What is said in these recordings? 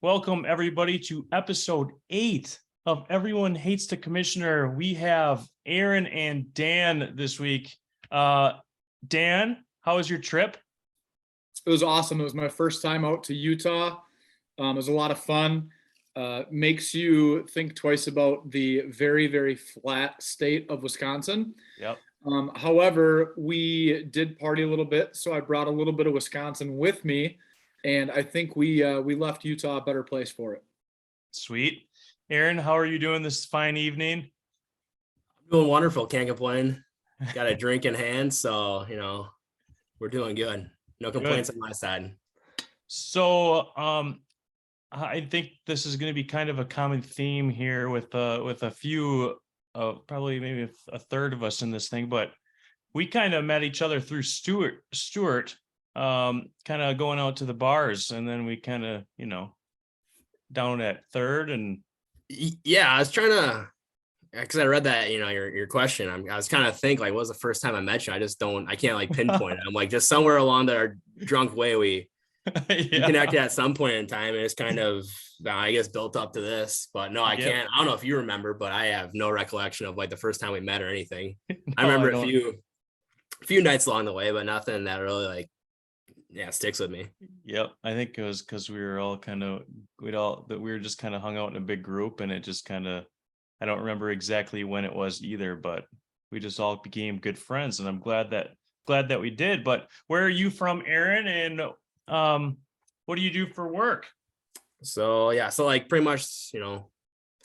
Welcome everybody to episode 8 of Everyone Hates the Commissioner. We have Aaron and Dan this week. Dan, how was your trip? It was awesome. It was my first time out to Utah. It was a lot of fun. Makes you think twice about the very, very flat state of Wisconsin. Yep. However, we did party a little bit, so I brought a little bit of Wisconsin with me, and I think we left Utah a better place for it. Sweet. Aaron, how are you doing this fine evening? Doing wonderful. Can't complain. Got a drink in hand, so we're doing good. No complaints on my side. So I think this is going to be kind of a common theme here with a few probably maybe a third of us in this thing, but we kind of met each other through Stuart kind of going out to the bars, and then we kind of down at Third. And yeah, I was trying to, because I read that your question. I was kind of think like, what was the first time I met you? I can't like pinpoint it. I'm like, just somewhere along our drunk way we connected at some point in time, and it's kind of I guess built up to this. But no, I can't. I don't know if you remember, but I have no recollection of like the first time we met or anything. No, I remember a few nights along the way, but nothing that really sticks with me. Yep, I think it was because we were all we were just kind of hung out in a big group, and it just kind of, I don't remember exactly when it was either, but we just all became good friends, and I'm glad that we did. But where are you from, Aaron? And what do you do for work? So like pretty much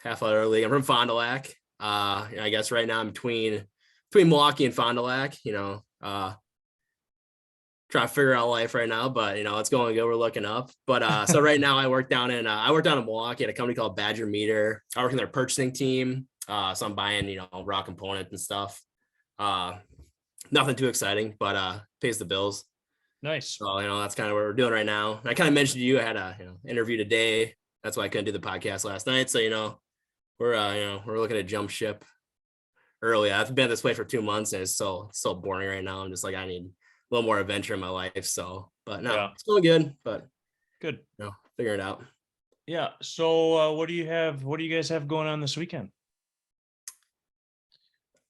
half out early. I'm from Fond du Lac. I guess right now I'm between Milwaukee and Fond du Lac. Trying to figure out life right now, but it's going good. We're looking up. But so right now I work down in Milwaukee at a company called Badger Meter. I work in their purchasing team. So I'm buying raw components and stuff. Nothing too exciting, but pays the bills. Nice. So that's kind of what we're doing right now. And I kind of mentioned to you I had a interview today. That's why I couldn't do the podcast last night. So we're looking to jump ship early. I've been this way for 2 months, and it's so boring right now. I'm just like, I need a little more adventure in my life. So, but no, It's going good. But good. Figure it out. Yeah. So what do you guys have going on this weekend?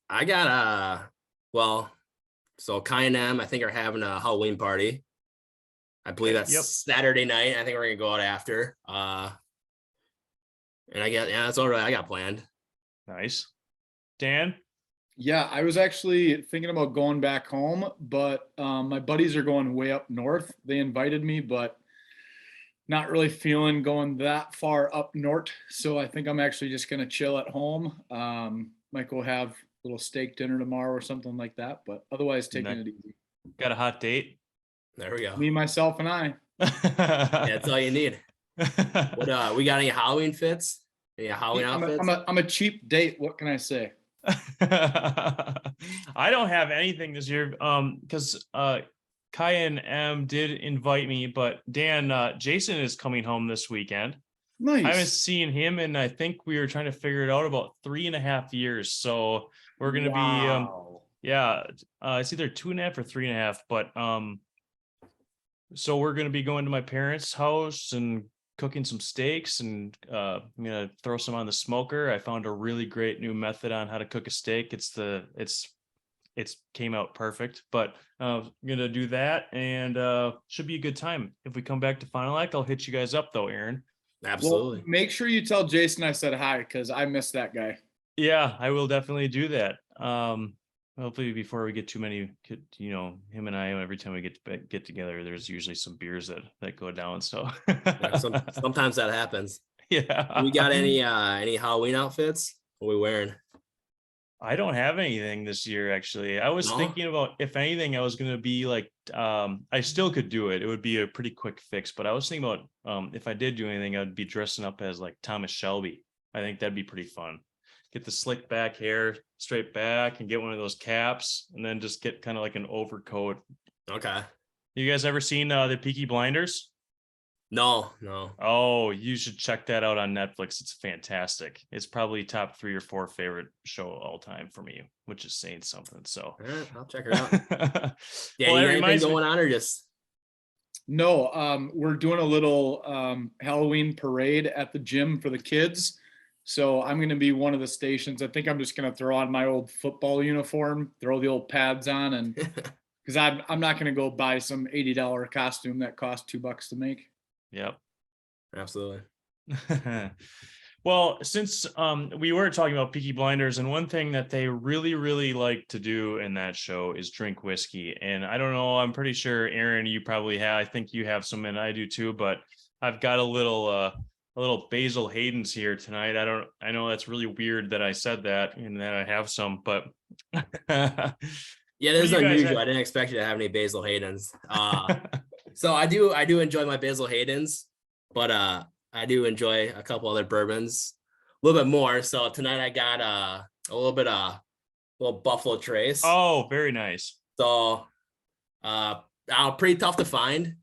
I got so Kai and Em, I think, are having a Halloween party. I believe that's Saturday night. I think we're gonna go out after. And that's all right. I got planned. Nice. Dan? Yeah, I was actually thinking about going back home, but my buddies are going way up north. They invited me, but not really feeling going that far up north. So I think I'm actually just gonna chill at home. Might go have little steak dinner tomorrow or something like that, but otherwise taking it easy. Got a hot date? There we go. Me, myself, and I. That's all you need. What we got any Halloween fits? Any Halloween outfits? I'm a cheap date. What can I say? I don't have anything this year because Kai and Em did invite me, but Dan, Jason is coming home this weekend. Nice. I haven't seen him, and I think we were trying to figure it out about 3.5 years. So we're gonna be it's either 2.5 or 3.5. But so we're gonna be going to my parents' house and cooking some steaks, and I'm gonna throw some on the smoker. I found a really great new method on how to cook a steak. It's came out perfect, but I'm gonna do that, and should be a good time. If we come back to Fond du Lac, I'll hit you guys up though, Aaron. Absolutely. Well, make sure you tell Jason I said hi, because I miss that guy. Yeah, I will definitely do that. Hopefully before we get too many, him and I, every time we get together, there's usually some beers that go down. So sometimes that happens. Yeah. We got any Halloween outfits? What are we wearing? I don't have anything this year, actually. I was thinking about, if anything, I was going to be like, I still could do it. It would be a pretty quick fix, but I was thinking about, if I did do anything, I'd be dressing up as like Thomas Shelby. I think that'd be pretty fun. Get the slick back hair straight back and get one of those caps, and then just get kind of like an overcoat. Okay. You guys ever seen the Peaky Blinders? No. Oh, you should check that out on Netflix. It's fantastic. It's probably top 3 or 4 favorite show all time for me, which is saying something. So all right, I'll check it out. Yeah, well, anything going on, or just No, we're doing a little Halloween parade at the gym for the kids. So I'm going to be one of the stations. I think I'm just going to throw on my old football uniform, throw the old pads on, and because I'm not going to go buy some $80 costume that costs $2 to make. Yep. Absolutely. Well, since we were talking about Peaky Blinders, and one thing that they really, really like to do in that show is drink whiskey. And I don't know, I'm pretty sure, Aaron, you probably have, I think you have some, and I do too, but I've got a little Basil Hayden's here tonight. I know that's really weird that I said that and that I have some, but Yeah, this is you guys unusual. have? I didn't expect you to have any Basil Hayden's. So I do enjoy my Basil Hayden's, but I do enjoy a couple other bourbons a little bit more. So tonight I got a little Buffalo Trace. Oh, very nice. So pretty tough to find.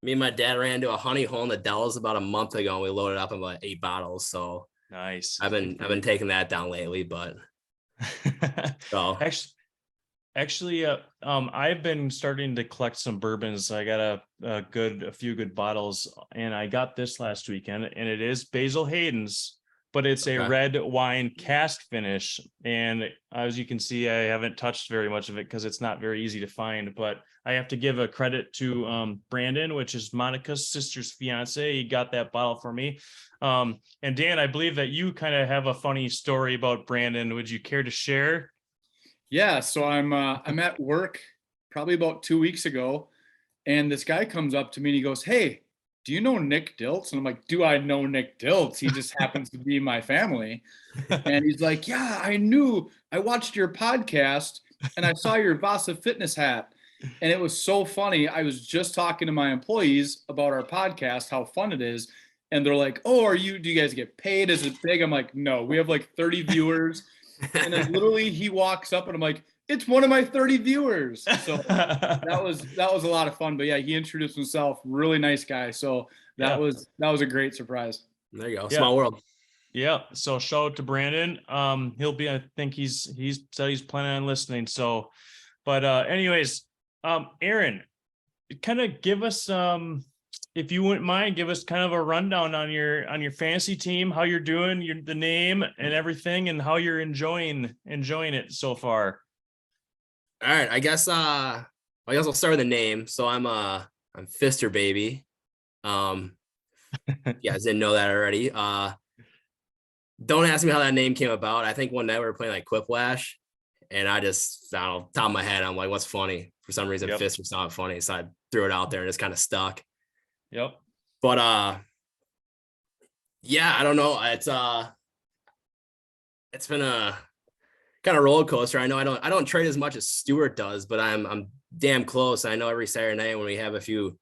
Me and my dad ran into a honey hole in the Dells about a month ago, and we loaded up about 8 bottles. So Nice. I've been taking that down lately, but so Actually, I've been starting to collect some bourbons. I got a few good bottles, and I got this last weekend, and it is Basil Hayden's, but it's a Okay. red wine cask finish. And as you can see, I haven't touched very much of it because it's not very easy to find, but I have to give a credit to Brandon, which is Monica's sister's fiance. He got that bottle for me. And Dan, I believe that you kind of have a funny story about Brandon. Would you care to share? Yeah, so I'm at work probably about 2 weeks ago, and this guy comes up to me and he goes, "Hey, do you know Nick Diltz?" And I'm like, "Do I know Nick Diltz? He just happens to be my family." And he's like, "Yeah, I watched your podcast and I saw your Vasa Fitness hat." And it was so funny. I was just talking to my employees about our podcast, how fun it is. And they're like, "Oh, do you guys get paid? Is it big?" I'm like, "No, we have like 30 viewers." And then literally he walks up and I'm like, "It's one of my 30 viewers." So that was a lot of fun. But yeah, he introduced himself. Really nice guy. So that Yeah. was a great surprise. there you go. Yeah. Small world. Yeah. So shout out to Brandon. He'll be, I think he's said he's planning on listening. So, but anyways, Aaron, kind of give us if you wouldn't mind, give us kind of a rundown on your fantasy team, how you're doing, the name and everything, and how you're enjoying it so far. All right, I guess I'll start with the name. So I'm Fister Baby. You guys didn't know that already. Don't ask me how that name came about. I think one night we were playing like Quiplash, and I don't know, top of my head, I'm like, what's funny? For some reason, Yep. Fister's not funny, so I threw it out there and it's kind of stuck. Yep. But yeah, I don't know. It's been a kind of roller coaster. I know I don't trade as much as Stuart does, but I'm damn close. I know every Saturday night when we have a few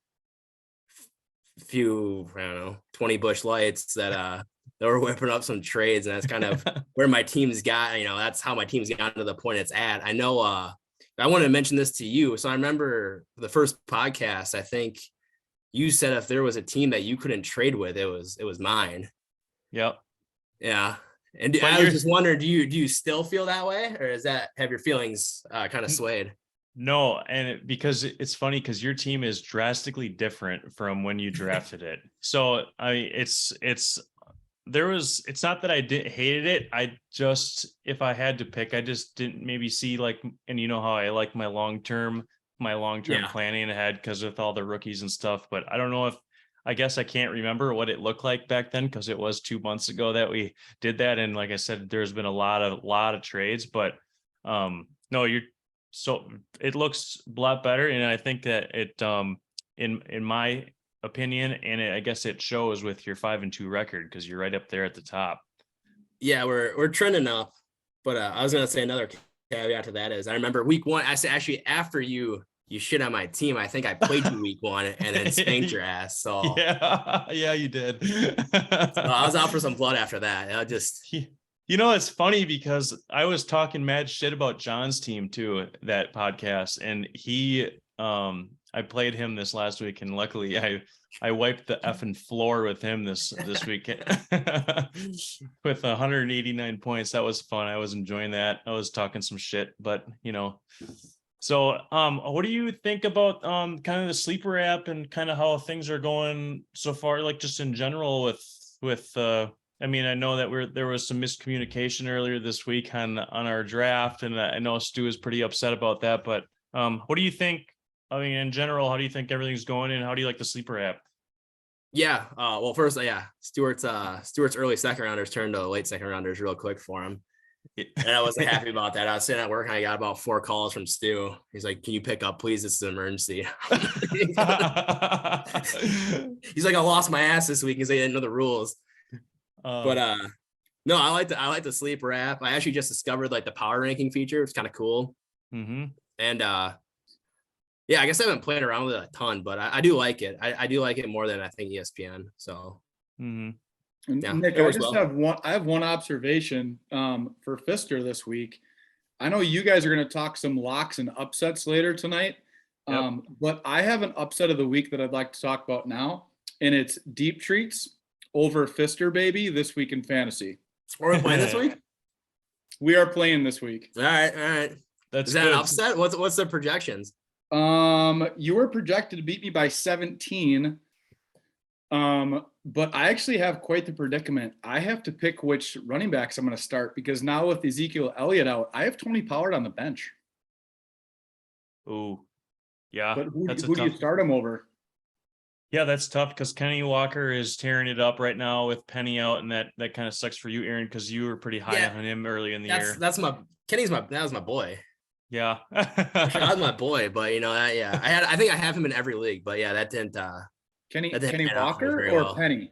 I don't know 20 Busch Lights that we're whipping up some trades, and that's kind of where my team's got. That's how my team's gotten to the point it's at. I know. I want to mention this to you. So I remember the first podcast. I think you said if there was a team that you couldn't trade with, it was mine. Yep. Yeah. And But I was just wondering, do you still feel that way, or have your feelings kind of swayed? No, and because it's funny because your team is drastically different from when you drafted it. So it's not that I hated it. I just, if I had to pick, I just didn't maybe see like, and you know how I like my long-term Yeah. planning ahead because with all the rookies and stuff, but I don't know I guess I can't remember what it looked like back then because it was 2 months ago that we did that. And like I said, there's been a lot of trades, but no, so it looks a lot better. And I think that it in my opinion, and I guess it shows with your 5-2 record because you're right up there at the top. Yeah, we're trending up, but I was gonna say another caveat to that is I remember week 1. I said actually after you shit on my team, I think I played you week 1 and then spanked your ass. So yeah, you did. so I was out for some blood after that. I just it's funny because I was talking mad shit about John's team too, that podcast, and I played him this last week, and luckily I wiped the effing floor with him this weekend with 189 points. That was fun. I was enjoying that. I was talking some shit, but So, what do you think about kind of the sleeper app and kind of how things are going so far, like just in general with I mean, I know that there was some miscommunication earlier this week on our draft, and I know Stu is pretty upset about that, but what do you think? I mean, in general, how do you think everything's going, and how do you like the sleeper app? Yeah. Well, first, yeah, Stewart's early second rounders turned to late second rounders real quick for him. And I wasn't happy about that. I was sitting at work and I got about 4 calls from Stu. He's like, "Can you pick up, please? This is an emergency." He's like, "I lost my ass this week because they didn't know the rules." But no, I like the sleeper app. I actually just discovered like the power ranking feature. It's kind of cool. Mm-hmm. And yeah, I guess I haven't played around with it a ton, but I do like it. I do like it more than I think ESPN. So Mm-hmm. yeah, Nick, I just have one observation for Fister this week. I know you guys are going to talk some locks and upsets later tonight. Yep. But I have an upset of the week that I'd like to talk about now, and it's Deep Treats over Fister Baby this week in fantasy. We're playing this week? We are playing this week. All right. That's Is that good. an upset? What's the projections? You were projected to beat me by 17. But I actually have quite the predicament. I have to pick which running backs I'm going to start because now with Ezekiel Elliott out, I have Tony Pollard on the bench. Oh, yeah. But who That's a do you tough. start him over? Yeah, that's tough because Kenny Walker is tearing it up right now with Penny out, and that kind of sucks for you, Aaron, because you were pretty high Yeah, on him early in the year. That was my boy. Yeah. That was my boy, but you know, yeah, I think I have him in every league, but yeah, that didn't Kenny pan out Walker very or well. Penny?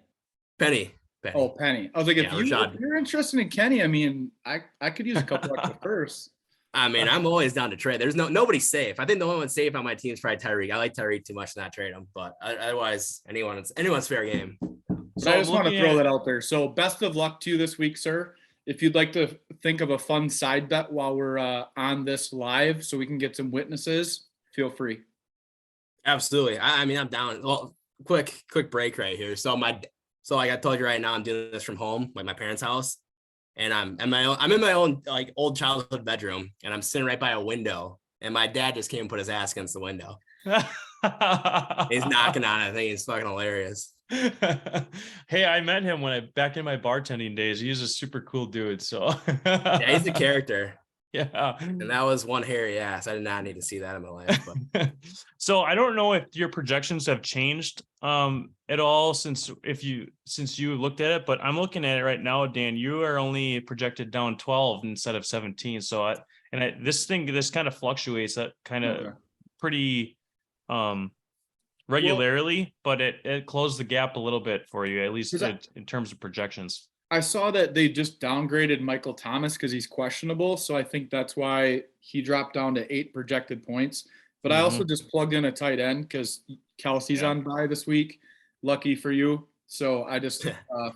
Penny. Oh, Penny. I was like, if you're interested in Kenny, I mean, I could use a couple extra first. I mean, I'm always down to trade. There's nobody's safe. I think the only one safe on my team is probably Tyreek. I like Tyreek too much to not trade him, but otherwise, anyone's fair game. So I just want to throw that out there. So best of luck to you this week, sir. If you'd like to think of a fun side bet while we're on this live so we can get some witnesses, feel free. Absolutely. I mean, I'm down. Well, quick break right here. So like I told you right now, I'm doing this from home, like my parents' house. And I'm in my own like old childhood bedroom, and I'm sitting right by a window. And my dad just came and put his ass against the window. He's knocking on it. I think he's fucking hilarious. Hey, I met him back in my bartending days. He's a super cool dude. So yeah, he's a character. Yeah. And that was one hairy ass. I did not need to see that in my life. But. So I don't know if your projections have changed at all since you looked at it, but I'm looking at it right now, Dan. You are only projected down 12 instead of 17. So this kind of fluctuates that kind of pretty regularly, but it closed the gap a little bit for you, at least in terms of projections. I saw that they just downgraded Michael Thomas because he's questionable. So I think that's why he dropped down to 8 projected points. But I also just plugged in a tight end because Kelsey's on bye this week. Lucky for you. So I just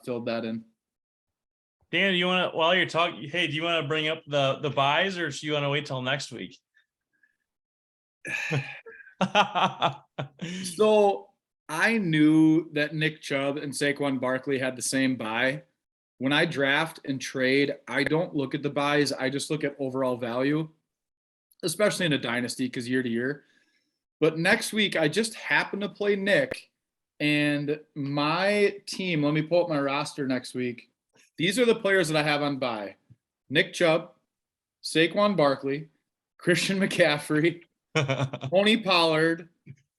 filled that in. Dan, while you're talking, hey, do you want to bring up the buys, or do you want to wait till next week? So I knew that Nick Chubb and Saquon Barkley had the same buy. When I draft and trade, I don't look at the buys. I just look at overall value, especially in a dynasty because year to year. But next week, I just happen to play Nick, and my team, let me pull up my roster next week. These are the players that I have on buy. Nick Chubb, Saquon Barkley, Christian McCaffrey, Tony Pollard,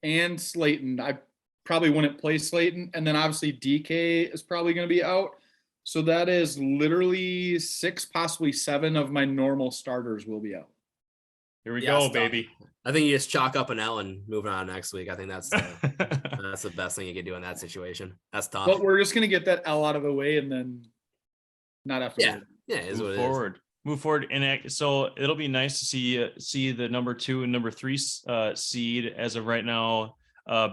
and Slayton. I probably wouldn't play Slayton. And then obviously DK is probably going to be out. So that is literally 6, possibly 7 of my normal starters will be out. Here we go, baby. I think you just chalk up an L and move on next week. I think that's the best thing you can do in that situation. That's tough. But we're just going to get that L out of the way and then not after. Yeah, Move forward. And so it'll be nice to see the number 2 and number 3 seed as of right now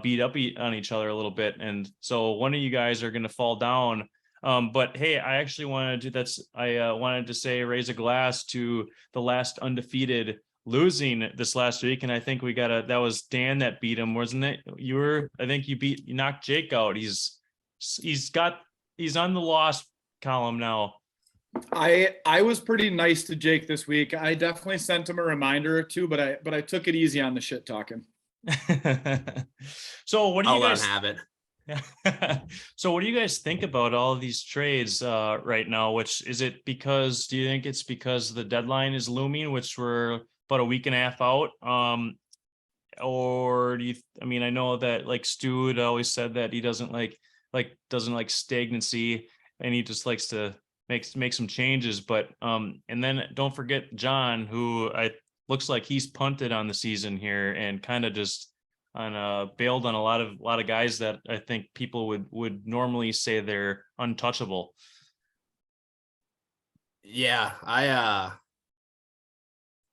beat up on each other a little bit. And so one of you guys are going to fall down. But hey, I actually wanted to say raise a glass to the last undefeated losing this last week, and I think that was Dan that beat him, wasn't it? I think you knocked Jake out. He's on the loss column now. I was pretty nice to Jake this week. I definitely sent him a reminder or two, but I took it easy on the shit talking. So what do you I'll let him guys have it. So what do you guys think about all of these trades right now? Which is it because do you think it's because the deadline is looming, which we're about a week and a half out? Or do you I mean, I know that like Stu had always said that he doesn't like stagnancy and he just likes to make some changes. But and then don't forget John, who I looks like he's punted on the season here and kind of just on bailed on a lot of guys that I think people would normally say they're untouchable. Yeah, I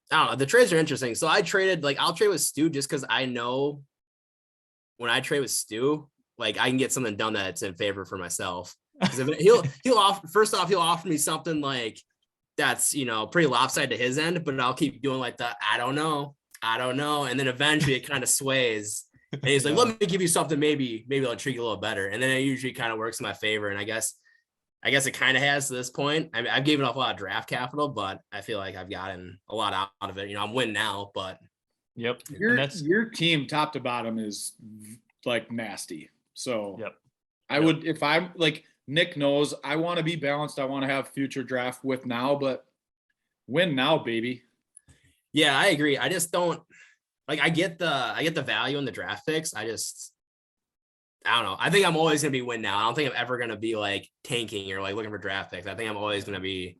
don't know. The trades are interesting. So I traded, like, I'll trade with Stu just because I know when I trade with Stu, like, I can get something done that's in favor for myself. Because he'll offer, first off, he'll offer me something like that's, you know, pretty lopsided to his end, but I'll keep doing like the I don't know, and then eventually it kind of sways. And he's like, let me give you something, maybe it'll treat you a little better. And then it usually kind of works in my favor. And I guess it kind of has to this point. I mean, I've given up a lot of draft capital, but I feel like I've gotten a lot out of it. You know, I'm winning now, but Yep. Your team top to bottom is like nasty. So yep. I would, if I'm like Nick knows, I want to be balanced. I want to have future draft with now, but win now, baby. yeah, I agree. I just don't like, I get the value in the draft picks. I don't know. I think I'm always going to be win now. I don't think I'm ever going to be like tanking or like looking for draft picks. I think I'm always going to be,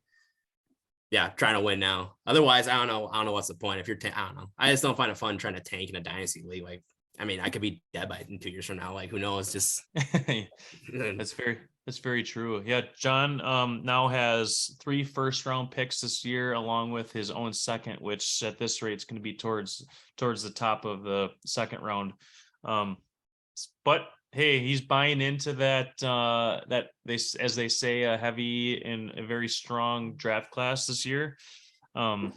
trying to win now. Otherwise, I don't know what's the point if you're, I don't know. I just don't find it fun trying to tank in a dynasty league. Like, I mean, I could be dead by in 2 years from now. Like, who knows? Just That's very true. Yeah, John now has 3 first-round picks this year, along with his own second, which at this rate is going to be towards the top of the second round. But hey, he's buying into that that as they say, a heavy and a very strong draft class this year. And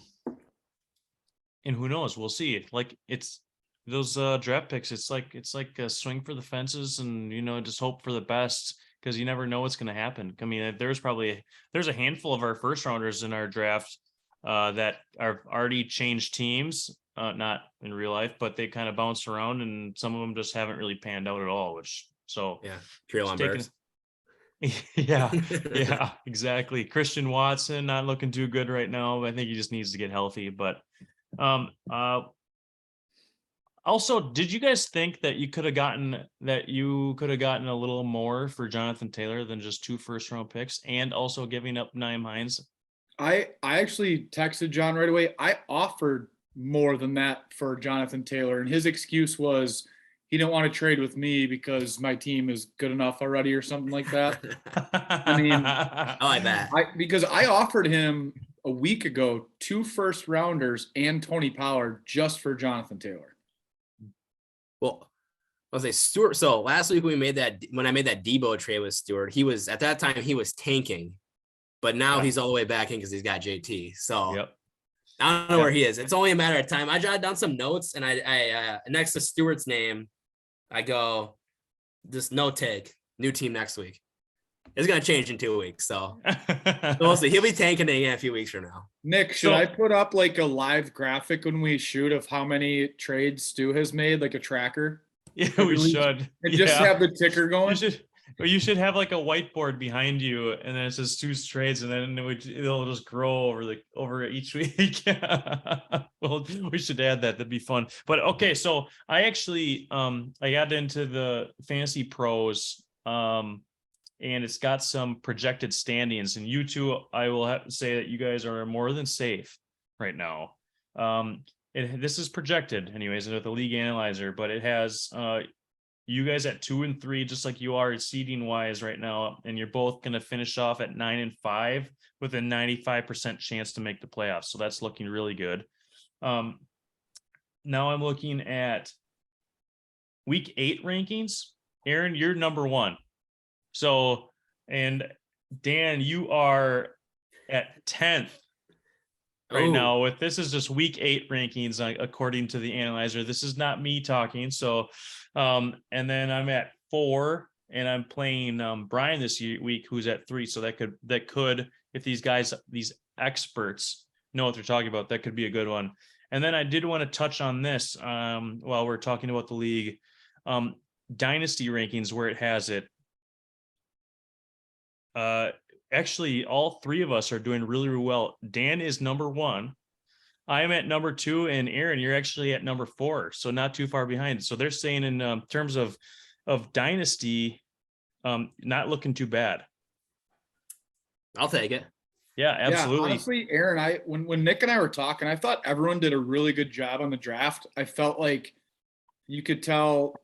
who knows? We'll see. Like it's those draft picks. It's like a swing for the fences, and just hope for the best because you never know what's going to happen. I mean, there's a handful of our first rounders in our draft that are already changed teams. Not in real life, but they kind of bounce around, and some of them just haven't really panned out at all. Carolina Burks. Yeah, exactly. Christian Watson not looking too good right now. I think he just needs to get healthy. But also, did you guys think that you could have gotten a little more for Jonathan Taylor than just 2 first-round picks, and also giving up Nyheim Hines? I actually texted John right away. I offered more than that for Jonathan Taylor, and his excuse was he didn't want to trade with me because my team is good enough already or something like that. I mean, I like that. Because I offered him a week ago 2 first rounders and Tony Pollard just for Jonathan Taylor. Well, I'll say Stewart. So last week when I made that Debo trade with Stewart, he was at that time he was tanking, but now he's all the way back in because he's got JT. So I don't know where he is. It's only a matter of time. I jotted down some notes, and I next to Stewart's name, I go, just no take, new team next week. It's gonna change in 2 weeks, so we'll see. He'll be tanking it in a few weeks from now. Nick, should I put up like a live graphic when we shoot of how many trades Stu has made, like a tracker? Yeah, we should. And just have the ticker going. You should have like a whiteboard behind you, and then it says Stu's trades, and then it'll just grow over each week. Well, we should add that. That'd be fun. But okay, so I actually I got into the Fantasy Pros, and it's got some projected standings, and you two, I will have to say that you guys are more than safe right now. This is projected anyways with the league analyzer, but it has you guys at 2 and 3, just like you are seeding wise right now, and you're both going to finish off at 9 and 5 with a 95% chance to make the playoffs. So that's looking really good. Now I'm looking at week 8 rankings. Aaron, you're number 1. So, and Dan, you are at 10th right now. This is just week 8 rankings according to the analyzer. This is not me talking. So, and then I'm at 4, and I'm playing Brian this week, who's at 3. So that could if these guys, these experts know what they're talking about, that could be a good one. And then I did want to touch on this while we're talking about the league, dynasty rankings, where it has it. Actually, all three of us are doing really, really well. Dan is number 1. I am at number 2, and Aaron, you're actually at number 4, so not too far behind. So they're saying in terms of dynasty, not looking too bad. I'll take it. Yeah, absolutely. Yeah, honestly, Aaron, when Nick and I were talking, I thought everyone did a really good job on the draft. I felt like you could tell.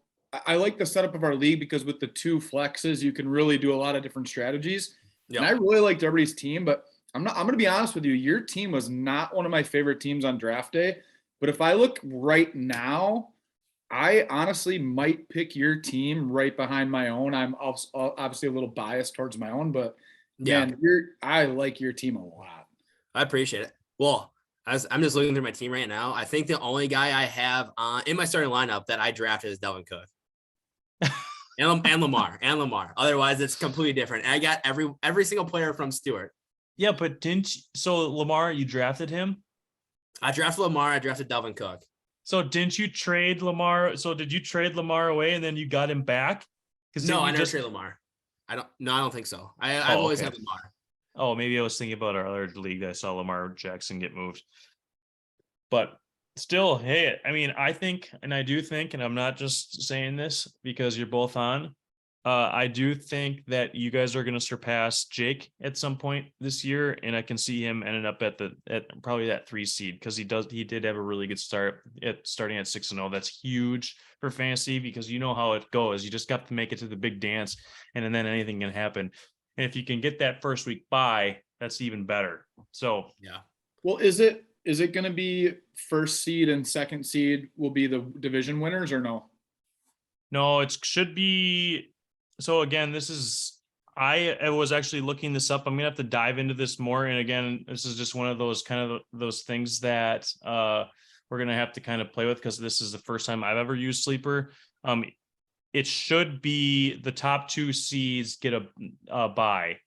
I like the setup of our league because with the 2 flexes, you can really do a lot of different strategies. Yep. And I really liked everybody's team, but I'm going to be honest with you. Your team was not one of my favorite teams on draft day. But if I look right now, I honestly might pick your team right behind my own. I'm obviously a little biased towards my own, but man, I like your team a lot. I appreciate it. Well, I'm just looking through my team right now. I think the only guy I have in my starting lineup that I drafted is Delvin Cook. and Lamar. Otherwise, it's completely different. And I got every single player from Stewart. Yeah, but so Lamar, you drafted him? I drafted Lamar. I drafted Delvin Cook. So didn't you trade Lamar? So did you trade Lamar away and then you got him back? No, I never traded Lamar. I don't think so. I've always had Lamar. Oh, maybe I was thinking about our other league that I saw Lamar Jackson get moved. But still, hey, I mean, I think, and I do think, and I'm not just saying this because you're both on, I do think that you guys are going to surpass Jake at some point this year, and I can see him ending up at probably that 3 seed because he did have a really good start starting at 6-0. That's huge for fantasy because you know how it goes. You just got to make it to the big dance, and then anything can happen. And if you can get that first week bye, that's even better. So yeah. Well, is it going to be 1st seed and 2nd seed will be the division winners or no? No, it should be. So again, I was actually looking this up. I'm gonna have to dive into this more. And again, this is just one of those those things that we're gonna have to kind of play with because this is the first time I've ever used Sleeper. It should be the top 2 seeds get a bye,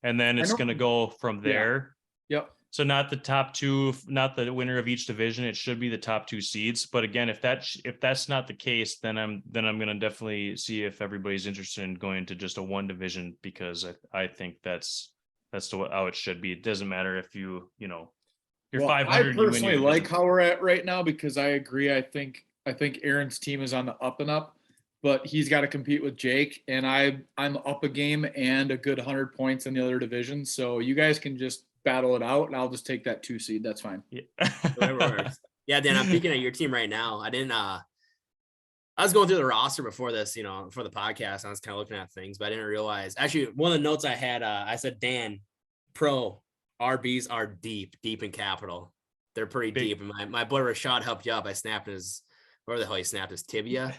and then it's gonna go from there. Yeah. Yep. So not the top 2, not the winner of each division. It should be the top 2 seeds. But again, if that's not the case, then I'm going to definitely see if everybody's interested in going to just a 1 division because I think that's how it should be. It doesn't matter if you're 500. I personally like how we're at right now because I agree. I think Aaron's team is on the up and up, but he's got to compete with Jake, and I'm up a game and a good 100 points in the other division. So you guys can just battle it out, and I'll just take that 2 seed. That's fine. Yeah. Whatever works. Yeah, Dan, I'm peeking at your team right now. I was going through the roster before this, for the podcast. I was kind of looking at things, but I didn't realize. Actually, one of the notes I had, I said, Dan, pro RBs are deep in capital. They're pretty deep. And my boy Rashad helped you out by snapping whatever the hell he snapped, his tibia.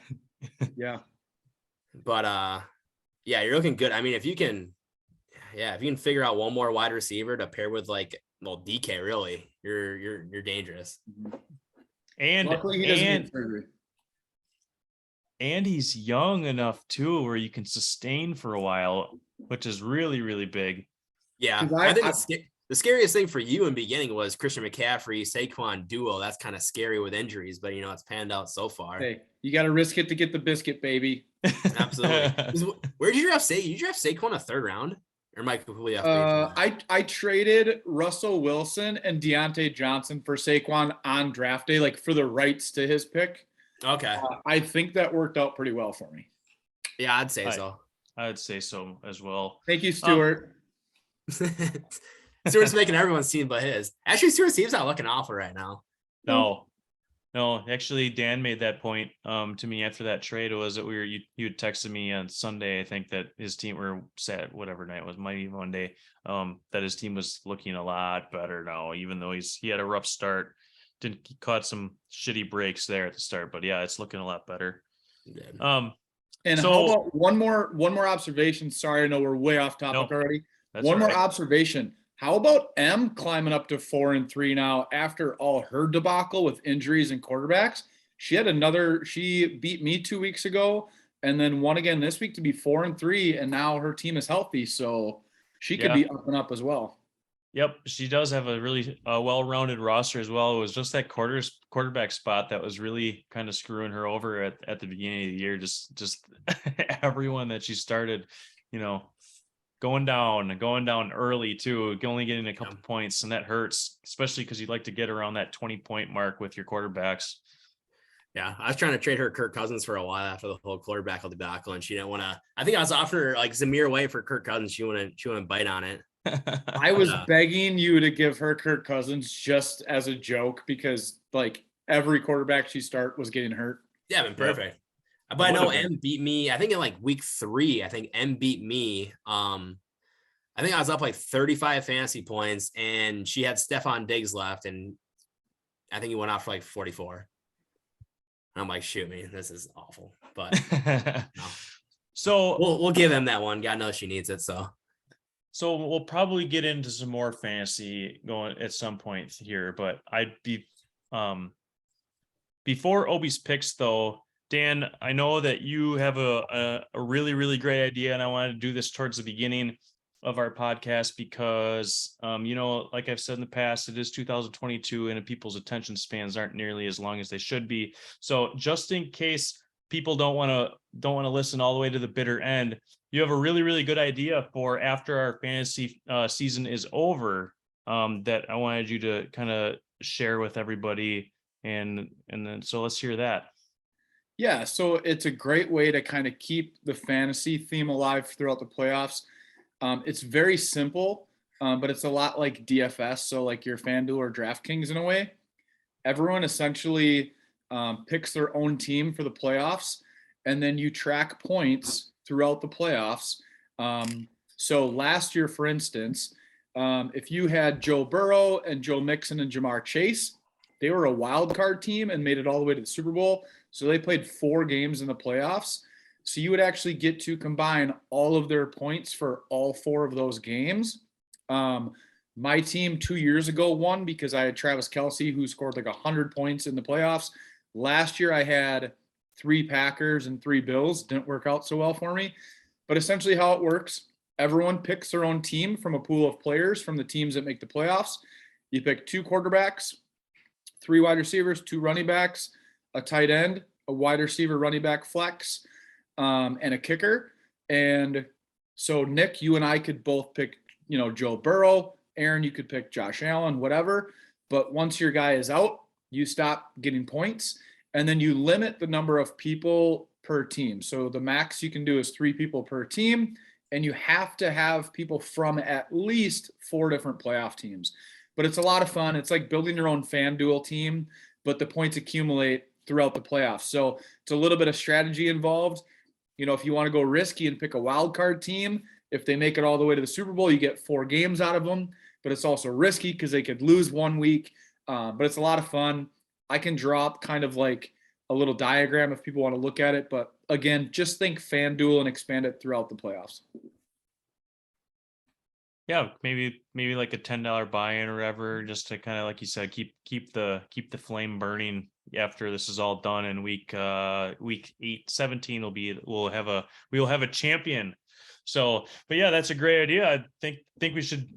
Yeah. But yeah, you're looking good. I mean, if you can figure out one more wide receiver to pair with DK, really, you're dangerous. And luckily he doesn't need surgery. And he's young enough too, where you can sustain for a while, which is really, really big. Yeah, I think the scariest thing for you in beginning was Christian McCaffrey, Saquon duo. That's kind of scary with injuries, but it's panned out so far. Hey, you got to risk it to get the biscuit, baby. Absolutely. Where did you draft Saquon? You draft Saquon a 3rd round? Or am I completely off base? I traded Russell Wilson and Deontay Johnson for Saquon on draft day, like for the rights to his pick. Okay. I think that worked out pretty well for me. Yeah, I'd say so. I'd say so as well. Thank you, Stuart. Stuart's making everyone's team but his. Actually, Stuart's team's not looking awful right now. No, actually, Dan made that point to me after that trade. It was that you had texted me on Sunday, I think, that his team, or Saturday, whatever night it was, might even Monday, that his team was looking a lot better now, even though he had a rough start. He caught some shitty breaks there at the start, but yeah, it's looking a lot better. And how about one more observation? Sorry, I know we're way off topic already. One more observation. How about M climbing up to 4-3 now after all her debacle with injuries and quarterbacks? She beat me 2 weeks ago and then won again this week to be 4-3, and now her team is healthy, so she could be up and up as well. Yep, she does have a really well-rounded roster as well. It was just that quarterback spot that was really kind of screwing her over at the beginning of the year. Just everyone that she started, you know, going down early too, only getting a couple points, and that hurts, especially because you'd like to get around that 20-point mark with your quarterbacks. Yeah, I was trying to trade her Kirk Cousins for a while after the whole quarterback debacle, and she didn't want to. I think I was offering her like Zamir White for Kirk Cousins. She wouldn't bite on it. I was begging you to give her Kirk Cousins just as a joke because like every quarterback she start was getting hurt. Yeah, been perfect. Yep. But I know M beat me. I think in like week 3, I think M beat me. I think I was up like 35 fantasy points, and she had Stephon Diggs left, and I think he went off for like 44. And I'm like, shoot me, this is awful. But no. So we'll give him that one. God knows she needs it. So we'll probably get into some more fantasy going at some point here, but I'd be before Obi's picks though, Dan, I know that you have a really, really great idea, and I wanted to do this towards the beginning of our podcast because you know, like I've said in the past, it is 2022 and people's attention spans aren't nearly as long as they should be. So just in case people don't want to listen all the way to the bitter end, you have a really, really good idea for after our fantasy season is over that I wanted you to kind of share with everybody. And then, so let's hear that. Yeah, so it's a great way to kind of keep the fantasy theme alive throughout the playoffs. It's very simple, but it's a lot like DFS. So like your FanDuel or DraftKings in a way. Everyone essentially picks their own team for the playoffs, and then you track points throughout the playoffs. So last year, for instance, if you had Joe Burrow and Joe Mixon and Jamar Chase, they were a wild card team and made it all the way to the Super Bowl. So they played 4 games in the playoffs. So you would actually get to combine all of their points for all 4 of those games. My team 2 years ago won because I had Travis Kelce, who scored like 100 points in the playoffs. Last year I had 3 Packers and 3 Bills. Didn't work out so well for me. But essentially how it works, everyone picks their own team from a pool of players from the teams that make the playoffs. You pick 2 quarterbacks, 3 wide receivers, 2 running backs, a tight end, a wide receiver, running back flex, and a kicker. And so Nick, you and I could both pick, you know, Joe Burrow. Aaron, you could pick Josh Allen, whatever. But once your guy is out, you stop getting points, and then you limit the number of people per team. So the max you can do is 3 people per team, and you have to have people from at least 4 different playoff teams. But it's a lot of fun. It's like building your own FanDuel team, but the points accumulate throughout the playoffs. So it's a little bit of strategy involved. You know, if you want to go risky and pick a wild card team, if they make it all the way to the Super Bowl, you get 4 games out of them. But it's also risky because they could lose one week. But it's a lot of fun. I can drop kind of like a little diagram if people want to look at it. But again, just think FanDuel and expand it throughout the playoffs. Yeah, maybe like a $10 buy-in or whatever, just to kind of, like you said, keep the flame burning after this is all done. And week 17 we'll have a champion. So, but yeah, that's a great idea. I think we should,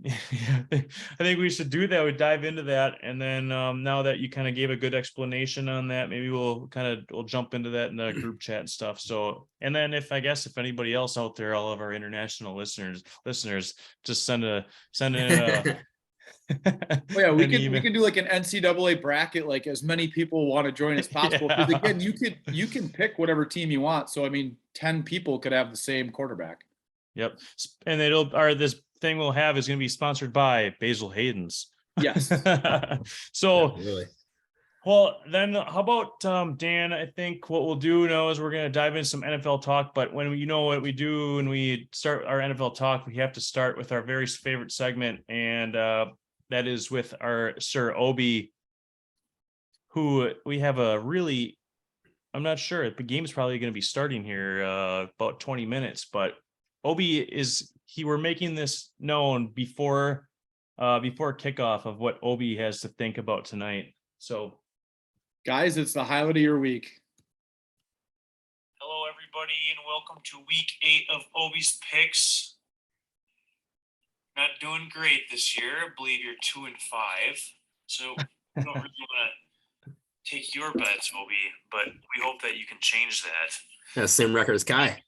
I think we should do that. We dive into that. And then now that you kind of gave a good explanation on that, maybe we'll jump into that in the group chat and stuff. So, and then if anybody else out there, all of our international listeners, just send in a, Oh yeah, we can do like an NCAA bracket, like as many people want to join as possible. Because again, you can pick whatever team you want. So I mean, 10 people could have the same quarterback. Yep. And this thing we'll have is going to be sponsored by Basil Hayden's. Yes. So, yeah, really. Well, then how about Dan? I think what we'll do now is we're going to dive into some NFL talk. But when you know what we do when we start our NFL talk, we have to start with our very favorite segment, and that is with our Sir Obi, who we have a really, I'm not sure, the game's probably going to be starting here about 20 minutes, but Obi we're making this known before kickoff of what Obi has to think about tonight. So guys, it's the highlight of your week. Hello everybody and welcome to week 8 of Obi's picks. not doing great this year. I believe you're 2-5. So we don't really want to take your bets, Obi, but we hope that you can change that. Yeah, same record as Kai.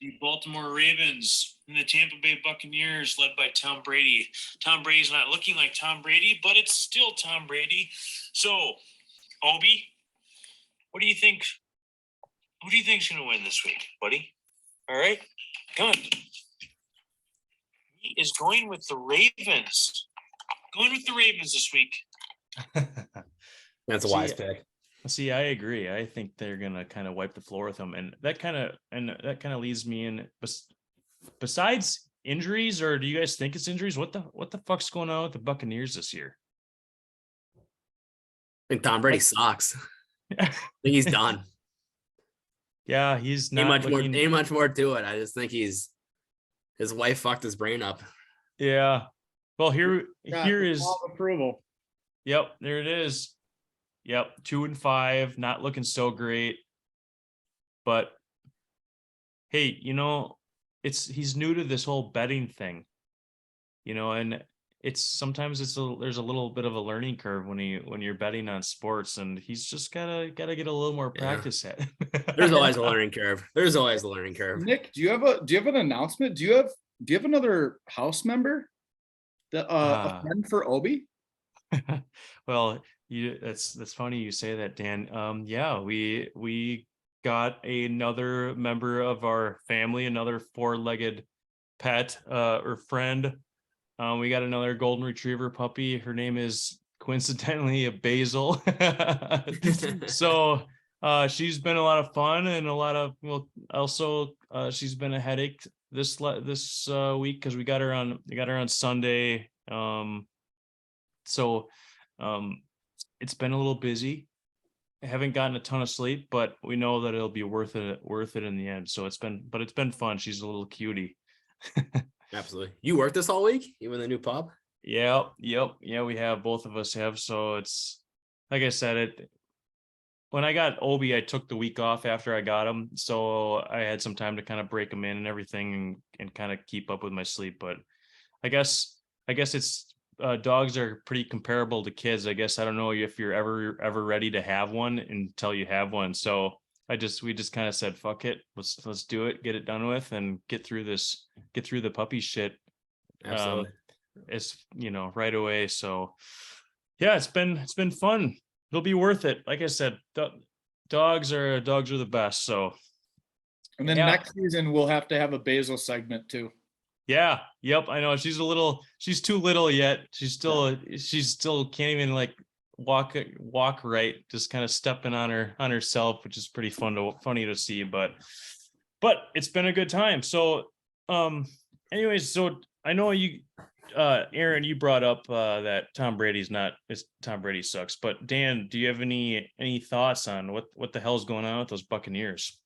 The Baltimore Ravens and the Tampa Bay Buccaneers, led by Tom Brady. Tom Brady's not looking like Tom Brady, but it's still Tom Brady. So, Obi, what do you think? Who do you think's going to win this week, buddy? All right, come on. He is going with the Ravens. Going with the Ravens this week. That's a wise pick. See, I agree. I think they're gonna kind of wipe the floor with them, and that kind of leads me in. Besides injuries, or do you guys think it's injuries? What the fuck's going on with the Buccaneers this year? I think Tom Brady sucks. I think he's done. Yeah, he's not ain't much more to it. I just think his wife fucked his brain up. Yeah. Well, here is approval. Yep, there it is. Yep, 2-5, not looking so great. But hey, he's new to this whole betting thing, and there's a little bit of a learning curve when you're betting on sports, and he's just gotta get a little more practice at it. There's always a learning curve. Nick, do you have an announcement? Do you have another house member? A friend for Obi? Well, that's funny you say that, Dan. Yeah, we got another member of our family, another four-legged pet or friend. We got another golden retriever puppy. Her name is coincidentally a Basil. So she's been a lot of fun and she's been a headache this week because we got her on Sunday. So it's been a little busy. I haven't gotten a ton of sleep, but we know that it'll be worth it in the end. So it's been fun. She's a little cutie. Absolutely. You worked this all week, even the new pup? Yep. Yeah, we have, both of us have. So it's like I said, when I got Obi, I took the week off after I got him. So I had some time to kind of break him in and everything and kind of keep up with my sleep. But I guess it's dogs are pretty comparable to kids. I guess I don't know if you're ever ready to have one until you have one. So we just kind of said, fuck it, let's do it, get it done with, and get through the puppy shit. Absolutely. It's right away. So yeah, it's been fun. It'll be worth it. Like I said, dogs are the best. So and then next season we'll have to have a Basil segment too. Yeah. Yep. I know she's too little yet. She still can't even like walk right. Just kind of stepping on herself, which is pretty funny to see, but it's been a good time. So, anyways, so I know you, Aaron, you brought up, that Tom Brady sucks, but Dan, do you have any thoughts on what the hell's going on with those Buccaneers?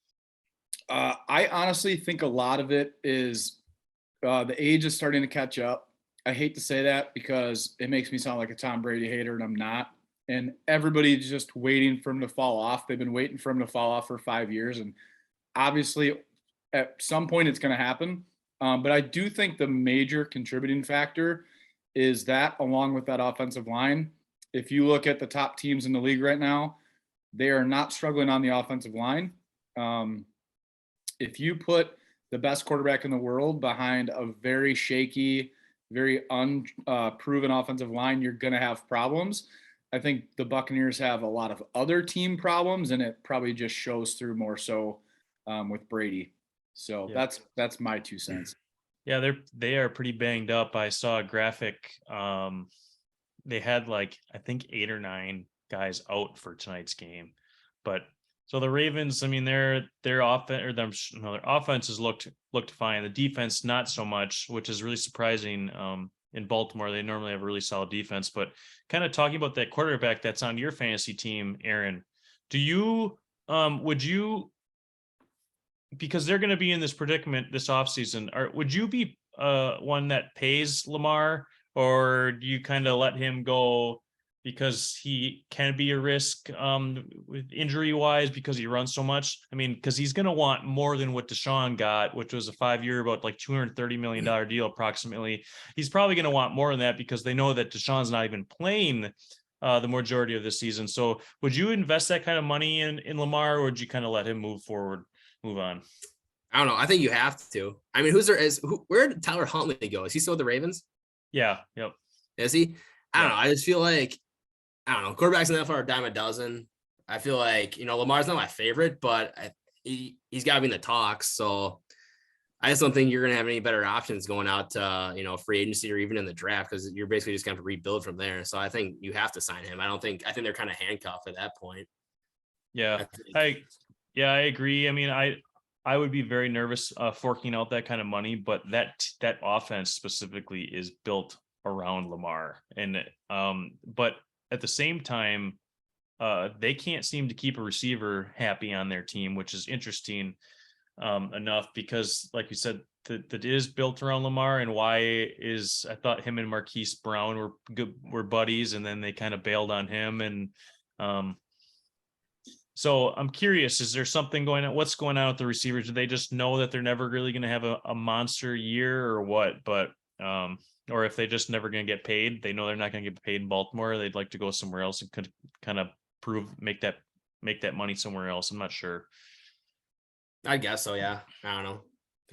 I honestly think a lot of it is, the age is starting to catch up. I hate to say that because it makes me sound like a Tom Brady hater, and I'm not. And everybody's just waiting for him to fall off. They've been waiting for him to fall off for 5 years. And obviously, at some point, it's going to happen. But I do think the major contributing factor is that, along with that offensive line. If you look at the top teams in the league right now, they are not struggling on the offensive line. If you put the best quarterback in the world behind a very shaky, very unproven offensive line, you're going to have problems. I think the Buccaneers have a lot of other team problems, and it probably just shows through more so with Brady. So yeah. That's my 2 cents. Yeah, they are pretty banged up. I saw a graphic. They had I think 8 or 9 guys out for tonight's game, but. So the Ravens, I mean, their offenses looked fine. The defense, not so much, which is really surprising. In Baltimore, they normally have a really solid defense. But kind of talking about that quarterback that's on your fantasy team, Aaron, would you, because they're going to be in this predicament this offseason, would you be one that pays Lamar, or do you kind of let him go because he can be a risk with injury wise because he runs so much. I mean, because he's going to want more than what Deshaun got, which was a 5-year, about like $230 million deal approximately. He's probably going to want more than that because they know that Deshaun's not even playing the majority of the season. So would you invest that kind of money in Lamar, or would you kind of let him move on? I don't know. I think you have to. I mean, where did Tyler Huntley go? Is he still with the Ravens? Yeah. Yep. Is he? I don't Yeah. know. I just feel like, I don't know. Quarterbacks in the NFL are a dime a dozen. I feel like, Lamar's not my favorite, but he's got to be in the talks. So I just don't think you're going to have any better options going out to, free agency or even in the draft, because you're basically just going to rebuild from there. So I think you have to sign him. I think they're kind of handcuffed at that point. Yeah. I agree. I mean, I would be very nervous forking out that kind of money, but that offense specifically is built around Lamar. And but at the same time, they can't seem to keep a receiver happy on their team, which is interesting enough because, like you said, that is built around Lamar. And I thought him and Marquise Brown were buddies, and then they kind of bailed on him. And so I'm curious, is there something going on? What's going on with the receivers? Do they just know that they're never really going to have a monster year, or what? But or if they just never going to get paid, they know they're not going to get paid in Baltimore. They'd like to go somewhere else and could kind of make that money somewhere else. I'm not sure. I guess so. Yeah. I don't know.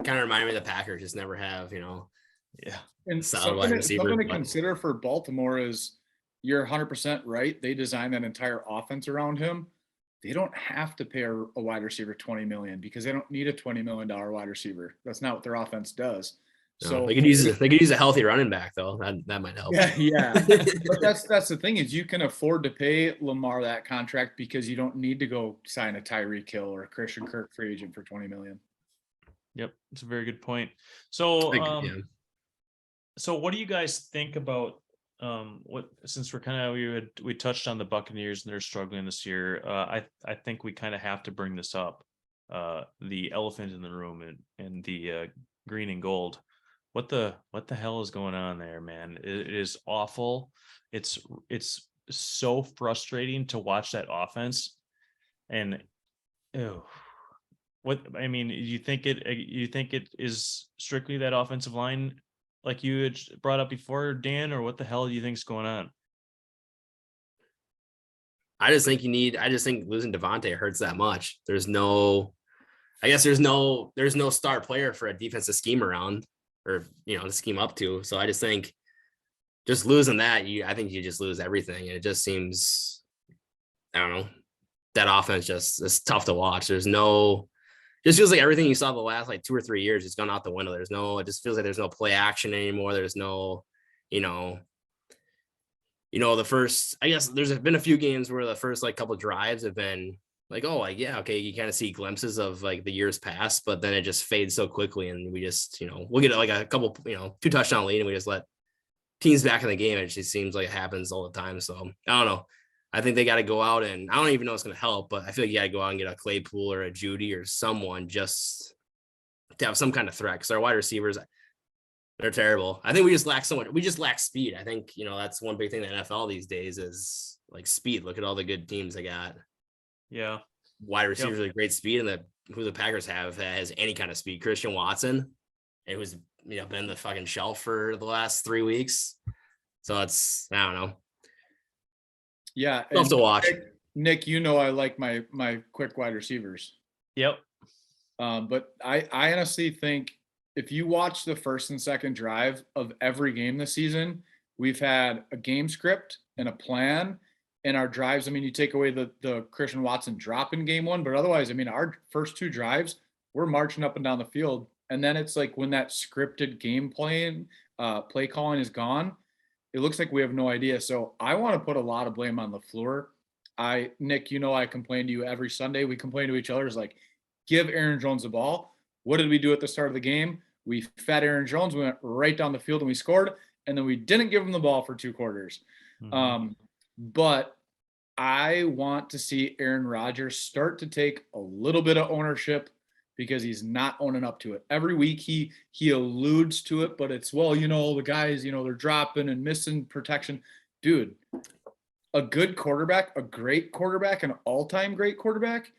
It kind of reminded me of the Packers just never have, Yeah. And solid wide receivers. something to consider for Baltimore is, you're 100% right. They designed that entire offense around him. They don't have to pay a wide receiver $20 million because they don't need a $20 million wide receiver. That's not what their offense does. So they could use a healthy running back though. That might help. Yeah. But that's the thing, is you can afford to pay Lamar that contract because you don't need to go sign a Tyreek Hill or a Christian Kirk free agent for $20 million. Yep, it's a very good point. So so what do you guys think about since we're kind of we touched on the Buccaneers and they're struggling this year? I think we kind of have to bring this up. The elephant in the room and the green and gold. What the hell is going on there, man? It is awful. It's so frustrating to watch that offense. And you think it is strictly that offensive line, like you had brought up before, Dan, or what the hell do you think's going on? I just think losing Devontae hurts that much. There's no star player for a defensive scheme around, or to scheme up to. So I just think just losing that, I think you just lose everything. And it just seems, I don't know, that offense it's tough to watch. Just feels like everything you saw the last like 2 or 3 years has gone out the window. It just feels like there's no play action anymore. There's no, the first, I guess there's been a few games where the first like couple drives have been like, oh, like, yeah, okay, you kind of see glimpses of like the years past, but then it just fades so quickly, and we just, we'll get like a couple, 2 touchdown lead, and we just let teams back in the game. It just seems like it happens all the time. So I don't know. I think they got to go out, and I don't even know what's going to help, but I feel like you got to go out and get a Claypool or a Judy or someone just to have some kind of threat, because our wide receivers, they're terrible. I think we just lack so much. We just lack speed. I think, that's one big thing in the NFL these days is like speed. Look at all the good teams they got. Yeah. Wide receivers with great speed, and who the Packers have that has any kind of speed. Christian Watson, who's been the fucking shelf for the last 3 weeks. So it's, I don't know. Yeah. Tough to watch. Nick, I like my quick wide receivers. Yep. But I honestly think if you watch the first and second drive of every game this season, we've had a game script and a plan in our drives. I mean, you take away the Christian Watson drop in game 1, but otherwise, I mean, our first 2 drives, we're marching up and down the field. And then it's like when that scripted game play calling is gone, it looks like we have no idea. So I want to put a lot of blame on LaFleur. Nick, I complain to you every Sunday. We complain to each other. It's like, give Aaron Jones the ball. What did we do at the start of the game? We fed Aaron Jones. We went right down the field and we scored. And then we didn't give him the ball for 2 quarters. Mm-hmm. But I want to see Aaron Rodgers start to take a little bit of ownership, because he's not owning up to it. Every week he alludes to it, but it's, the guys, they're dropping and missing protection. Dude, a good quarterback, a great quarterback, an all-time great quarterback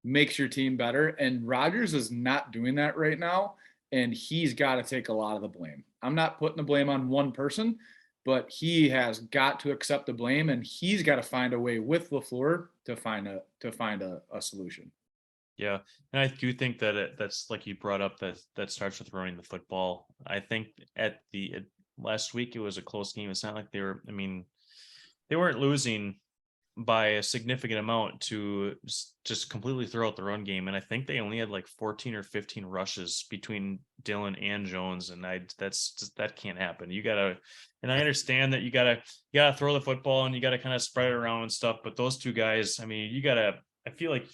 makes your team better. And Rodgers is not doing that right now. And he's got to take a lot of the blame. I'm not putting the blame on one person, but he has got to accept the blame, and he's got to find a way with LaFleur to find a solution. Yeah, and I do think that that's like you brought up that starts with running the football. I think last week it was a close game. It's not like they were. I mean, they weren't losing by a significant amount to just completely throw out the run game. And I think they only had like 14 or 15 rushes between Dylan and Jones. And that can't happen. And I understand that you gotta throw the football and you gotta kind of spread it around and stuff. But those two guys, I mean, I feel like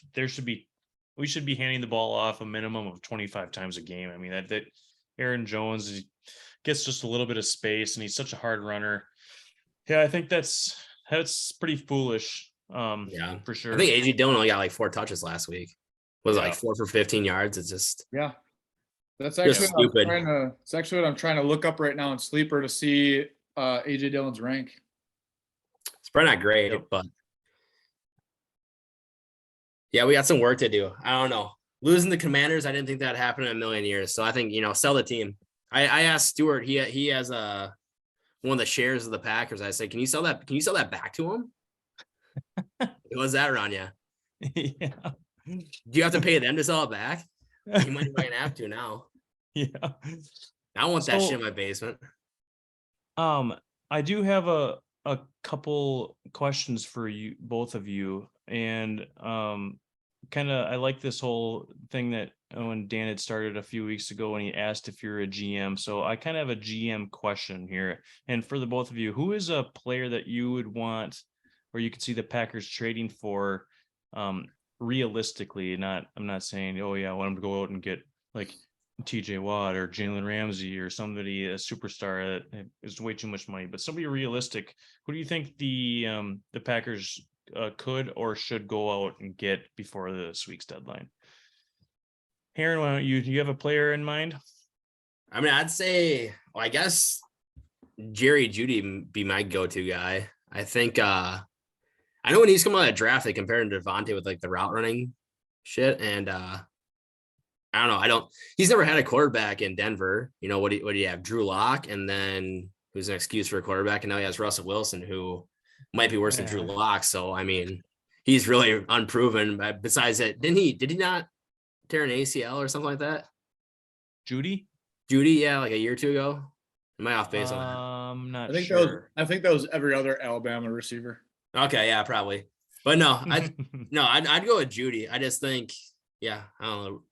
we should be handing the ball off a minimum of 25 times a game. I mean, that Aaron Jones gets just a little bit of space and he's such a hard runner. Yeah, I think that's pretty foolish. Yeah, for sure. I think AJ Dillon only got like 4 touches last week. Was like 4 for 15 yards. It's just that's actually stupid. It's actually what I'm trying to look up right now in Sleeper to see AJ Dillon's rank. It's probably not great, but yeah, we got some work to do. I don't know. Losing the Commanders, I didn't think that happened in a million years. So I think, sell the team. I asked Stuart, he has one of the shares of the Packers. I said, can you sell that back to him? It was that around you. Yeah. Do you have to pay them to sell it back? You might have to now. Yeah. I want that shit in my basement. I do have a couple questions for you, both of you. And I like this whole thing that when Dan had started a few weeks ago when he asked if you're a GM. So I kind of have a GM question here. And for the both of you, who is a player that you would want or you could see the Packers trading for realistically? I'm not saying, oh yeah, I want them to go out and get like TJ Watt or Jalen Ramsey or somebody, a superstar that is way too much money, but somebody realistic. Who do you think the Packers could or should go out and get before this week's deadline? Aaron, why don't you? Do you have a player in mind? I mean, I'd say, I guess Jerry Jeudy be my go-to guy. I think I know when he's coming out of the draft, they compared him to Devontae with like the route running shit, and I don't know. He's never had a quarterback in Denver. What do you have? Drew Lock, and then who's an excuse for a quarterback, and now he has Russell Wilson, who might be worse than Drew Lock. So I mean, he's really unproven. But besides that, did he not tear an ACL or something like that? Jeudy, yeah, like a year or two ago. Am I off base on that? I'm not I think sure. I think that was every other Alabama receiver. Okay, yeah, probably. But no, I'd go with Jeudy. I just think, I don't know.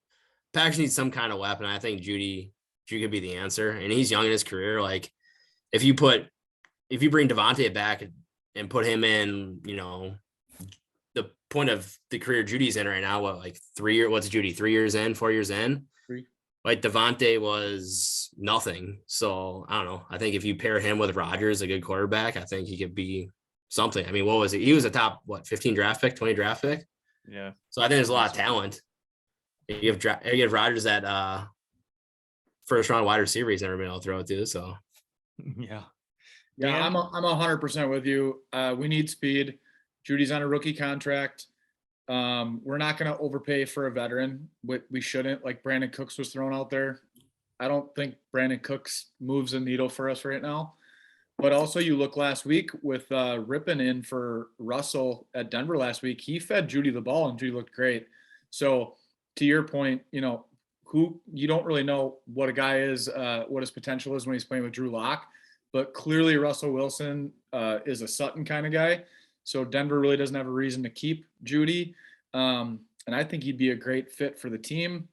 Packers need some kind of weapon. I think Jeudy could be the answer, and he's young in his career. Like, if you bring Devontae back and put him in, the point of the career Judy's in right now, what's Jeudy? 3 years in, 4 years in? 3. Like Devontae was nothing. So I don't know. I think if you pair him with Rodgers, a good quarterback, I think he could be something. I mean, what was it? He was a top 15 draft pick, 20 draft pick. Yeah. So I think there's a lot of talent. You give Rodgers that first round wide receiver he's never been able to throw it to. So yeah, I'm 100% with you. We need speed. Judy's on a rookie contract. We're not going to overpay for a veteran. We shouldn't. Like Brandon Cooks was thrown out there. I don't think Brandon Cooks moves a needle for us right now. But also, you look last week with Rippon in for Russell at Denver last week. He fed Jeudy the ball, and Jeudy looked great. So, to your point, who you don't really know what a guy is, what his potential is when he's playing with Drew Lock. But clearly, Russell Wilson is a Sutton kind of guy. So Denver really doesn't have a reason to keep Jeudy. And I think he'd be a great fit for the team.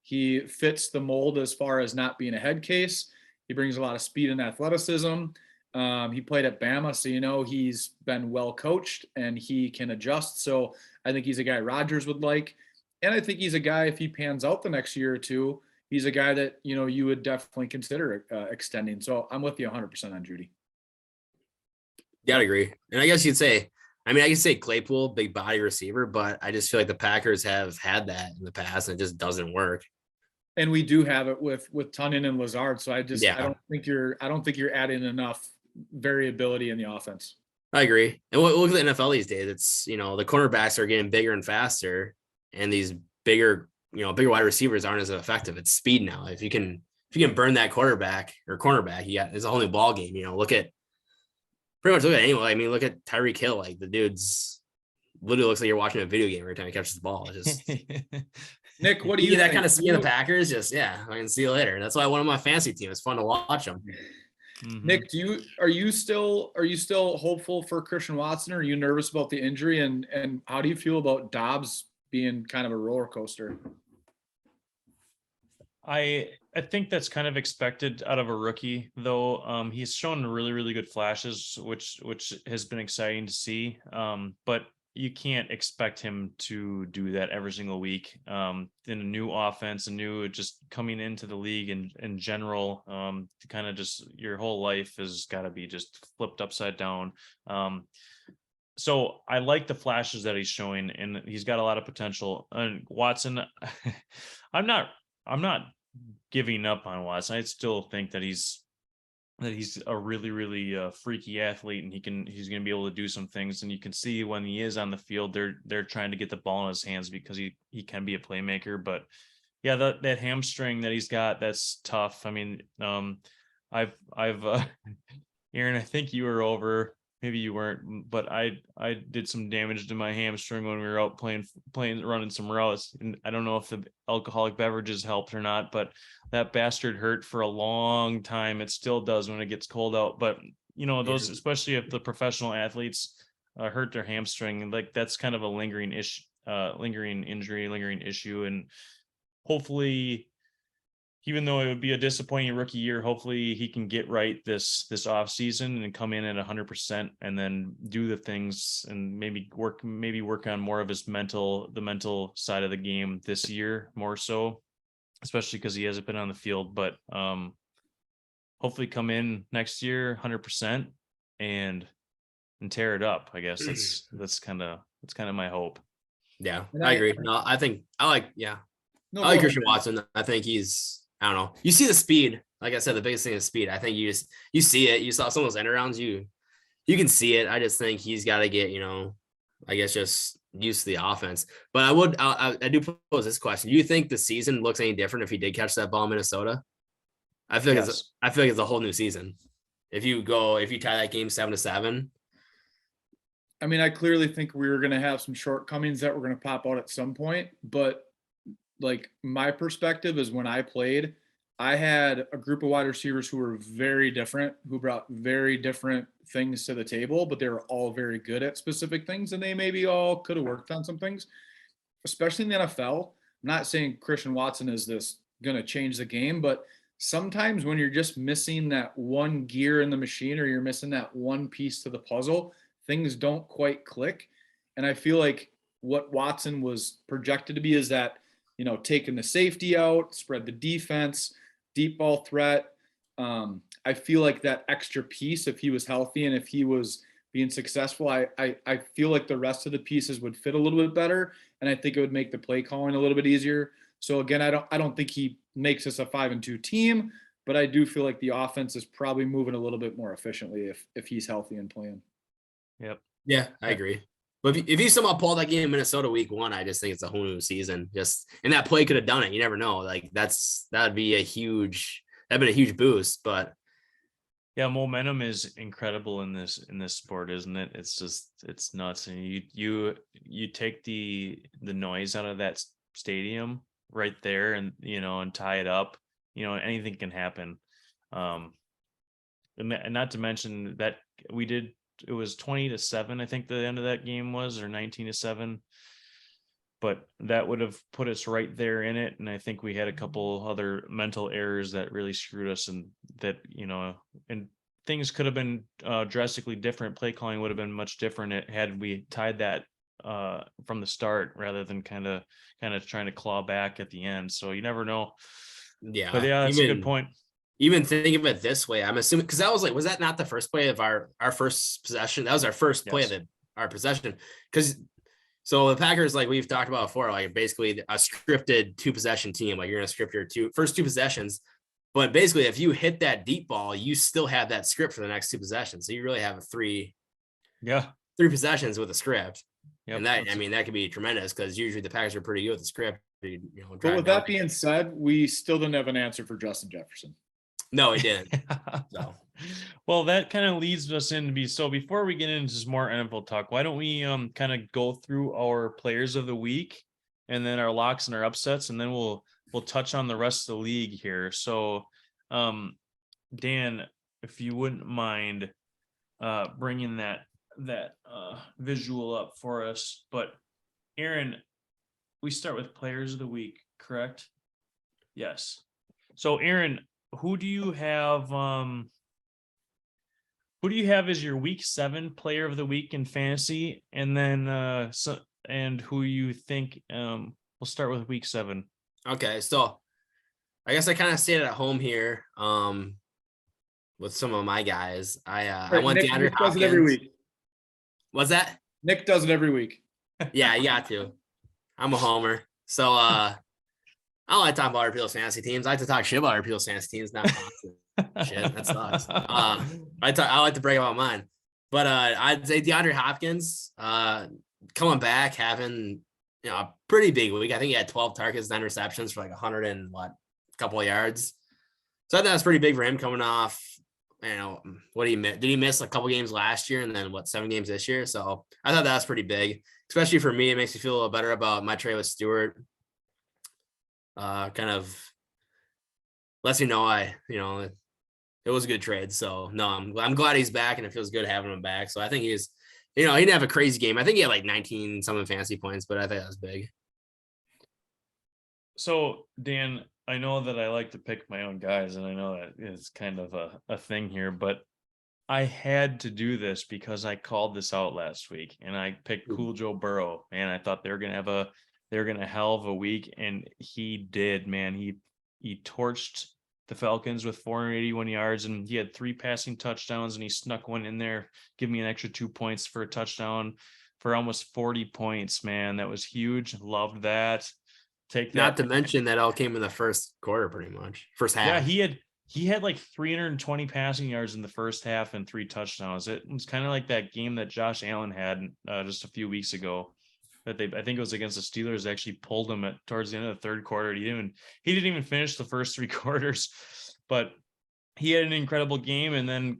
He fits the mold as far as not being a head case. He brings a lot of speed and athleticism. He played at Bama, so he's been well coached and he can adjust. So I think he's a guy Rodgers would like. And I think he's a guy, if he pans out the next year or two, he's a guy that, you would definitely consider extending. So I'm with you 100% on Jeudy. Yeah, I'd agree. And I guess I could say Claypool, big body receiver, but I just feel like the Packers have had that in the past and it just doesn't work. And we do have it with Tunyon and Lazard. So I don't think you're adding enough variability in the offense. I agree. And look at the NFL these days. It's, the cornerbacks are getting bigger and faster, and these bigger wide receivers aren't as effective. It's speed now. If you can burn that quarterback or cornerback, it's a whole new ball game. Look at anyone. I mean, look at Tyreek Hill. Like, the dude's literally looks like you're watching a video game every time he catches the ball. It's just Nick, what do you that think? kind of speed in the Packers? Just I can see you later. That's why one of my fantasy team. It's fun to watch them. Nick, are you still hopeful for Christian Watson? Or are you nervous about the injury? And how do you feel about Dobbs being kind of a roller coaster? I think that's kind of expected out of a rookie, though. He's shown really, really good flashes, which has been exciting to see. But you can't expect him to do that every single week. In a new offense, just coming into the league in general, kind of just your whole life has got to be just flipped upside down. So I like the flashes that he's showing, and he's got a lot of potential. And Watson, I'm not giving up on Watson. I still think that he's a really, really freaky athlete, and he's going to be able to do some things. And you can see when he is on the field, they're trying to get the ball in his hands because he can be a playmaker. But yeah, that hamstring that he's got, that's tough. I mean, I've Aaron, I think you were over. Maybe you weren't, but I did some damage to my hamstring when we were out playing, running some routes. And I don't know if the alcoholic beverages helped or not, but that bastard hurt for a long time. It still does when it gets cold out. But those, especially if the professional athletes hurt their hamstring, like, that's kind of a lingering issue, lingering issue. And hopefully, even though it would be a disappointing rookie year, hopefully he can get right this off season and come in at 100% and then do the things and maybe work on more of the mental side of the game this year, more so, especially because he hasn't been on the field. But hopefully come in next year 100% and tear it up. I guess that's kind of my hope. Yeah, I agree. No, I think I like Christian Watson. I think he's, I don't know. You see the speed. Like I said, the biggest thing is speed. I think you see it. You saw some of those end arounds. You can see it. I just think he's got to get, I guess, just used to the offense. But I do pose this question. Do you think the season looks any different if he did catch that ball in Minnesota? I feel like it's a whole new season. If you tie that game 7-7. I mean, I clearly think we were going to have some shortcomings that were going to pop out at some point, but like, my perspective is when I played, I had a group of wide receivers who were very different, who brought very different things to the table, but they were all very good at specific things, and they maybe all could have worked on some things, especially in the NFL. I'm not saying Christian Watson is going to change the game, but sometimes when you're just missing that one gear in the machine, or you're missing that one piece to the puzzle, things don't quite click. And I feel like what Watson was projected to be is that, taking the safety out, spread the defense, deep ball threat. I feel like that extra piece, if he was healthy and if he was being successful, I feel like the rest of the pieces would fit a little bit better. And I think it would make the play calling a little bit easier. So again, I don't think he makes us a 5-2 team, but I do feel like the offense is probably moving a little bit more efficiently if he's healthy and playing. Yep. Yeah, I agree. But if you somehow pull that game in Minnesota week 1, I just think it's a whole new season. And that play could have done it. You never know. Like, that'd been a huge boost. But yeah, momentum is incredible in this sport, isn't it? It's nuts. And you take the noise out of that stadium right there, and and tie it up. Anything can happen. And not to mention that it was 20-7, I think the end of that game was, or 19-7, but that would have put us right there in it. And I think we had a couple other mental errors that really screwed us, and that, and things could have been drastically different. Play calling would have been much different had we tied that from the start, rather than kind of trying to claw back at the end. So you never know. Yeah, but yeah, that's a good point. Even think of it this way, I'm assuming, because that was that not the first play of our first possession? That was our first play of our possession. Because so the Packers, like we've talked about before, like basically a scripted 2-possession team. Like, you're going to script your first two possessions, but basically if you hit that deep ball, you still have that script for the next 2 possessions. So you really have a 3 Yeah. 3 possessions with a script. Yep. And that, I mean, that could be tremendous because usually the Packers are pretty good with the script. You know, But drive with down. that being said, we still didn't have an answer for Justin Jefferson. No, he didn't. So. Well, that kind of leads us into so before we get into some more NFL talk, why don't we kind of go through our players of the week and then our locks and our upsets, and then we'll touch on the rest of the league here. So Dan, if you wouldn't mind bringing that visual up for us. But Aaron, we start with players of the week, correct? Yes. So Aaron, who do you have as your week 7 player of the week in fantasy? And then and who you think we'll start with week 7. Okay, so I guess I kind of stayed at home here with some of my guys. I went Nick, DeAndre Nick does Hopkins. it every week. What's that? Nick does it every week. Yeah, you got to. I'm a homer. So I don't like talking about other people's fantasy teams. I like to talk shit about other people's fantasy teams, not shit. That sucks. I like to brag about mine. But I'd say DeAndre Hopkins coming back, having a pretty big week. I think he had 12 targets, 9 receptions for like 100 and couple of yards. So I thought that's pretty big for him coming off. What did he miss? Did he miss a couple games last year and then 7 games this year? So I thought that was pretty big, especially for me. It makes me feel a little better about my trade with Stewart. Kind of lets me know it was a good trade. So no, I'm glad he's back, and it feels good having him back. So I think he didn't have a crazy game. I think he had 19 something fantasy points, but I think that was big. So Dan, I know that I like to pick my own guys, and I know that it's kind of a thing here, but I had to do this because I called this out last week, and I picked Cool Joe Burrow. Man, I thought they were gonna have a hell of a week, and he did. Man, he torched the Falcons with 481 yards, and he had 3 passing touchdowns, and he snuck one in there, give me an extra 2 points for a touchdown for almost 40 points. Man, that was huge. Loved that. Take that. Not to mention that all came in the first quarter, pretty much. First half. Yeah, he had 320 passing yards in the first half and 3 touchdowns. It was kind of like that game that Josh Allen had just a few weeks ago. I think it was against the Steelers. They actually pulled him towards the end of the third quarter. He didn't even finish the first 3 quarters, but he had an incredible game. And then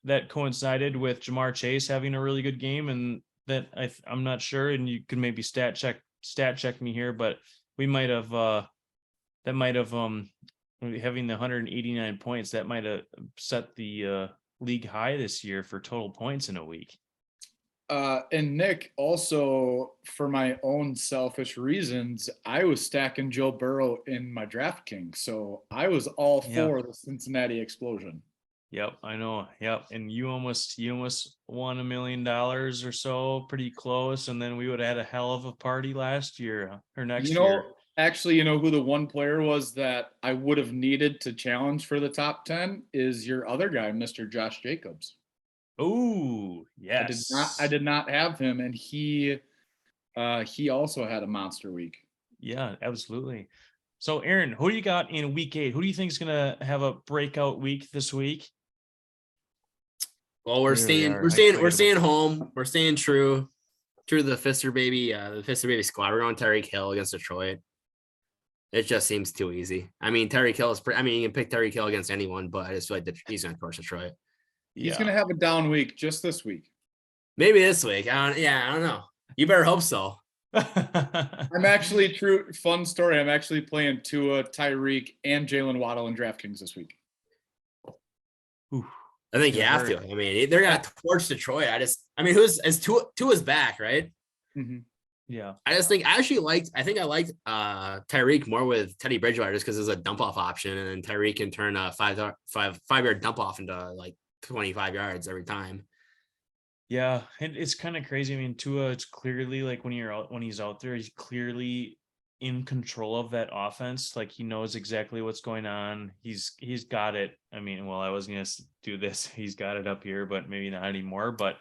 that coincided with Jamar Chase having a really good game, and that I'm not sure. And you could maybe stat check me here, but we might have having the 189 points, that might have set the league high this year for total points in a week. And Nick, also for my own selfish reasons, I was stacking Joe Burrow in my DraftKings, so I was all for the Cincinnati explosion. Yep, I know. Yep, and you almost won $1 million or so, pretty close, and then we would have had a hell of a party last year or next year. Actually, who the one player was that I would have needed to challenge for the top 10 is your other guy, Mr. Josh Jacobs. Oh, yes. I did not have him, and he also had a monster week. Yeah, absolutely. So Aaron, who do you got in week 8? Who do you think is going to have a breakout week this week? Well, we're staying home. We're staying true to the Fister baby squad. We're going Tyreek Hill against Detroit. It just seems too easy. I mean, Tyreek Hill you can pick Tyreek Hill against anyone, but I just feel like he's going to torch Detroit. He's going to have a down week just this week. Maybe this week. I don't know. You better hope so. I'm actually fun story. I'm actually playing Tua, Tyreek, and Jalen Waddle in DraftKings this week. Oof. I think you have to. I mean, they're going to torch Detroit. Tua's back, right? Mm-hmm. Yeah. I think I liked Tyreek more with Teddy Bridgewater just because it's a dump off option, and then Tyreek can turn a 5-yard dump off into 25 yards every time. Yeah, it's kind of crazy. I mean, Tua, it's clearly when he's out there, he's clearly in control of that offense. He knows exactly what's going on. He's got it. I mean, well, I was gonna do this. He's got it up here, but maybe not anymore. But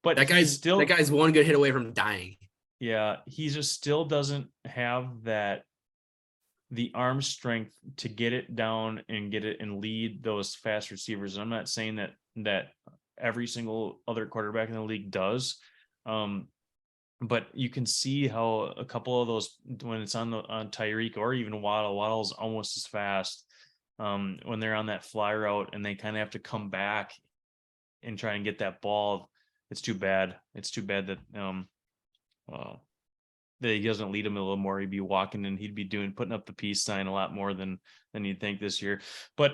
that guy's one good hit away from dying. Yeah, he just still doesn't have the arm strength to get it down and get it and lead those fast receivers. And I'm not saying that every single other quarterback in the league does. But you can see how a couple of those, when it's on Tyreek or even Waddle's almost as fast when they're on that fly route and they kind of have to come back and try and get that ball. It's too bad. It's too bad that that he doesn't lead him a little more. He'd be walking and he'd be putting up the peace sign a lot more than you'd think this year. But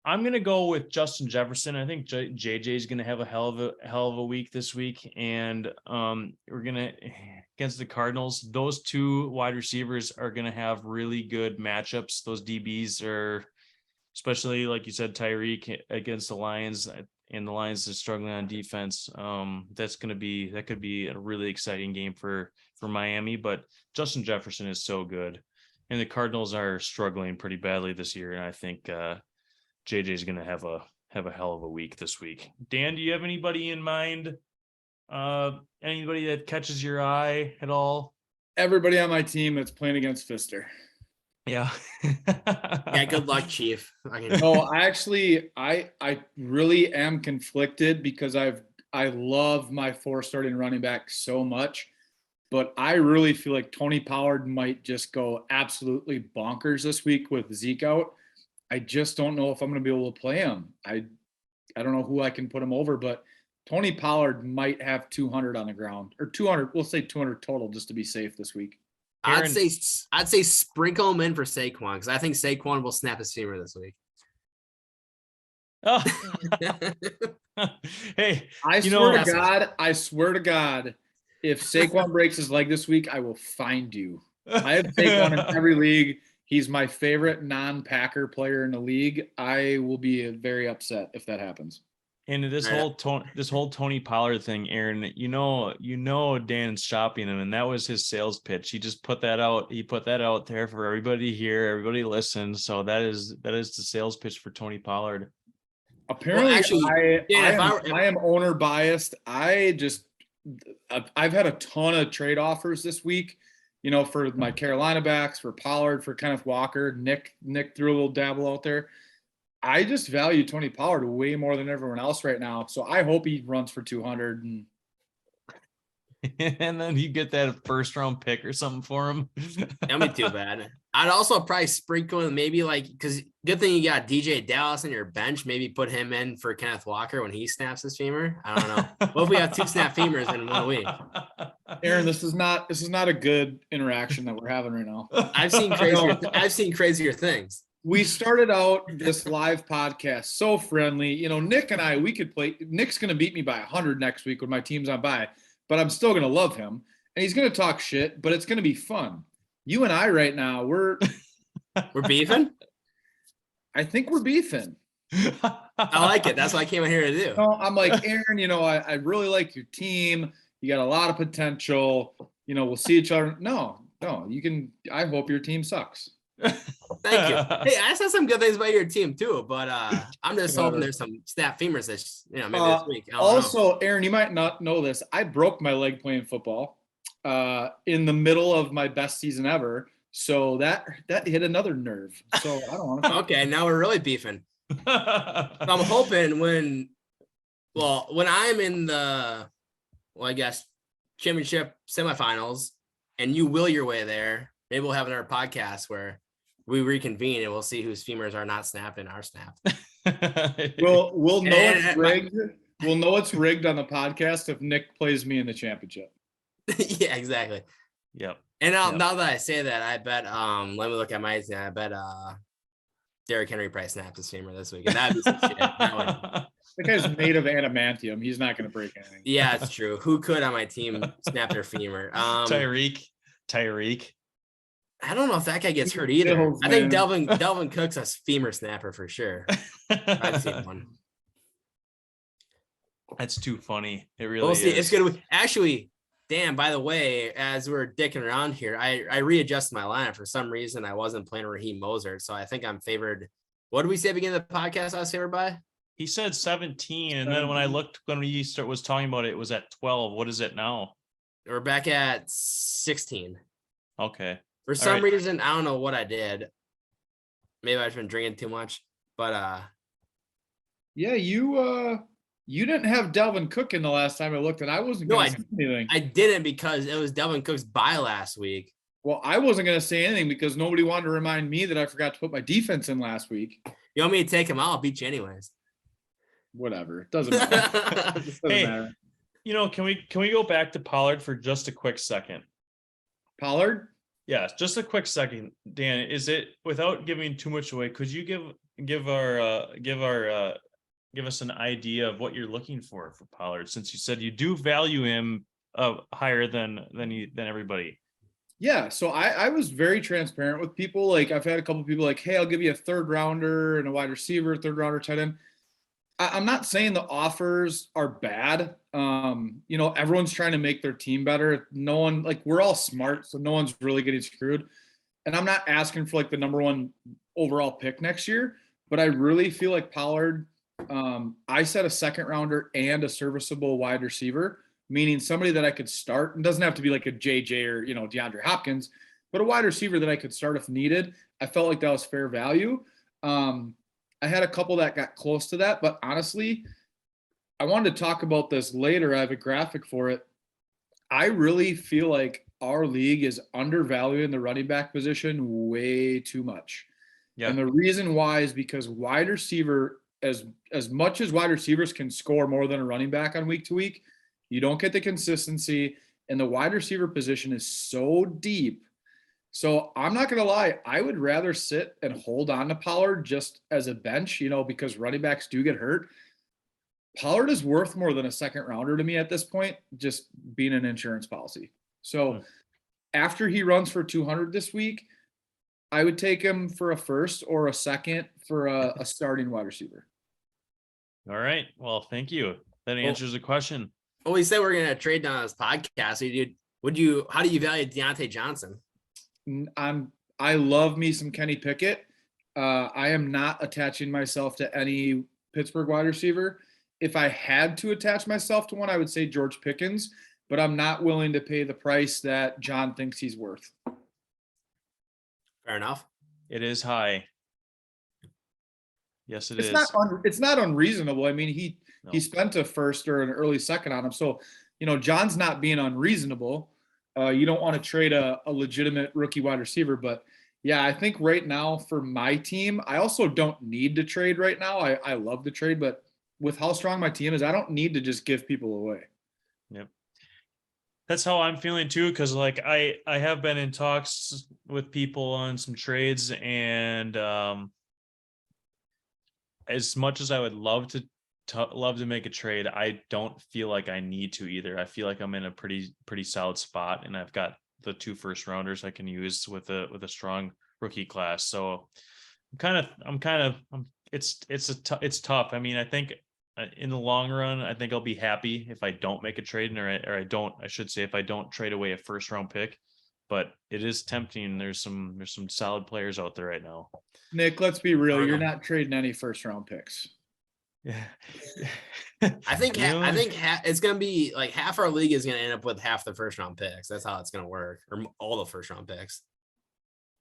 I'm gonna go with Justin Jefferson. I think JJ is gonna have a hell of a week this week, and we're gonna against the Cardinals. Those two wide receivers are gonna have really good matchups. Those DBs are, especially like you said, Tyreek against the Lions, and the Lions are struggling on defense. That could be a really exciting game for Miami. But Justin Jefferson is so good, and the Cardinals are struggling pretty badly this year, and I think JJ is going to have a hell of a week this week. Dan, do you have anybody in mind? Anybody that catches your eye at all? Everybody on my team that's playing against Fister. Yeah. Yeah. Good luck, Chief. No, I really am conflicted because I love my 4 starting running back so much, but I really feel like Tony Pollard might just go absolutely bonkers this week with Zeke out. I just don't know if I'm going to be able to play him. I don't know who I can put him over, but Tony Pollard might have 200 on the ground, or 200. We'll say 200 total just to be safe this week. I'd say sprinkle him in for Saquon, because I think Saquon will snap his femur this week. Oh. Hey, I swear to God, if Saquon breaks his leg this week, I will find you. I have Saquon in every league. He's my favorite non-Packer player in the league. I will be very upset if that happens. And this whole Tony Pollard thing, Aaron, you know Dan's shopping him, and that was his sales pitch. He just put that out. He put that out there for everybody to hear. Everybody listen. So that is the sales pitch for Tony Pollard. Apparently, well, actually, I am owner biased. I've had a ton of trade offers this week. You know, for my Carolina backs, for Pollard, for Kenneth Walker, Nick threw a little dabble out there. I just value Tony Pollard way more than everyone else right now. So I hope he runs for 200. And then you get that first round pick or something for him. That'd be too bad. I'd also probably sprinkle in maybe because good thing you got DJ Dallas on your bench. Maybe put him in for Kenneth Walker when he snaps his femur. I don't know. What if we have 2 snap femurs in 1 week? Aaron, this is not a good interaction that we're having right now. I've seen crazier things. We started out this live podcast so friendly. You know, Nick and I, we could play. Nick's going to beat me by 100 next week when my team's on bye, but I'm still going to love him. And he's going to talk shit, but it's going to be fun. You and I right now, we're beefing? I think we're beefing. I like it. That's what I came in here to do. No, I'm like, Aaron, you know, I really like your team. You got a lot of potential. You know, we'll see each other. No, you can. I hope your team sucks. Thank you. Hey, I said some good things about your team too, but I'm just hoping there's some snap femurs this, maybe this week. Also, Aaron, you might not know this. I broke my leg playing football in the middle of my best season ever. So that hit another nerve. So I don't want to. Okay, now we're really beefing. I'm hoping when I'm in the, I guess, championship semifinals and you will your way there, maybe we'll have another podcast where we reconvene and we'll see whose femurs are not snapped and are snapped. We'll know it's rigged. We'll know it's rigged on the podcast if Nick plays me in the championship. Yeah, exactly. Yep. And now that I say that, I bet let me look at my team. I bet Derrick Henry probably snaps his femur this week. And that'd be some shit. That guy's made of adamantium. He's not going to break anything. Yeah, it's true. Who could on my team snap their femur? Tyreek. I don't know if that guy gets hurt either. I think Delvin Cook's a femur snapper for sure. I've seen one. That's too funny. It really we'll see. is. It's good. Actually, Dan, by the way, as we're dicking around here, I readjusted my lineup. For some reason, I wasn't playing Raheem Mostert, so I think I'm favored. What did we say at the beginning of the podcast I was favored by? He said 17, and then when I looked, when we was talking about it, it was at 12. What is it now? We're back at 16. Okay. For some reason, I don't know what I did. Maybe I've been drinking too much, but yeah, you You didn't have Delvin Cook in the last time I looked, and I wasn't No, going to say anything. I didn't because it was Delvin Cook's bye last week. Well, I wasn't going to say anything because nobody wanted to remind me that I forgot to put my defense in last week. You want me to take him out? I'll beat you anyways. Whatever. It doesn't matter. It doesn't Hey, matter. can we go back to Pollard for just a quick second? Pollard? Yeah, just a quick second, Dan. Is it, without giving too much away, could you give us an idea of what you're looking for Pollard, since you said you do value him higher than everybody? Yeah, so I was very transparent with people. Like, I've had a couple people like, hey, I'll give you a third rounder and a wide receiver, third rounder, tight end. I'm not saying the offers are bad. Everyone's trying to make their team better. No one, like, we're all smart, so no one's really getting screwed. And I'm not asking for like the number one overall pick next year, but I really feel like Pollard, I said a second rounder and a serviceable wide receiver, meaning somebody that I could start. And doesn't have to be like a JJ or, DeAndre Hopkins, but a wide receiver that I could start if needed. I felt like that was fair value. I had a couple that got close to that, but honestly, I wanted to talk about this later. I have a graphic for it. I really feel like our league is undervaluing the running back position way too much. Yeah. And the reason why is because wide receiver, as much as wide receivers can score more than a running back on week to week, you don't get the consistency, and the wide receiver position is so deep. So I'm not going to lie. I would rather sit and hold on to Pollard just as a bench, because running backs do get hurt. Pollard is worth more than a second rounder to me at this point, just being an insurance policy. So after he runs for 200 this week, I would take him for a first or a second for a starting wide receiver. All right. Well, thank you. That answers the question. Well, we said we're going to trade down this podcast. How do you value Deontay Johnson? I love me some Kenny Pickett. I am not attaching myself to any Pittsburgh wide receiver. If I had to attach myself to one, I would say George Pickens, but I'm not willing to pay the price that John thinks he's worth. Fair enough. It is high. Yes, it is. It's not unreasonable. I mean, he spent a first or an early second on him. So, John's not being unreasonable. You don't want to trade a legitimate rookie wide receiver, but yeah, I think right now for my team, I also don't need to trade right now. I love the trade, but with how strong my team is, I don't need to just give people away. Yep. That's how I'm feeling too. Cause like I have been in talks with people on some trades, and as much as I would love to make a trade, I don't feel like I need to either. I feel like I'm in a pretty solid spot, and I've got the 2 first rounders I can use with a strong rookie class. So it's tough. I mean, I think in the long run, I think I'll be happy if I don't make a trade, I should say, if I don't trade away a first round pick. But it is tempting. There's some solid players out there right now. Nick, let's be real. You're not trading any first round picks. Yeah. I think it's going to be like half our league is going to end up with half the first round picks. That's how it's going to work, or all the first round picks.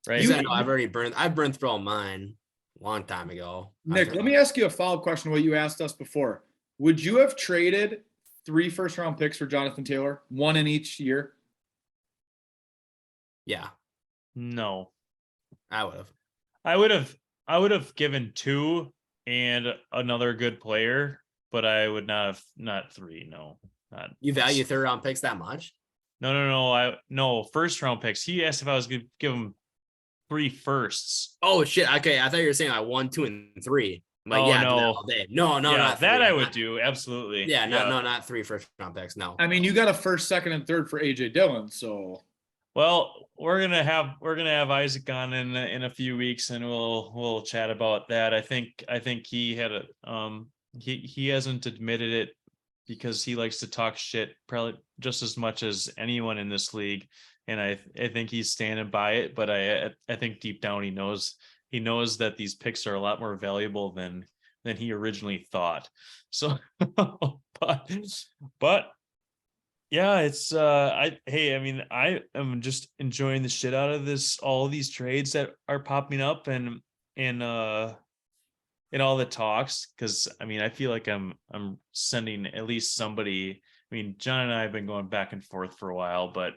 Right. I've burned through all mine a long time ago. Nick, let me ask you a follow-up question to what you asked us before. Would you have traded 3 first round picks for Jonathan Taylor, 1 in each year? Yeah. No. I would have. I would have given 2 and another good player, but I would not 3. No, not. You value third round picks that much? No, first round picks. He asked if I was going to give him 3 firsts. Oh shit. Okay. I thought you were saying like 1, 2, and 3. I'm like, no. all day. No, yeah, not that 3. I would do. Absolutely. Yeah. Not 3 first round picks. No. I mean, you got a first, second, and third for AJ Dillon. So, well, we're gonna have Isaac on in a few weeks, and we'll chat about that. I think he had he hasn't admitted it because he likes to talk shit probably just as much as anyone in this league, and I think he's standing by it. But I think deep down he knows that these picks are a lot more valuable than he originally thought. So, but. Yeah, it's I am just enjoying the shit out of all these trades that are popping up, and in all the talks, because I mean, I feel like I'm sending at least somebody. I mean, John and I have been going back and forth for a while, but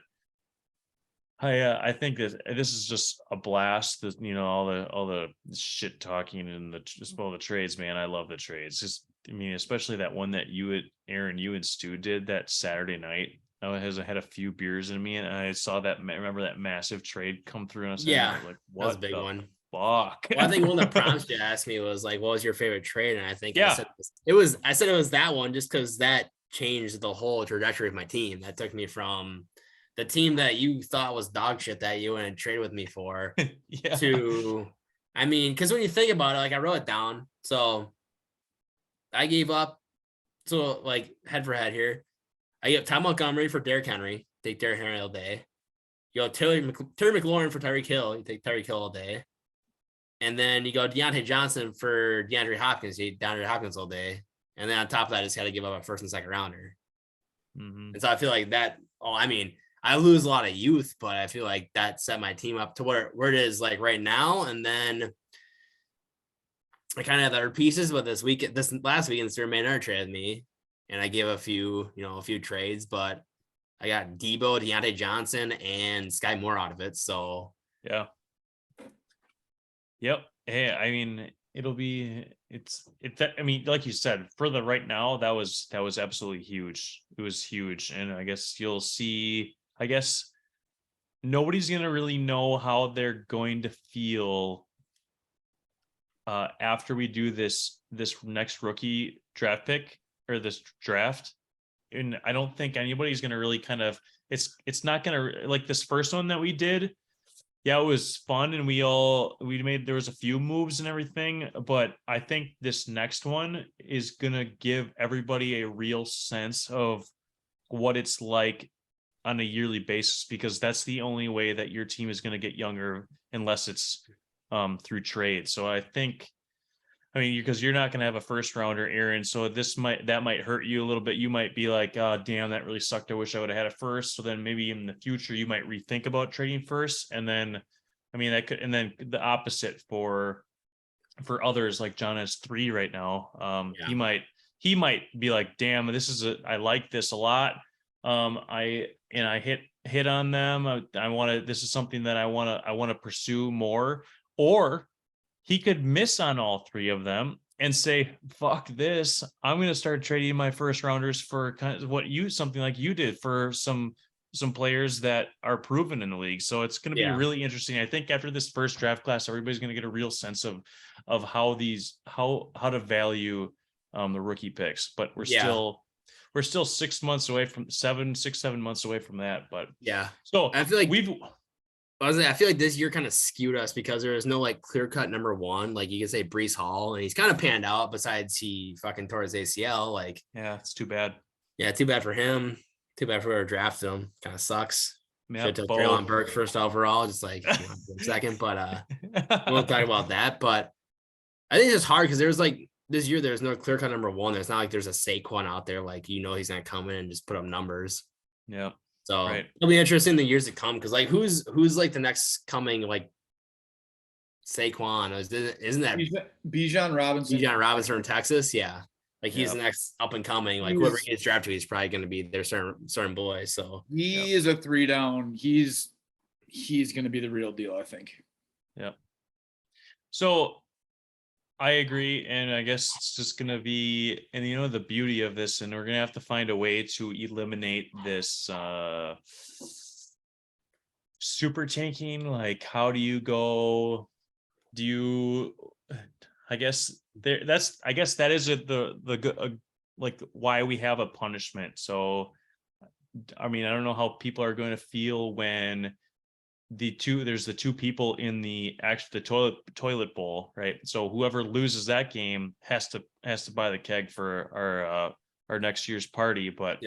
I think that this is just a blast. That, you know, all the shit talking and just all the trades, man. I love the trades. Just, I mean, especially that one that Aaron, you and Stu did that Saturday night. I had a few beers in me, and I saw that. Remember that massive trade come through, and I was Yeah, like, that was what a big the one. fuck? Well, I think one of the prompts you asked me was like, what was your favorite trade? And I think Yeah. I said it was that one, just because that changed the whole trajectory of my team. That took me from the team that you thought was dog shit that you went and traded with me for Yeah. to, I mean, because when you think about it, like I wrote it down. So I gave up. So like head for head here, I get Ty Montgomery for Derrick Henry. Take Derrick Henry all day. You go Terry McLaurin for Tyreek Hill. You take Tyreek Hill all day. And then you go Deontay Johnson for DeAndre Hopkins. You eat DeAndre Hopkins all day. And then on top of that, I just had to give up a first and second rounder. Mm-hmm. And so I feel like that, I mean, I lose a lot of youth, but I feel like that set my team up to where it is like right now. And then I kind of have other pieces, but this last weekend, Sir Maynard traded me. And I gave a few trades, but I got Debo, Deontay Johnson, and Sky Moore out of it. So yeah. Yep. Hey, I mean, I mean, like you said, for the right now, that was absolutely huge. It was huge. And I guess you'll see, I guess nobody's going to really know how they're going to feel after we do this next rookie draft pick, or this draft. And I don't think anybody's going to really kind of, it's not going to, like this first one that we did. Yeah, it was fun, and there was a few moves and everything, but I think this next one is gonna give everybody a real sense of what it's like on a yearly basis, because that's the only way that your team is gonna get younger, unless it's through trade. So I think, I mean, because you're not going to have a first rounder, Aaron. So that might hurt you a little bit. You might be like, oh, damn, that really sucked. I wish I would have had a first. So then maybe in the future, you might rethink about trading first. And then, I mean, and then the opposite for others, like John has 3 right now. yeah. He might be like, damn, I like this a lot. I hit on them. This is something that I want to pursue more. Or he could miss on all 3 of them and say, fuck this. I'm going to start trading my first rounders for kind of something like you did for some players that are proven in the league. So it's going to be really interesting. I think after this first draft class, everybody's going to get a real sense of how to value the rookie picks, but we're still 6 months away from 7 months away from that. But yeah, so I feel like I feel like this year kind of skewed us because there is no like clear cut number one. Like you could say Breece Hall, and he's kind of panned out. Besides, he fucking tore his ACL. Like, yeah, it's too bad. Yeah, too bad for him. Too bad for whoever drafted him. Kind of sucks. Yep, Should have took Traylon Burks first overall, just like second. But we won't talk about that. But I think it's hard because there's like this year there's no clear cut number one. There's not like there's a Saquon out there like he's gonna come in and just put up numbers. Yeah. So right. It'll be interesting in the years to come because like who's like the next coming like Saquon? Isn't that Bijan Robinson? Bijan Robinson from Texas, yeah. Like he's the next up and coming. Like whoever gets drafted, he's probably going to be their certain boy. So he is a 3 down. He's going to be the real deal, I think. Yeah. So I agree, and I guess it's just going to be, and the beauty of this, and we're going to have to find a way to eliminate this super tanking. Like, how do you go? I guess that is like why we have a punishment. So, I mean, I don't know how people are going to feel when there's the 2 people in the toilet bowl, right? So whoever loses that game has to buy the keg for our next year's party. But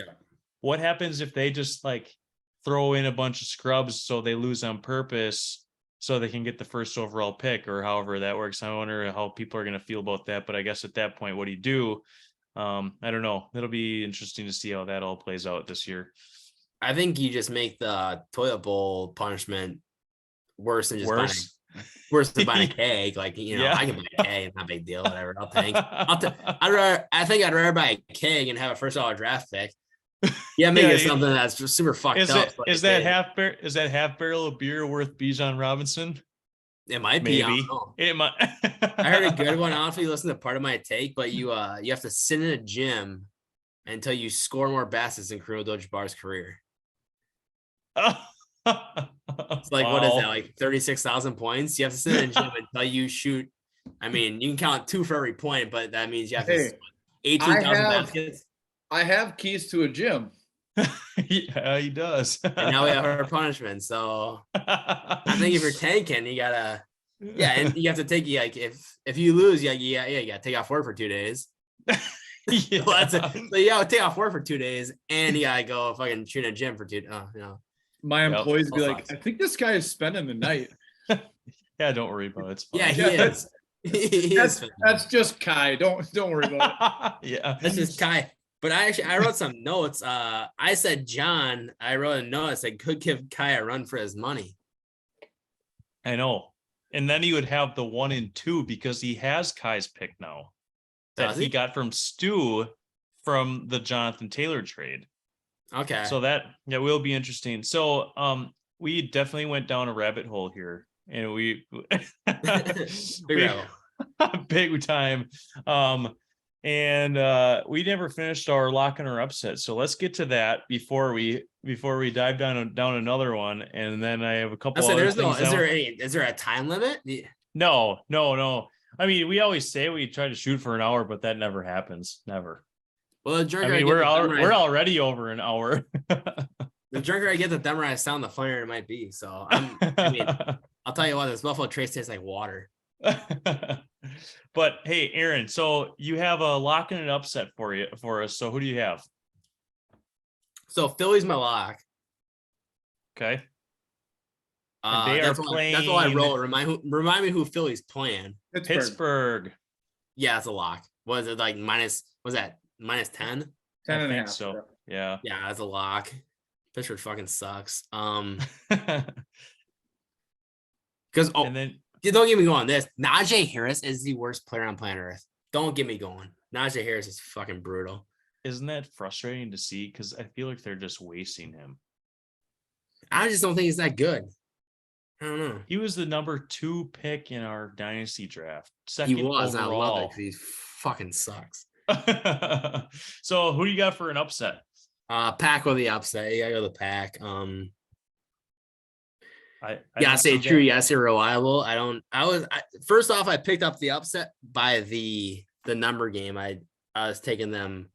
what happens if they just like throw in a bunch of scrubs so they lose on purpose so they can get the first overall pick, or however that works? I wonder how people are going to feel about that. But I guess at that point, what do you do? I don't know. It'll be interesting to see how that all plays out this year. I think you just make the toilet bowl punishment worse than just Worse than buying a keg. Like, Yeah. I can buy a keg. It's not a big deal. Whatever. I'll think. I think I'd rather buy a keg and have a $1 draft pick. Yeah, make it something that's just super fucked up. Is that half barrel of beer worth Bijan Robinson? It might be. Maybe. It might. I heard a good one. I don't know if you listen to part of my take, but you have to sit in a gym until you score more baskets in Kareem Abdul-Jabbar's career. It's like, what is that? Like 36,000 points? You have to sit in a gym until you shoot. I mean, you can count 2 for every point, but that means you have to 18,000 baskets. I have keys to a gym. Yeah, he does. And now we have our punishment. So I think if you're tanking, you gotta, and you have to take, like, if you lose, you gotta take off work for 2 days. Yeah. Well, that's it. So you gotta take off work for 2 days, and you gotta go fucking shoot in a gym for 2. My employees be like, I think this guy is spending the night. Yeah, don't worry about it. It's fine. Yeah, he is. That's just Kai. Don't worry about it. Yeah, that's just Kai. But I wrote some notes. I said John. I wrote a note. I said could give Kai a run for his money. I know. And then he would have the 1 and 2 because he has Kai's pick now that he got from Stu from the Jonathan Taylor trade. Okay. So that will be interesting. So we definitely went down a rabbit hole here, and we big time. And we never finished our lock and our upset. So let's get to that before we dive down another one. And then I have a couple other things. Is there a time limit? No. I mean, we always say we try to shoot for an hour, but that never happens. Never. Well, we're already over an hour. The drunker I get the dumber I sound, the funnier it might be. So I'll tell you what, this Buffalo Trace tastes like water. But hey, Aaron, so you have a lock and an upset for us. So who do you have? So Philly's my lock. Okay. That's all I wrote. Remind me who Philly's playing. Pittsburgh. Yeah, it's a lock. Was it like minus? Was that minus 10? 10 and a half. So yeah, that's a lock. Pittsburgh fucking sucks. Because and then. Don't get me going. Najee Harris is the worst player on planet Earth. Don't get me going. Najee Harris is fucking brutal. Isn't that frustrating to see? Because I feel like they're just wasting him. I just don't think he's that good. I don't know. He was the number 2 pick in our dynasty draft. Second he was. overall. I love it because he fucking sucks. So who do you got for an upset? Pack with the upset. You gotta go the Pack. I say true. Yeah, say reliable. First off, I picked up the upset by the number game. I was taking them.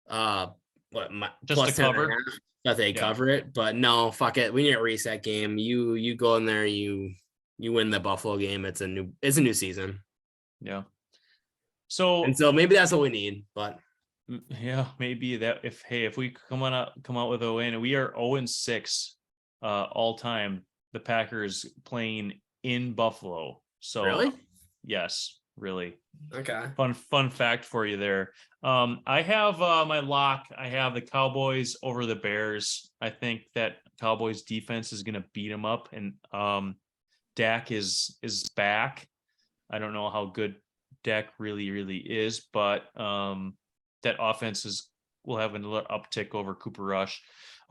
Just plus to cover? That they cover it, but no, fuck it. We need a reset game. You go in there, you win the Buffalo game. It's a new season. Yeah. So maybe that's what we need, but yeah, maybe that if we come out with a win, we are 0-6. All time, the Packers playing in Buffalo. So really? Yes, really. Okay. Fun fact for you there. I have my lock. I have the Cowboys over the Bears. I think that Cowboys defense is going to beat them up, and Dak is back. I don't know how good Dak really is, but that offense will have another uptick over Cooper Rush.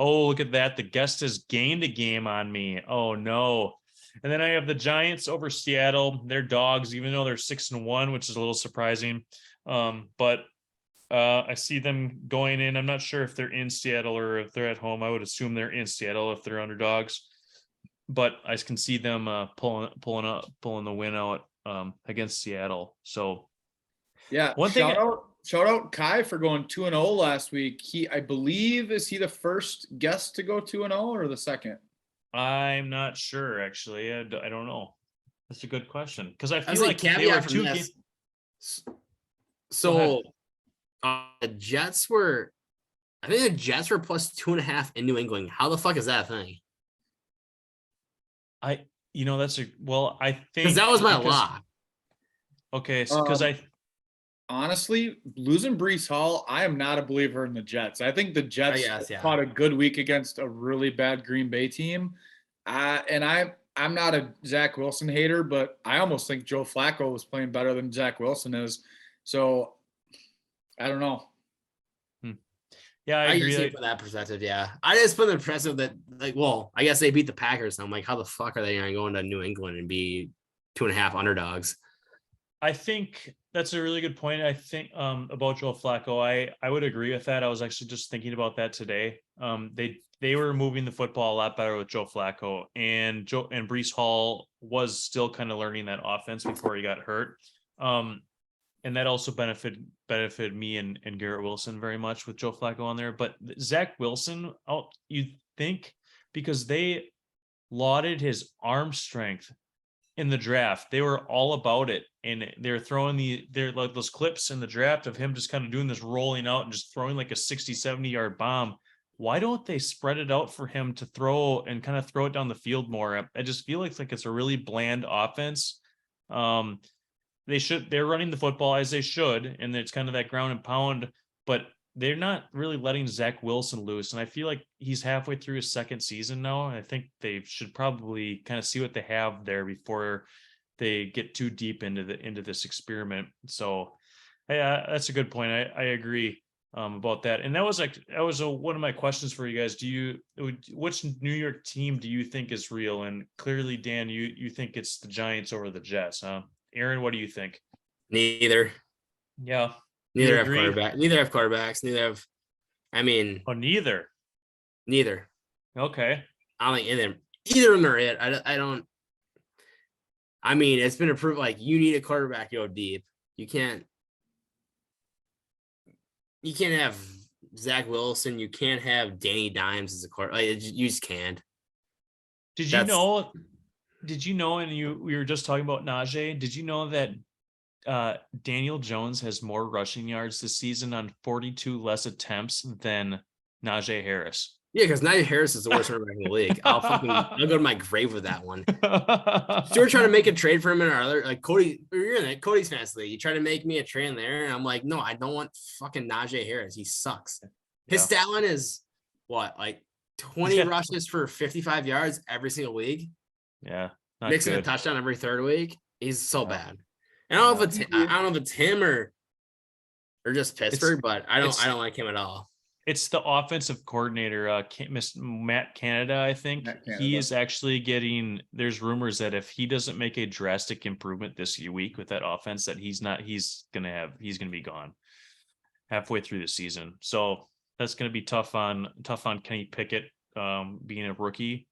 Oh, look at that. The guest has gained a game on me. Oh, no. And then I have the Giants over Seattle. They're dogs, even though they're 6-1, which is a little surprising. But I see them going in. I'm not sure if they're in Seattle or if they're at home. I would assume they're in Seattle if they're underdogs. But I can see them pulling the win out against Seattle. So, yeah, shout out Kai for going 2-0 last week. I believe, is he the first guest to go 2-0 or the second? I'm not sure, actually. I don't know. That's a good question because I feel like they were 2 games. So the Jets were, I think the Jets were plus 2.5 in New England. How the fuck is that a thing? I think because that was my lock. Okay, so because honestly, losing Breece Hall, I am not a believer in the Jets. I think the Jets caught a good week against a really bad Green Bay team. And I I'm not a Zach Wilson hater, but I almost think Joe Flacco was playing better than Zach Wilson is. So I don't know. Yeah, I I agree. just see it from that perspective. Yeah, I just put the impressive that like, well, I guess they beat the Packers. So I'm like, how the fuck are they going to go into New England and be 2.5 underdogs? I think that's a really good point. I think about Joe Flacco. I would agree with that. I was actually just thinking about that today. They were moving the football a lot better with Joe Flacco, and Brees Hall was still kind of learning that offense before he got hurt. And that also benefited me and Garrett Wilson very much with Joe Flacco on there. But Zach Wilson, you think, because they lauded his arm strength in the draft. They were all about it, and they're throwing they're like those clips in the draft of him just kind of doing this rolling out and just throwing like a 60-70 yard bomb. Why don't they spread it out for him to throw and kind of throw it down the field more? I just feel like it's a really bland offense. They're running the football as they should, and it's kind of that ground and pound, but they're not really letting Zach Wilson loose. And I feel like he's halfway through his second season now. And I think they should probably kind of see what they have there before they get too deep into this experiment. So yeah, that's a good point. I agree about that. And that was one of my questions for you guys. Which New York team do you think is real? And clearly, Dan, you think it's the Giants over the Jets, huh? Aaron, what do you think? Neither. Yeah. Neither have quarterback. Neither have quarterbacks. Neither have. I mean. Oh, neither. Neither. Okay. I don't think either of them are it. I don't. I mean, it's been approved. Like, you need a quarterback to go deep. You can't have Zach Wilson. You can't have Danny Dimes as a quarterback. Like, you just can't. Did you know? And we were just talking about Najee. Did you know that Daniel Jones has more rushing yards this season on 42 less attempts than Najee Harris? Yeah, because Najee Harris is the worst running back in the league. I'll go to my grave with that one. So we're trying to make a trade for him in our other, like, Cody. You're in it, Cody's fantasy league. You try to make me a trade in there, and I'm like, no, I don't want fucking Najee Harris. He sucks. His stat line is what, like 20 rushes for 55 yards every single week. Yeah, mixing a touchdown every third week. He's so bad. And I don't know if it's him or just Pittsburgh, but I don't like him at all. It's the offensive coordinator, Matt Canada. I think he is actually there's rumors that if he doesn't make a drastic improvement this week with that offense, that he's gonna be gone halfway through the season. So that's gonna be tough on Kenny Pickett, being a rookie.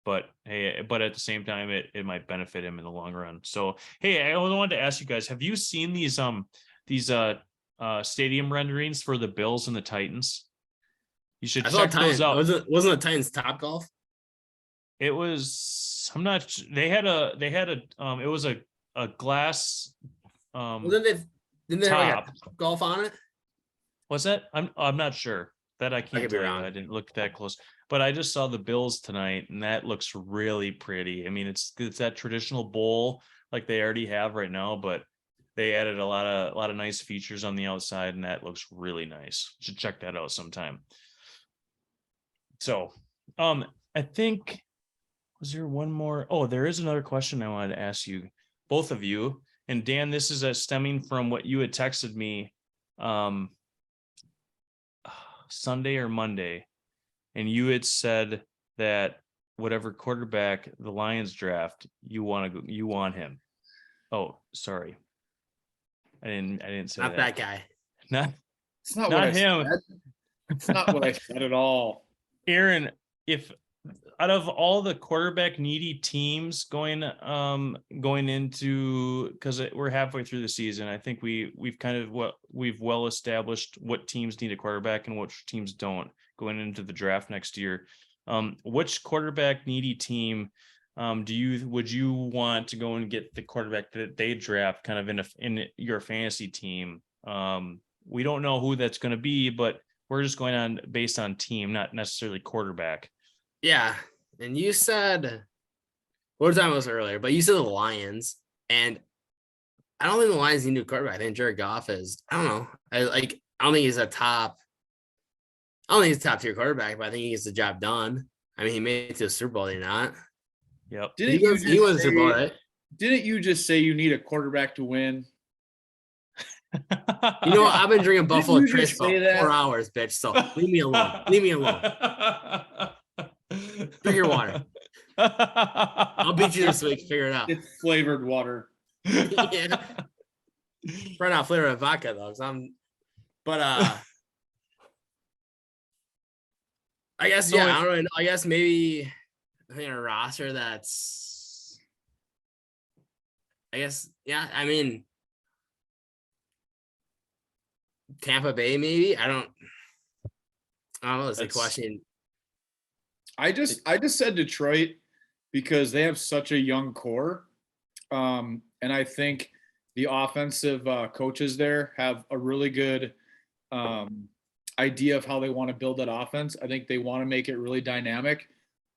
But hey, at the same time, it might benefit him in the long run. So hey, I wanted to ask you guys: have you seen these stadium renderings for the Bills and the Titans? You should check those out. Wasn't the Titans Top Golf? It was. I'm not. They had a. It was a glass. Didn't they have like a golf on it? What's that? I'm not sure. That I can't tell you. I didn't look that close. But I just saw the Bills tonight, and that looks really pretty. I mean, it's that traditional bowl like they already have right now, but they added a lot of nice features on the outside, and that looks really nice. You should check that out sometime. So, I think, was there one more? Oh, there is another question I wanted to ask you, both of you. And Dan, this is stemming from what you had texted me Sunday or Monday. And you had said that whatever quarterback the Lions draft, you want him. Oh, sorry. I didn't say not that guy. It's not not him. It's not what I said at all. Aaron, if out of all the quarterback needy teams going into, because we're halfway through the season, I think we've well established what teams need a quarterback and which teams don't going into the draft next year. Which quarterback needy team would you want to go and get the quarterback that they draft kind of in your fantasy team? We don't know who that's going to be, but we're just going on based on team, not necessarily quarterback. Yeah. And you said, what time was earlier, but you said the Lions, and I don't think the Lions need a new quarterback. I think Jared Goff is, I don't know. I don't think he's top tier quarterback, but I think he gets the job done. I mean, he made it to the Super Bowl, did he not? Yep. Didn't He was Super Bowl, right? Didn't you just say you need a quarterback to win? You know what? I've been drinking Didn't Buffalo you Trace just for say that? 4 hours, bitch. So leave me alone. Leave me alone. Drink your water. I'll beat you this week. Figure it out. It's flavored water. Yeah. Right now, flavor of vodka though. But I guess So I don't really know. I guess maybe I think a roster that's. I guess I mean, Tampa Bay maybe. I don't know. It's a question. I just said Detroit because they have such a young core, and I think the offensive coaches there have a really good idea of how they want to build that offense. I think they want to make it really dynamic.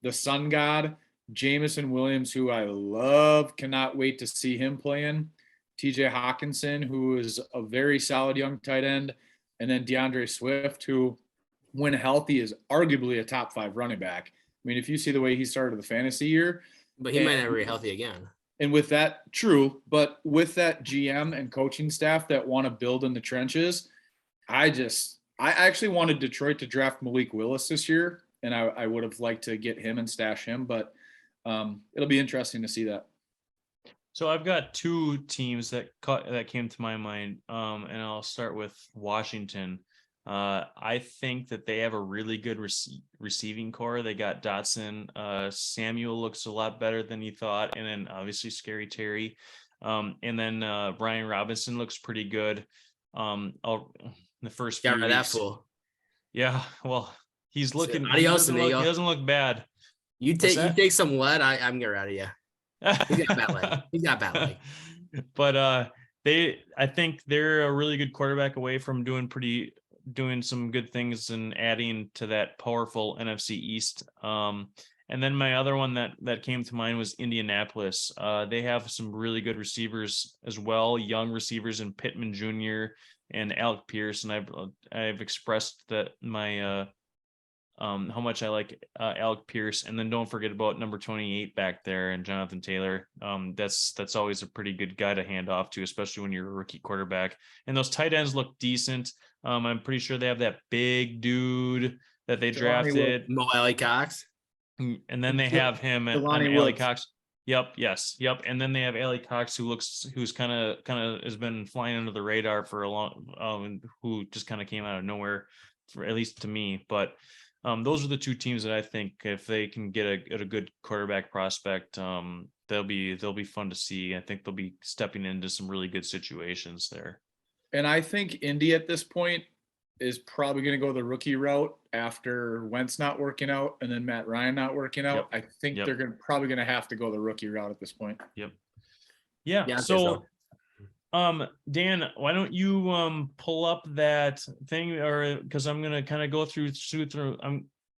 The Sun God, Jamison Williams, who I love, cannot wait to see him playing. TJ Hawkinson, who is a very solid young tight end, and then DeAndre Swift, who, when healthy, is arguably a top 5 running back. I mean, if you see the way he started the fantasy year, But he might never be healthy again. and with that, true, but with that GM and coaching staff that want to build in the trenches, I actually wanted Detroit to draft Malik Willis this year, and I would have liked to get him and stash him, but it'll be interesting to see that. So I've got 2 teams that came to my mind, and I'll start with Washington. I think that they have a really good receiving core. They got Dotson. Samuel looks a lot better than you thought, and then obviously Scary Terry. And then Brian Robinson looks pretty good. The first few Got rid of that weeks. fool. Yeah, well, he's looking. Adios, He doesn't look bad. You take some lead. I'm getting rid of you. He's got bad leg. He's got bad leg. But I think they're a really good quarterback away from doing some good things and adding to that powerful NFC East. And then my other one that came to mind was Indianapolis. They have some really good receivers as well, young receivers in Pittman Jr. and Alec Pierce. And I've expressed that my how much I like Alec Pierce, and then don't forget about number 28 back there and Jonathan Taylor. That's always a pretty good guy to hand off to, especially when you're a rookie quarterback. And those tight ends look decent. I'm pretty sure they have that big dude that they drafted, Mo Alley Cox, and then they have him and Alley Cox. Yep. And then they have Alley Cox, who's kind of has been flying under the radar for a long, who just kind of came out of nowhere, for at least to me, but. Those are the 2 teams that I think if they can get a good quarterback prospect, they'll be fun to see. I think they'll be stepping into some really good situations there. And I think Indy at this point is probably going to go the rookie route after Wentz not working out and then Matt Ryan not working out. Yep. I think they're probably going to have to go the rookie route at this point. Yep. Yeah. So. Dan, why don't you pull up that thing, or because I'm gonna kind of go through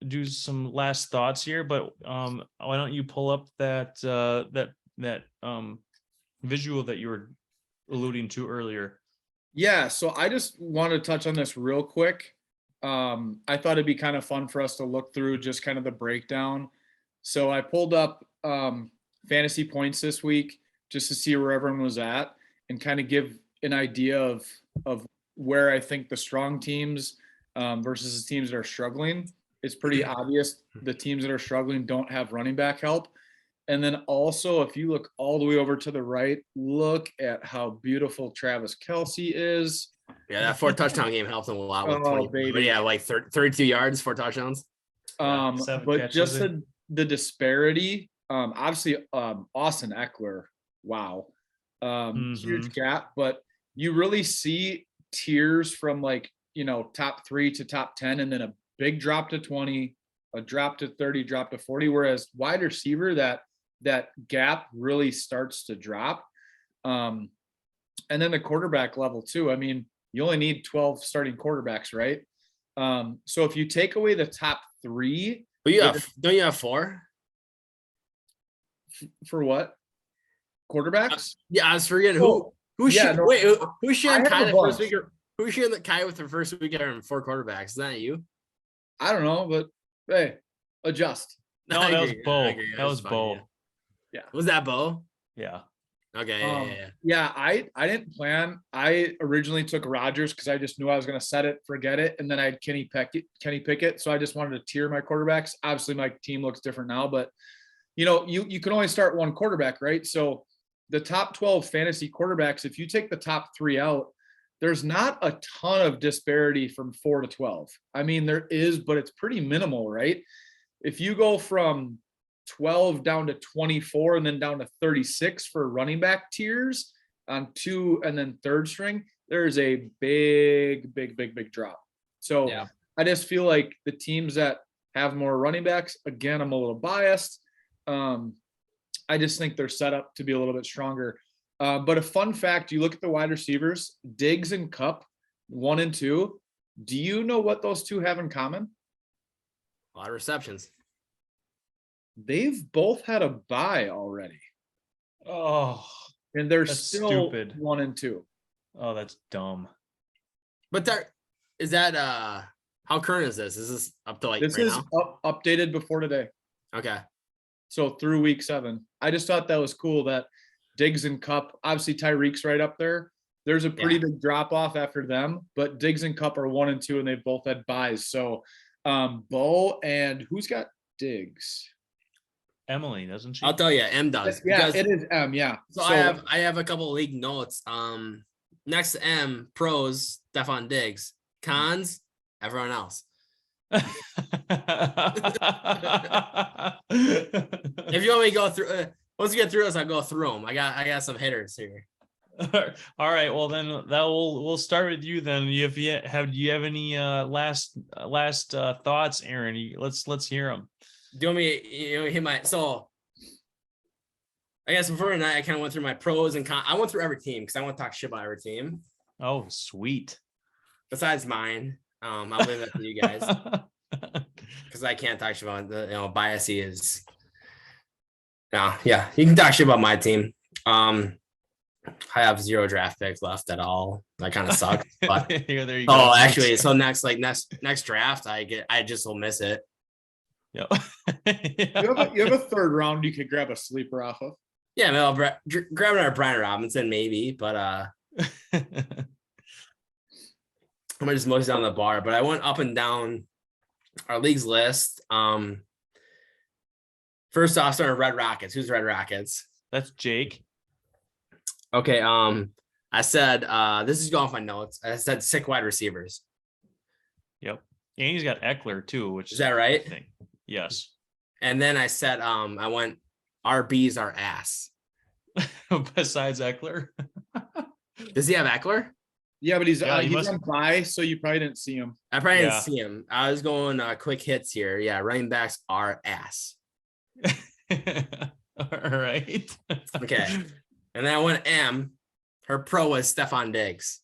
do some last thoughts here, but why don't you pull up that visual that you were alluding to earlier? Yeah, so I just want to touch on this real quick. I thought it'd be kind of fun for us to look through just kind of the breakdown. So I pulled up fantasy points this week just to see where everyone was at, and kind of give an idea of where I think the strong teams versus the teams that are struggling. It's pretty obvious the teams that are struggling don't have running back help. And then also, if you look all the way over to the right, look at how beautiful Travis Kelce is. Yeah, that 4 touchdown game helped him a lot with 20. Baby. Yeah, like 32 yards, 4 touchdowns. But just the disparity, obviously Austin Eckler, wow. Huge gap, but you really see tiers from top 3 to top 10, and then a big drop to 20, a drop to 30, drop to 40, whereas wide receiver, that gap really starts to drop. And then the quarterback level too. I mean, you only need 12 starting quarterbacks, right? So if you take away the top 3, don't you have 4? For what? Quarterbacks? Yeah, I was forgetting who's sharing Kai the first week? Who's sharing the Kai with the first week and 4 quarterbacks? Is that you? I don't know, but hey, adjust. No, that was Bo. That was Bo. Was that Bo? Yeah. Okay. I didn't plan. I originally took Rodgers because I just knew I was going to set it, forget it, and then I had Kenny Pickett. So I just wanted to tier my quarterbacks. Obviously, my team looks different now, but you can only start one quarterback, right? So the top 12 fantasy quarterbacks, if you take the top 3 out, there's not a ton of disparity from 4 to 12. I mean, there is, but it's pretty minimal, right? If you go from 12 down to 24 and then down to 36 for running back tiers on 2 and then 3rd string, there's a big drop. So I just feel like the teams that have more running backs, again, I'm a little biased. I just think they're set up to be a little bit stronger. But a fun fact, you look at the wide receivers, Diggs and Cup, 1 and 2. Do you know what those two have in common? A lot of receptions. They've both had a bye already. Oh, and they're that's still stupid. 1 and 2. Oh, that's dumb. But is that how current is this? Is this up to This right is now? updated before today. Okay. So through week 7. I just thought that was cool that Diggs and Cup, obviously Tyreek's right up there. There's a pretty big drop off after them, but Diggs and Cup are 1 and 2, and they've both had buys. So Bo and who's got Diggs? Emily, doesn't she? I'll tell you, M does. Yeah, it is M. Yeah. So I have a couple of league notes. Next to M, pros, Stephon Diggs. Cons, everyone else. If you want me to go through, once we get through this, I'll go through them. I got some hitters here. All right. Well, then we'll start with you. Then, do you have any last thoughts, Aaron? Let's hear them. Do you want me? Hit my so. I guess before tonight, I kind of went through my pros and cons. I went through every team because I want to talk shit about every team. Oh, sweet. Besides mine, I'll leave that to you guys because I can't talk shit about biasy is. Yeah, you can talk shit about my team. I have 0 draft picks left at all. That kind of sucks. But there you go. Oh, actually, so next draft, I just will miss it. Yep. You have a 3rd round you could grab a sleeper off of. Yeah, I'll grab another Brian Robinson maybe, but I'm gonna just mostly down the bar. But I went up and down our league's list. First off, starting Red Rockets. Who's Red Rockets? That's Jake. Okay. I said this is going off my notes. I said 6 wide receivers. Yep. And he's got Eckler too, which is that right? Yes. And then I said I went RBs are ass. Besides Eckler. Does he have Eckler? Yeah, but he's must... on bye, so you probably didn't see him. I probably didn't see him. I was going quick hits here. Yeah, running backs are ass. All right. Okay. And then I went M. Her pro was Stephon Diggs.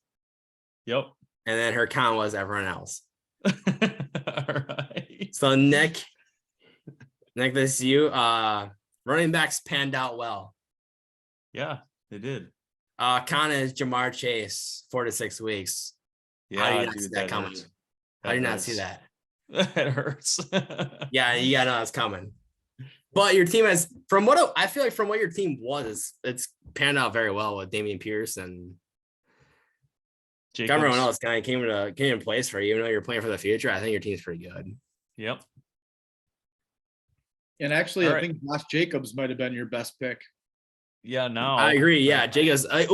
Yep. And then her con was everyone else. All right. So Nick, this is you. Running backs panned out well. Yeah, they did. Con is Jamar Chase, 4 to 6 weeks. Yeah, how do you not see that coming? How do you not see that? That hurts. Yeah, you gotta know that's coming. But your team has, I feel like from what your team was, it's panned out very well with Damian Pierce and everyone else kind of came in place for you. Even though you're playing for the future, I think your team's pretty good. Yep. And actually, I think Josh Jacobs might have been your best pick. Yeah, no, I agree. Yeah, Jacobs. My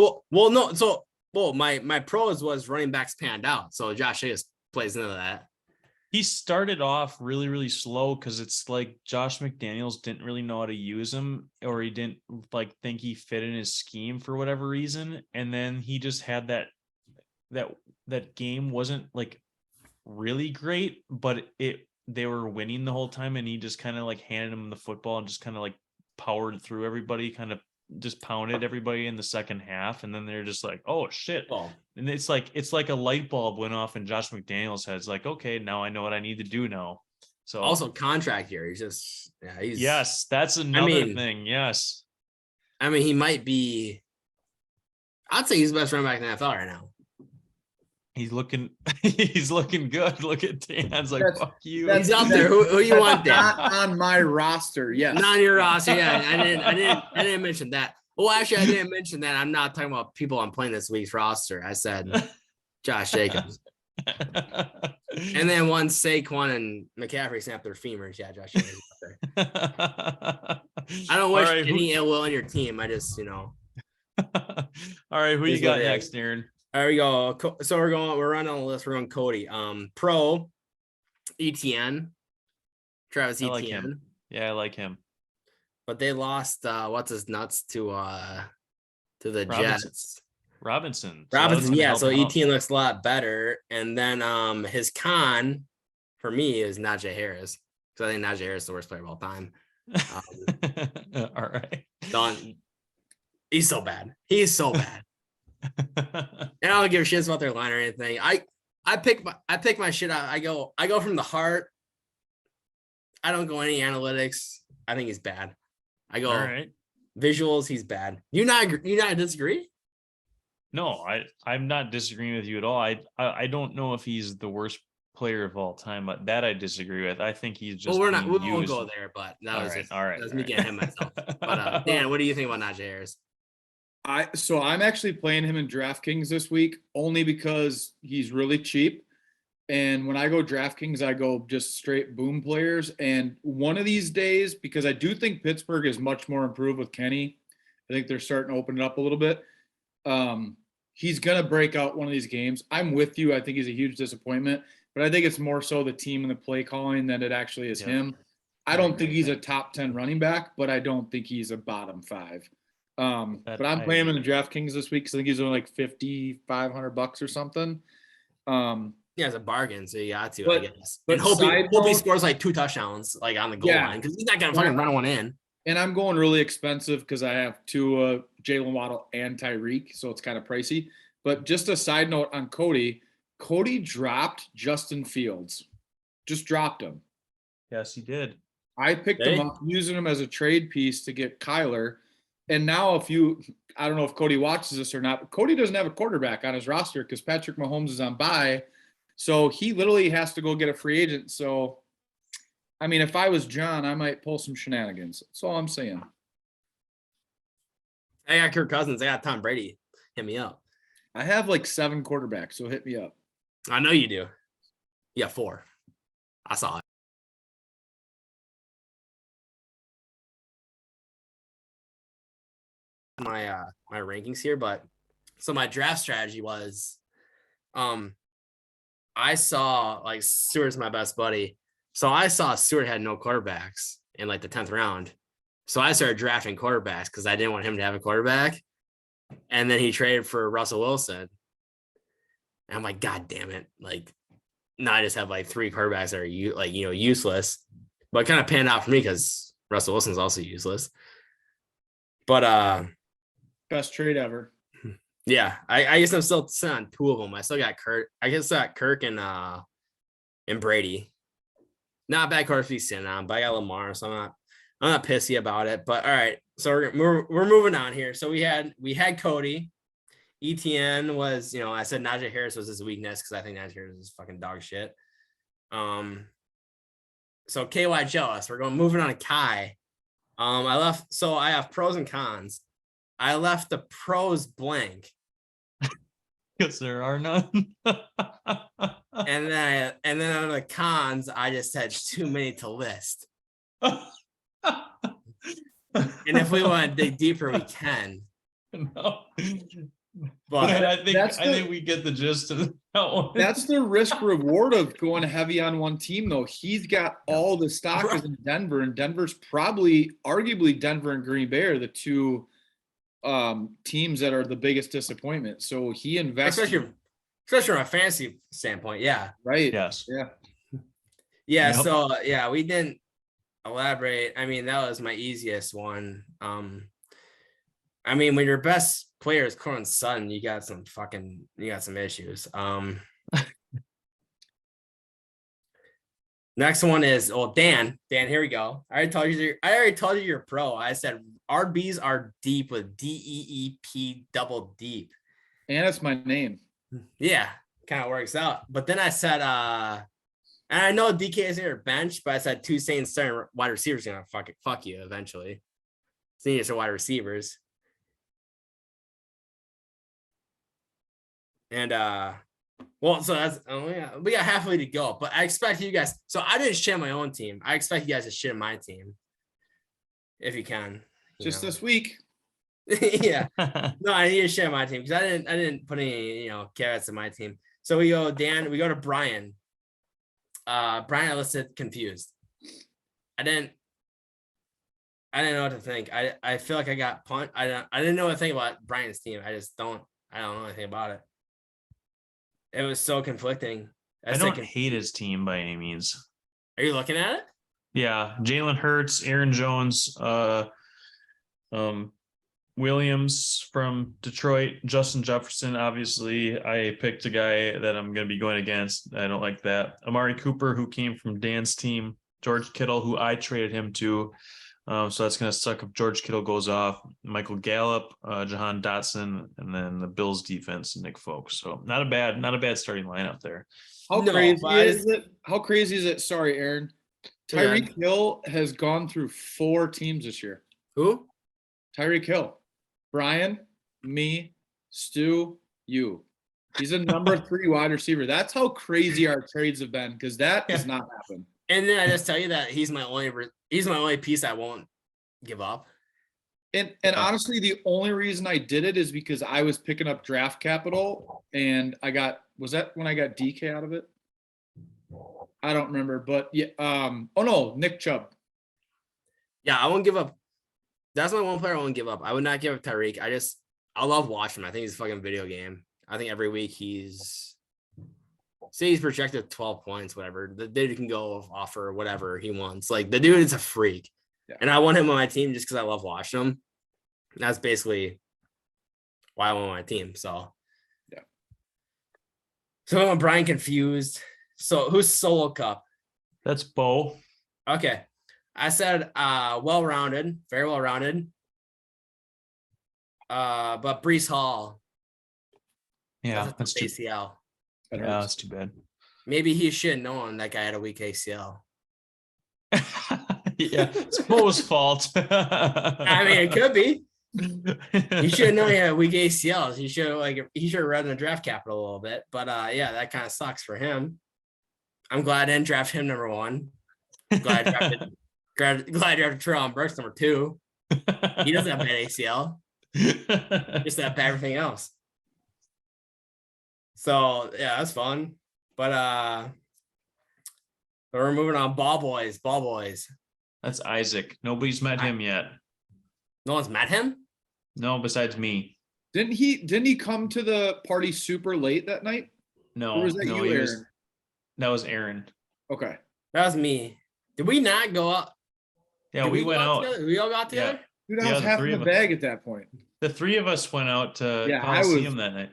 pros was running backs panned out, so Josh Jacobs plays into that. He started off really, really slow because it's like Josh McDaniels didn't really know how to use him, or he didn't think he fit in his scheme for whatever reason. And then he just had that game wasn't really great, but they were winning the whole time, and he just kind of handed him the football and just kind of powered through everybody, kind of just pounded everybody in the second half, and then they're just oh shit. And it's like a light bulb went off in Josh McDaniels' head. It's okay, now I know what I need to do now. So also contract here. Yes, that's another thing. Yes. I mean, he might be, I'd say he's the best running back in the NFL right now. He's looking he's looking good. Look at Dan's like That's- fuck you. He's up there. Who you want there? Not on my roster. Yes. Not on your roster. Yeah, I didn't mention that. Well, actually, I didn't mention that. I'm not talking about people I'm playing this week's roster. I said Josh Jacobs. And then once Saquon and McCaffrey snap their femurs, yeah, Josh Jacobs up there. I don't wish any ill will on your team. I just, All right, who you got next, Darren? There we go. So we're running on the list. We're going Cody. Pro ETN. Travis I Etienne. like him. Yeah, I like him. But they lost what's his nuts to the Jets. Robinson, yeah. So Etienne looks a lot better. And then his con for me is Najee Harris. Because I think Najee Harris is the worst player of all time. All right. He's so bad. He's so bad. And I don't give a shit about their line or anything. I pick my shit out. I go from the heart. I don't go any analytics. I think he's bad. I go all right. Visuals, he's bad. You not disagree? No, I'm not disagreeing with you at all. I don't know if he's the worst player of all time, but that I disagree with. I think he's just we won't go there, but that was all right. That was me getting him myself. But Dan, what do you think about Najee Harris? So I'm actually playing him in DraftKings this week only because he's really cheap. And when I go DraftKings, I go just straight boom players. And one of these days, because I do think Pittsburgh is much more improved with Kenny, I think they're starting to open it up a little bit. He's going to break out one of these games. I'm with you. I think he's a huge disappointment, but I think it's more so the team and the play calling than it actually is him. I don't think he's a top 10 running back, but I don't think he's a bottom 5. But I'm playing him in the DraftKings this week because I think he's only like $5,500 or something. Yeah, it's a bargain, so you got to, but, I guess. But and hope he scores like 2 touchdowns, like on the goal line, because he's not gonna fucking run one in. And I'm going really expensive because I have Tua, Jalen Waddle, and Tyreek, so it's kind of pricey. But just a side note on Cody dropped Justin Fields, just dropped him. Yes, he did. I picked him up, using him as a trade piece to get Kyler. And now I don't know if Cody watches this or not, but Cody doesn't have a quarterback on his roster because Patrick Mahomes is on bye. So he literally has to go get a free agent. So, I mean, if I was John, I might pull some shenanigans. That's all I'm saying. I got Kirk Cousins. I got Tom Brady. Hit me up. I have like 7 quarterbacks, so hit me up. I know you do. Yeah, 4. I saw it. My rankings here, but so my draft strategy was I saw like Stewart's my best buddy. So I saw Stewart had no quarterbacks in like the 10th round. So I started drafting quarterbacks because I didn't want him to have a quarterback. And then he traded for Russell Wilson. And I'm like, God damn it. Like, now I just have like 3 quarterbacks that are useless. But it kind of panned out for me because Russell Wilson's also useless. But best trade ever. Yeah, I guess I'm still sitting on 2 of them. I still got Kirk. I guess I got Kirk and Brady. Not bad cards to be sitting on, but I got Lamar, so I'm not pissy about it. But all right, so we're moving on here. So we had Cody. ETN was, I said Najee Harris was his weakness because I think Najee Harris is fucking dog shit. So KY jealous. We're moving on to Kai. I have pros and cons. I left the pros blank. Because there are none. and then on the cons, I just had too many to list. And if we want to dig deeper, we can. No. But I think we get the gist of that one. That's the risk reward of going heavy on one team, though. He's got all the stock is in Denver, and Denver's arguably Denver and Green Bay are the 2 teams that are the biggest disappointment. So he invested, especially from a fantasy standpoint. Yeah. Right. Yes. Yeah. Yeah. Yep. So yeah, we didn't elaborate. I mean, that was my easiest one. I mean, when your best player is Courtland Sutton, you got some issues. Next one is Dan. Dan, here we go. I already told you you're pro. I said RBs are deep with DEEP double deep. And it's my name. Yeah. kind of works out. But then I said, and I know DK is your bench, but I said 2 Saints starting wide receivers gonna fuck you eventually. Seniors are wide receivers. And well, so that's we got halfway to go, but I expect you guys. So I didn't shit my own team. I expect you guys to shit my team if you can. Just this week. Yeah. No, I need to share my team because I didn't put any carrots in my team. So we go we go to Brian. Brian, I listed confused. I didn't know what to think. I feel like I got punt. I didn't know what to think about Brian's team. I don't know anything about it. It was so conflicting. I don't hate his team by any means. Are you looking at it? Yeah, Jalen Hurts, Aaron Jones, Williams from Detroit, Justin Jefferson. Obviously, I picked a guy that I'm going to be going against. I don't like that. Amari Cooper, who came from Dan's team, George Kittle, who I traded him to. So that's going to suck if George Kittle goes off. Michael Gallup, Jahan Dotson, and then the Bills defense, Nick Folk. So not a bad starting lineup there. How crazy is it? Sorry, Aaron. Tyreek Hill has gone through 4 teams this year. Who? Tyreek Hill. Brian, me, Stu, you. He's a number 3 wide receiver. That's how crazy our trades have been because that does not happen. And then I just tell you that he's my only piece I won't give up. And honestly, the only reason I did it is because I was picking up draft capital and was that when I got DK out of it? I don't remember, but yeah. Oh no, Nick Chubb. Yeah, I won't give up. That's my one player I won't give up. I would not give up Tyreek. I love watching him. I think he's a fucking video game. I think every week he's projected 12 points, whatever. The dude can go off for whatever he wants. Like the dude is a freak. Yeah. And I want him on my team just because I love watching him. That's basically why I want my team. So yeah. So I'm Brian confused. So who's solo cup? That's Bo. Okay. I said well-rounded, very well-rounded. But Breece Hall. Yeah, that's too ACL. Yeah, that's too bad. Maybe he should have known that guy had a weak ACL. Yeah, it's Bo's fault. I mean, it could be. He should have known he had a weak ACL. He should have read in the draft capital a little bit. But yeah, that kind of sucks for him. I'm glad I didn't draft him number 1. Glad I drafted Treylon Burks number 2. He doesn't have bad ACL. Just have everything else. So yeah, that's fun. But we're moving on. Ball boys. That's Isaac. Nobody's met him yet. No one's met him? No, besides me. Didn't he come to the party super late that night? No. Or was that you, Aaron? That was Aaron. Okay. That was me. Did we not go up? Yeah, we went out. Together? We all got together? Dude, I was half in the bag at that point. The 3 of us went out to see him that night.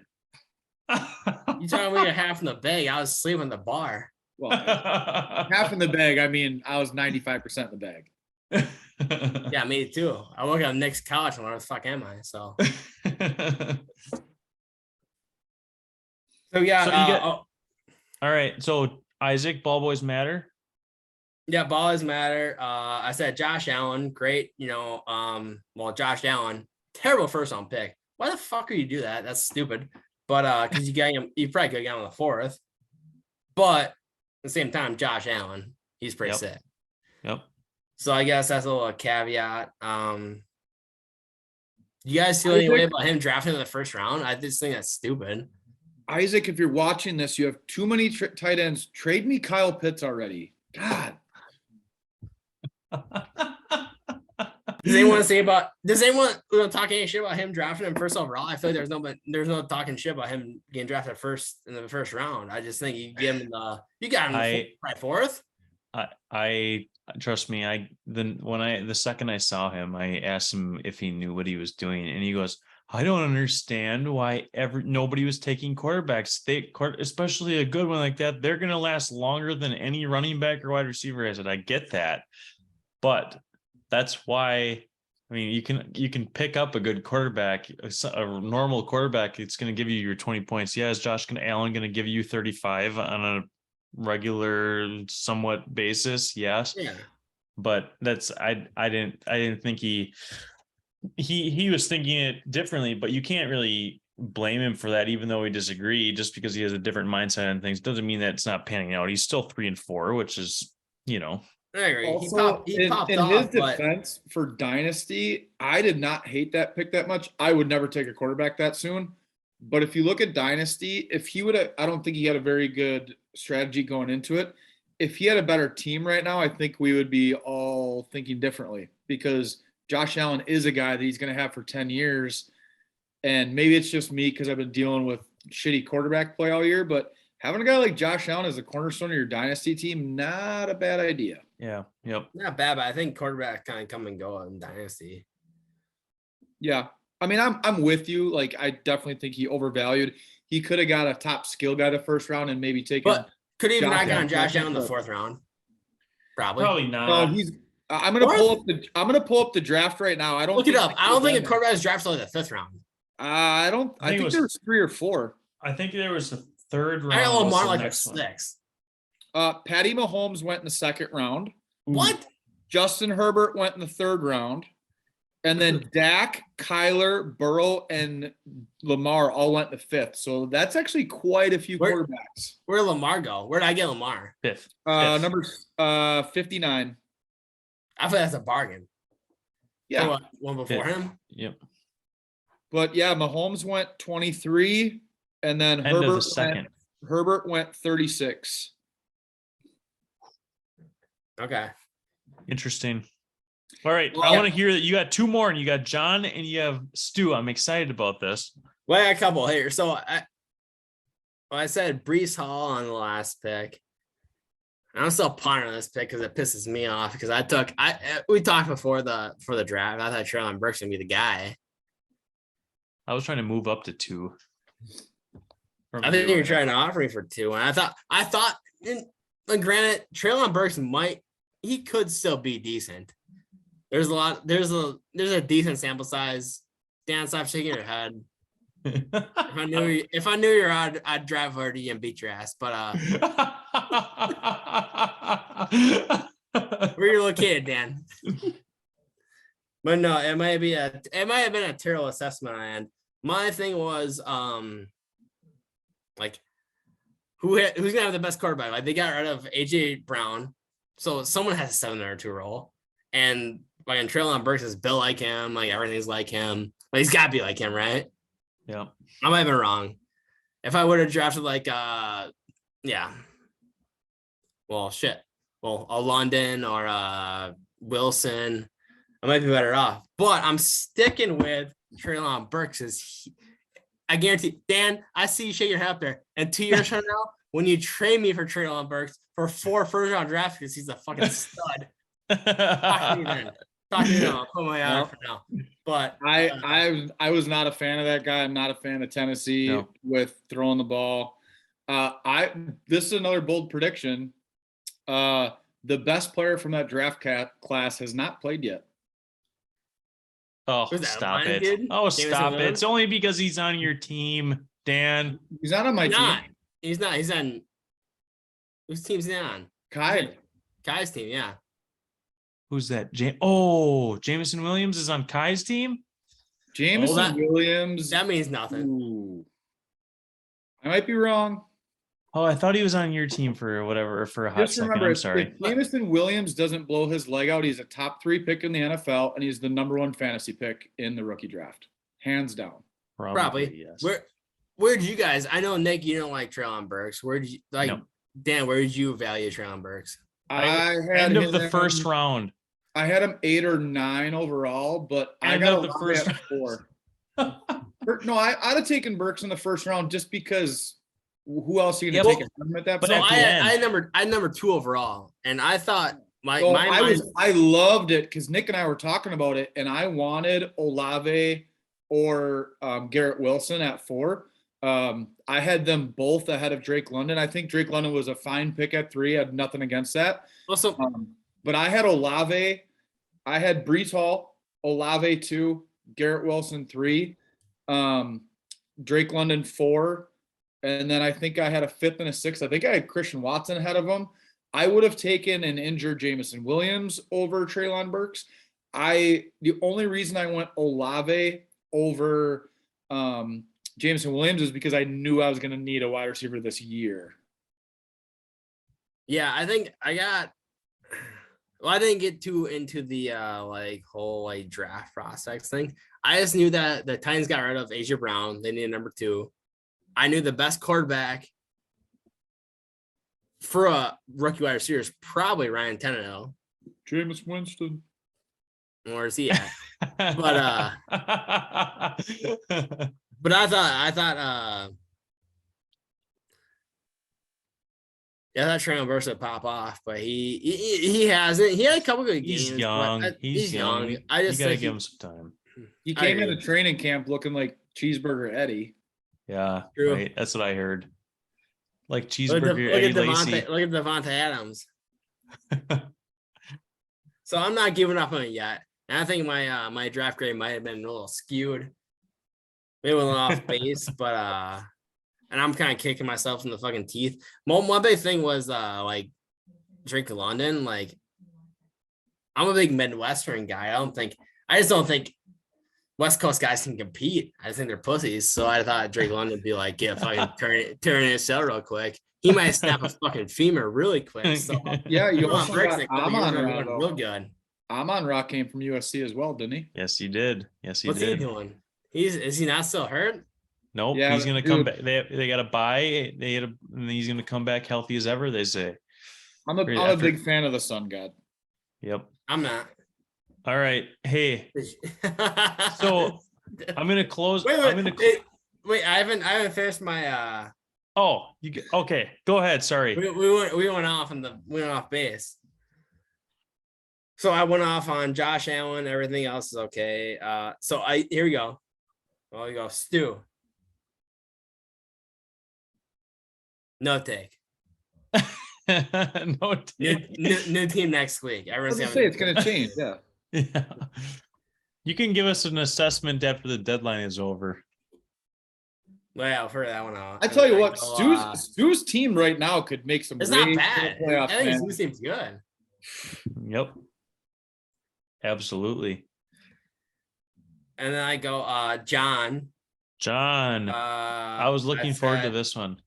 You talking we were half in the bag? I was sleeping in the bar. Well, half in the bag. I mean, I was 95% in the bag. Yeah, me too. I woke up next couch and where the fuck am I? So. So yeah. All right. So Isaac, ball boys matter. Yeah, ballers matter. I said Josh Allen, great. Josh Allen, terrible first round pick. Why the fuck would you do that? That's stupid. But because you probably could get him on the 4th. But at the same time, Josh Allen, he's pretty sick. Yep. So I guess that's a little caveat. You guys feel any way about him drafting in the first round? I just think that's stupid. Isaac, if you're watching this, you have too many tight ends. Trade me Kyle Pitts already. God. Does anyone talk any shit about him drafting him first overall? I feel like there's no talking shit about him getting drafted in the first round. I just think you got him the 4th. I trust me. The second I saw him, I asked him if he knew what he was doing, and he goes, "I don't understand why nobody was taking quarterbacks. Especially a good one like that. They're gonna last longer than any running back or wide receiver." I said, "I get that, but that's why I mean, you can pick up a good quarterback, a normal quarterback. It's going to give you your 20 points. Yeah, is Josh Allen going to give you 35 on a regular, somewhat basis? Yes. Yeah. But that's I didn't think he was thinking it differently. But you can't really blame him for that, even though we disagree. Just because he has a different mindset on things doesn't mean that it's not panning out. He's still 3-4, which is, you know. I agree. Also, He popped in off, his but defense for Dynasty, I did not hate that pick that much. I would never take a quarterback that soon. But if you look at Dynasty, if he would have, I don't think he had a very good strategy going into it. If he had a better team right now, I think we would be all thinking differently, because Josh Allen is a guy that he's going to have for 10 years. And maybe it's just me because I've been dealing with shitty quarterback play all year, but having a guy like Josh Allen as a cornerstone of your Dynasty team, not a bad idea. Yeah. Yep. not bad. But I think quarterback kind of come and go in Dynasty. Yeah. I mean, I'm with you. Like, I definitely think he overvalued. He could have got a top skill guy the first round and maybe taken. But could he even Josh not gotten Allen Josh Allen in the second. 4th round? Probably. Probably not. I'm gonna pull up the draft right now. I don't Look it think up. I don't think a quarterback is drafted like the 5th round. I think think there was 3 or 4. I think there was the 3rd round. I know was Lamar the like a next one. 6th. Patty Mahomes went in the 2nd round. What? Justin Herbert went in the 3rd round. And then Dak, Kyler, Burrow, and Lamar all went in the 5th. So that's actually quite a few quarterbacks. Where'd Lamar go? Where'd I get Lamar? 5th. Number 59. I feel that's a bargain. Yeah. So, one before him? Yep. But yeah, Mahomes went 23, and then End of the second. Herbert went 36. Okay. Interesting. All right. Well, I want to hear that you got 2 more, and you got John and you have Stu. I'm excited about this. Well, I got a couple here. So I said Brees Hall on the last pick. And I'm still pondering on this pick because it pisses me off because we talked before for the draft. I thought Treylon Burks would be the guy. I was trying to move up to 2. I think you were trying to offer me for 2, and I thought, and granted, Treylon Burks he could still be decent. There's a decent sample size. Dan, stop shaking your head. If I knew you were out, I'd drive over to you and beat your ass. But where you're located, Dan. But no, it might have been a terrible assessment on my end. My thing was like who's gonna have the best quarterback? Like they got rid of AJ Brown, so someone has a 7 or 2 role, and like in Treylon Burks is built like him, like everything's like him. Like he's gotta be like him, right? Yeah. I might have been wrong. If I would have drafted like a London or Wilson, I might be better off. But I'm sticking with Treylon Burks. I guarantee, Dan, I see you shake your head up there. And 2 years from now, when you trade me for Treylon Burks for 4 first-round draft picks, he's a fucking stud. Talk to me then. Talk to me now. I'll put my eye out for now. But I was not a fan of that guy. I'm not a fan of Tennessee with throwing the ball. This is another bold prediction. The best player from that draft class has not played yet. Oh, stop it. Kid? Oh, stop it. It's only because he's on your team, Dan. He's not on my team. He's not. He's on. Whose team's he on? Kai's team, yeah. Who's that? Jameson Williams is on Kai's team? Jameson Williams. That means nothing. Ooh. I might be wrong. Oh, I thought he was on your team for whatever, for a hot second. Remember, I'm sorry. If Jameson Williams doesn't blow his leg out, he's a top 3 pick in the NFL, and he's the number 1 fantasy pick in the rookie draft. Hands down. Probably. Yes. Where did you guys, I know, Nick, you don't like Treylon Burks. Where did you, like, no. Dan, where did you value Treylon Burks? End of the first round. I had him 8 or 9 overall, but I got the first 4. No, I'd have taken Burks in the first round just because who else are you going to take at that point? So I number 2 overall, and I thought I loved it because Nick and I were talking about it, and I wanted Olave or Garrett Wilson at 4. I had them both ahead of Drake London. I think Drake London was a fine pick at 3. I had nothing against that. Also, but I had Olave, I had Brees Hall, Olave 2, Garrett Wilson 3, Drake London 4, and then I think I had a 5th and a 6th. I think I had Christian Watson ahead of him. I would have taken an injured Jamison Williams over Treylon Burks. The only reason I went Olave over Jamison Williams is because I knew I was going to need a wide receiver this year. Yeah, I think I didn't get too into the whole draft prospects thing. I just knew that the Titans got rid of AJ Brown. They needed number 2. I knew the best quarterback for a rookie wide receiver is probably Ryan Tannehill. Jameis Winston. Where's he at? But I thought Treylon Burks would pop off, but he hasn't. He had a couple good games. He's young. He's young. I just gotta think give him some time. He came into training camp looking like Cheeseburger Eddie. Yeah, True. right. That's what I heard. Like look cheeseburger at Eddie Lacy. Devontae Adams. So I'm not giving up on it yet. And I think my draft grade might have been a little skewed. Maybe a little off base, but and I'm kind of kicking myself in the fucking teeth. One big thing was Drake London. Like, I'm a big Midwestern guy. I just don't think West Coast guys can compete. I just think they're pussies. So I thought Drake London would be like, yeah, fucking turn his shell real quick. He might snap a fucking femur really quick. So Yeah, you also got Amon real good. Amon-Ra came from USC as well, didn't he? Yes, he did. Yes, he What's did. he doing? Is he not still hurt? Nope. Yeah, he's gonna come back. They got to buy. And he's gonna come back healthy as ever. They say. I'm a big fan of the Sun God. Yep. I'm not. All right. Hey. So I'm gonna close. Wait. I haven't finished my. Oh, okay. Go ahead. Sorry. We went off base. So I went off on Josh Allen. Everything else is okay. Here we go. Well, you go, Stu. No take. No take. New team next week. Everyone's gonna say it's gonna change. Yeah. Yeah. You can give us an assessment after the deadline is over. Well, for that one out. I tell you what, Stu's team right now could make some. It's not bad. Playoffs, I think Stu's team's good. Yep. Absolutely. And then I go, John. I was looking forward to this one.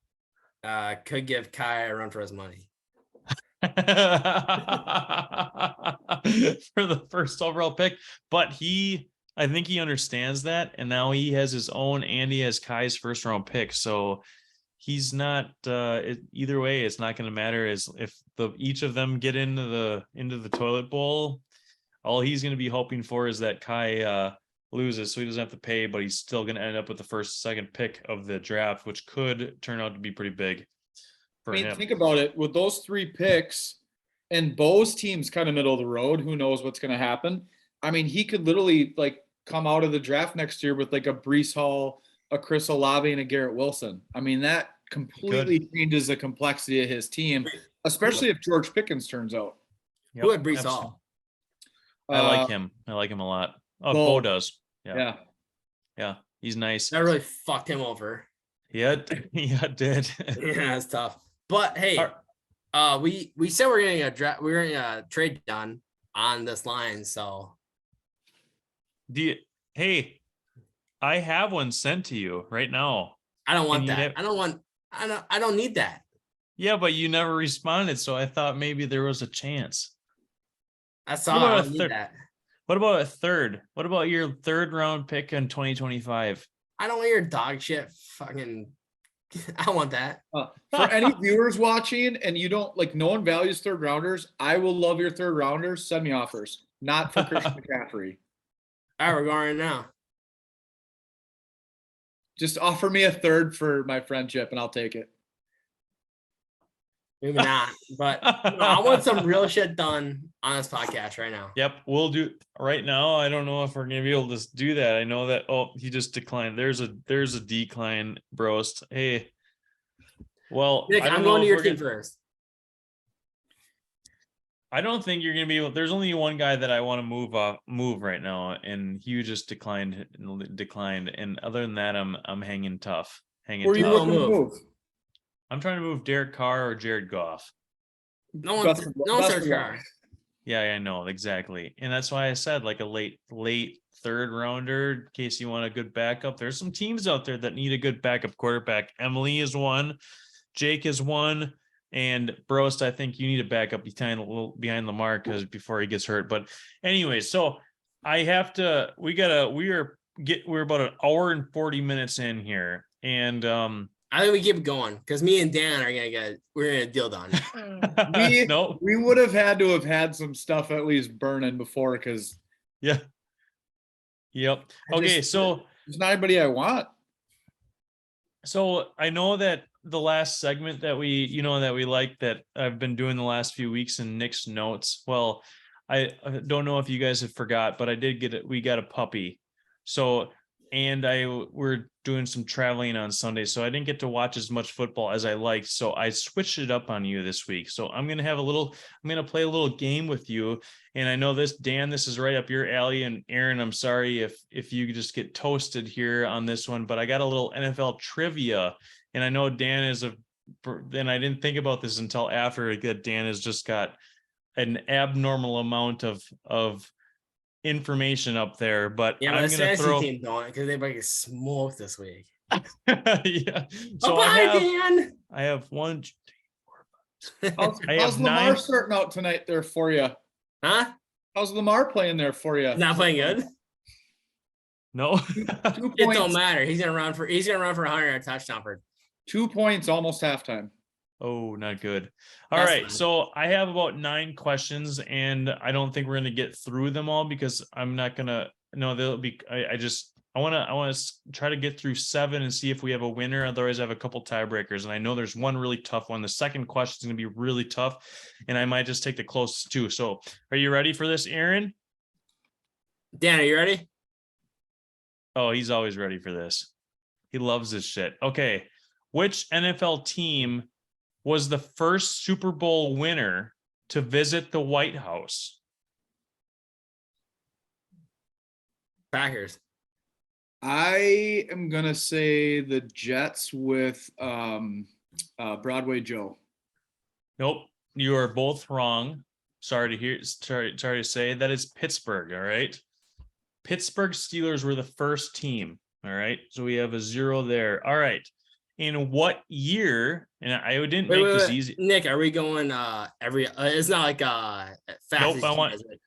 Could give Kai a run for his money. For the first overall pick, but I think he understands that, and now he has his own, and he has Kai's first round pick, so he's not either way. It's not going to matter as if each of them get into the toilet bowl. All he's going to be hoping for is that Kai loses, so he doesn't have to pay, but he's still going to end up with the second pick of the draft, which could turn out to be pretty big for him. Think about it. With those 3 picks, and Bo's team's kind of middle of the road, who knows what's going to happen? I mean, he could literally come out of the draft next year with a Breece Hall, a Chris Olave, and a Garrett Wilson. I mean, that completely changes the complexity of his team, especially if George Pickens turns out. Yep, who had Breece Hall? I like him. I like him a lot. Oh, Bo does. Yeah. He's nice. That really fucked him over. Yeah, did. Yeah, it's tough. But hey, we said we're getting a trade done on this line. So, hey, I have one sent to you right now. I don't want that. I don't need that. Yeah, but you never responded, so I thought maybe there was a chance. That's all. I don't need that. What about a third? What about your 3rd round pick in 2025? I don't want your dog shit fucking. I want that. For any viewers watching and you don't no one values 3rd rounders, I will love your 3rd rounders. Send me offers. Not for Christian McCaffrey. All right, we're going right now. Just offer me a 3rd for my friendship and I'll take it. Maybe not, but I want some real shit done on this podcast right now. Yep, we'll do right now. I don't know if we're gonna be able to do that. I know that. Oh, he just declined. There's a decline, brost. Hey, well, Nick, I'm going to your team first. I don't think you're gonna be able. There's only one guy that I want to move right now, and he just declined. And other than that, I'm hanging tough. Hanging Where are you tough. Who looking to move? move? I'm trying to move Derek Carr or Jared Goff. No Best one, of- no one best starts of luck. car. Yeah, I know exactly, and that's why I said like a late third rounder in case you want a good backup. There's some teams out there that need a good backup quarterback. Emily is one, Jake is one, and Brost. I think you need a backup behind Lamar because before he gets hurt. But anyway, so I have to. We're about an hour and 40 minutes in here, and I think we keep going because me and Dan are we're gonna deal done. no, We would have had to have had some stuff at least burning before because yeah, yep. I Okay, just- so. there's not anybody I want. So I know that the last segment that we like that I've been doing the last few weeks in Nick's notes. Well, I don't know if you guys have forgot, but I did get it. We got a puppy. So, and we're doing some traveling on Sunday. So I didn't get to watch as much football as I liked. So I switched it up on you this week. So I'm going to play a little game with you. And I know Dan, this is right up your alley. And Aaron, I'm sorry if you just get toasted here on this one, but I got a little NFL trivia. And I know Dan and I didn't think about this until after that Dan has just got an abnormal amount of information up there, but Yeah, I'm but going to throw. team don't because they get smoked this week. Yeah. So Dan. I have one. How's I have Lamar 9. starting out tonight there for you? Huh? How's Lamar playing there for you? Not playing good. No. 2 It points. don't matter. He's gonna run for 100 touchdown for. 2 points almost halftime. Oh, not good. All That's right. fine. So I have about 9 questions, and I don't think we're going to get through them all because I'm not going to. No, they'll be. I want to try to get through 7 and see if we have a winner. Otherwise, I have a couple tiebreakers, and I know there's one really tough one. The second question is going to be really tough, and I might just take the closest 2. So, are you ready for this, Aaron? Dan, are you ready? Oh, he's always ready for this. He loves this shit. Okay. Which NFL team was the first Super Bowl winner to visit the White House? Packers. I am gonna say the Jets with Broadway Joe. Nope. You are both wrong. Sorry to say that is Pittsburgh. All right. Pittsburgh Steelers were the first team. All right. So we have a 0 there. All right. In what year? And I didn't make this easy. Nick, are we going every it's not like fast Nope, as I you want- guys, like-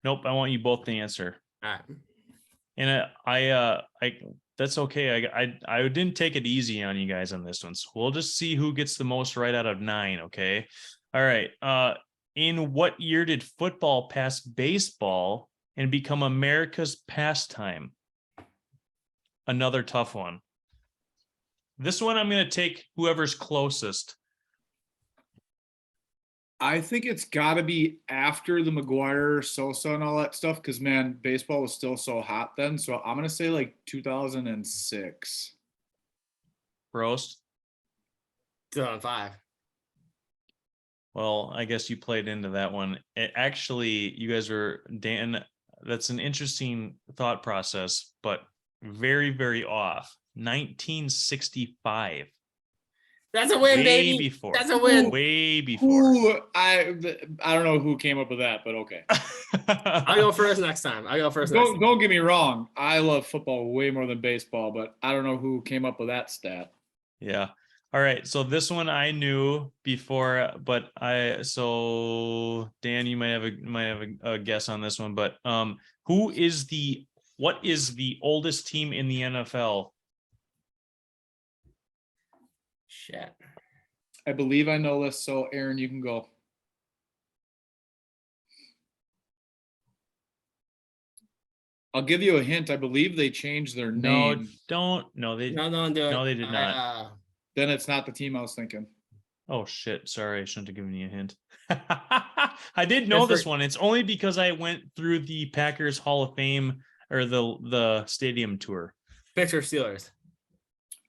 Nope. I want you both to answer. all right. And I that's okay. I didn't take it easy on you guys on this one. So we'll just see who gets the most right out of 9. Okay. All right. In what year did football pass baseball and become America's pastime? Another tough one. This one I'm going to take whoever's closest. I think it's got to be after the McGuire, Sosa, and all that stuff because, man, baseball was still so hot then. So I'm going to say like 2006. Roast. 2005. Well, I guess you played into that one. Actually, you guys were, Dan, that's an interesting thought process, but very, very off. 1965. That's a win, Way baby. before. That's a win. Way before. I don't know who came up with that, but okay. I'll go first next time. Don't get me wrong. I love football way more than baseball, but I don't know who came up with that stat. Yeah. All right. So this one I knew before, but Dan, you might have a guess on this one, but what is the oldest team in the NFL? Shit. I believe I know this, so Aaron, you can go. I'll give you a hint. I believe they changed their name. No, they No, they did not. Then it's not the team I was thinking. Oh shit. Sorry, I shouldn't have given you a hint. I did know this one. It's only because I went through the Packers Hall of Fame or the stadium tour. Pittsburgh Steelers.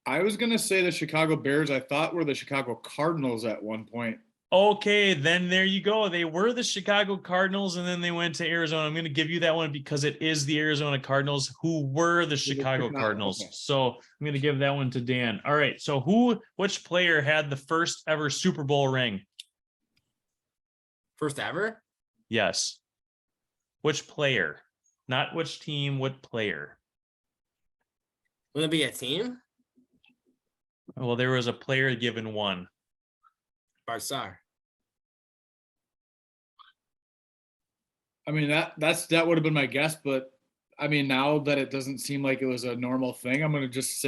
I was gonna say the Chicago Bears. I thought were the Chicago Cardinals at one point. Okay, then there you go. They were the Chicago Cardinals, and then they went to Arizona. I'm going to give you that one because it is the Arizona Cardinals who were the Chicago Cardinals. Okay. So I'm going to give that one to Dan. All right. So which player had the first ever Super Bowl ring? First ever? Yes. Which player? Not which team, what player? Will it be a team? Well, there was a player given one. Bart Starr. I mean, that would have been my guess, but I mean, now that it doesn't seem like it was a normal thing, I'm just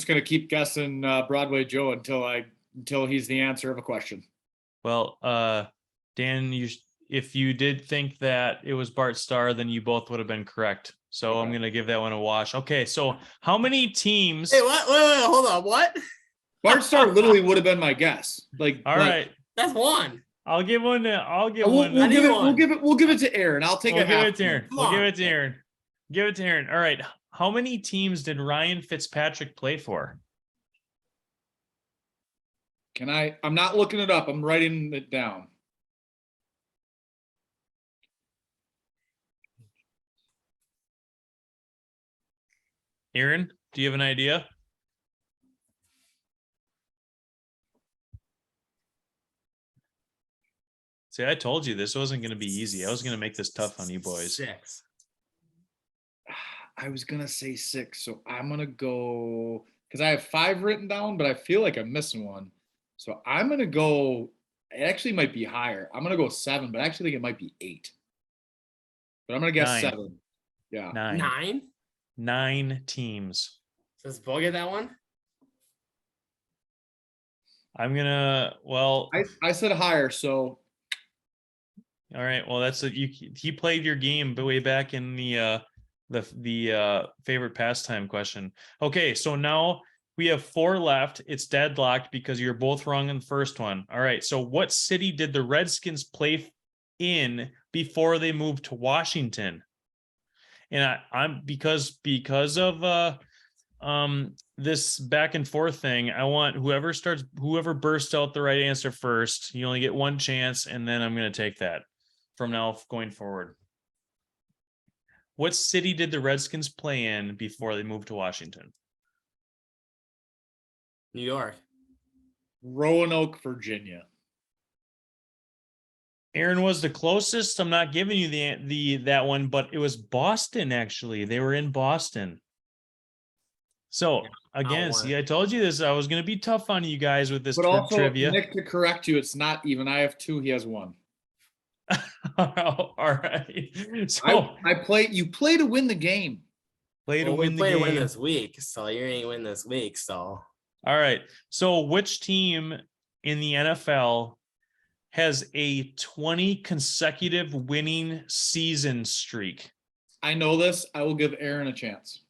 gonna keep guessing Broadway Joe until he's the answer of a question. Well, Dan, if you did think that it was Bart Starr, then you both would have been correct. So Okay. I'm going to give that one a wash. Okay, so how many teams? Hey, what? Wait, hold on. What? Bart Starr literally would have been my guess. All right, That's one. I'll give one. I'll give We'll one. give one. it to Aaron. I'll take We'll a give half. it to Aaron. Come We'll give on. it to Aaron. Give it to Aaron. All right. How many teams did Ryan Fitzpatrick play for? I'm not looking it up. I'm writing it down. Aaron, do you have an idea? See, I told you this wasn't going to be easy. I was going to make this tough on you boys. 6. I was gonna say 6, so I'm gonna go because I have 5 written down, but I feel like I'm missing one. So I'm gonna go. It actually might be higher. I'm gonna go 7, but I actually think it might be 8. But I'm gonna guess 9. 7. Yeah. 9. 9? 9 teams. Does Bo get that one? I'm gonna. Well, I said higher, so all right. Well, he played your game way back in the favorite pastime question. Okay, so now we have 4 left. It's deadlocked because you're both wrong in the first one. All right. So what city did the Redskins play in before they moved to Washington? And I'm because of this back and forth thing, I want whoever bursts out the right answer first. You only get one chance, and then I'm going to take that from now going forward. What city did the Redskins play in before they moved to Washington? New York. Roanoke, Virginia. Aaron was the closest. I'm not giving you that one, but it was Boston. Actually, they were in Boston. So again, see, I told you this. I was going to be tough on you guys with this trivia. Nick, to correct you, it's not even. I have 2. He has 1. All right. So you play to win the game. Play to Well, win we play the to win game. this week, so you ain't win this week. So All right. So which team in the NFL has a 20 consecutive winning season streak? I know this. I will give Aaron a chance.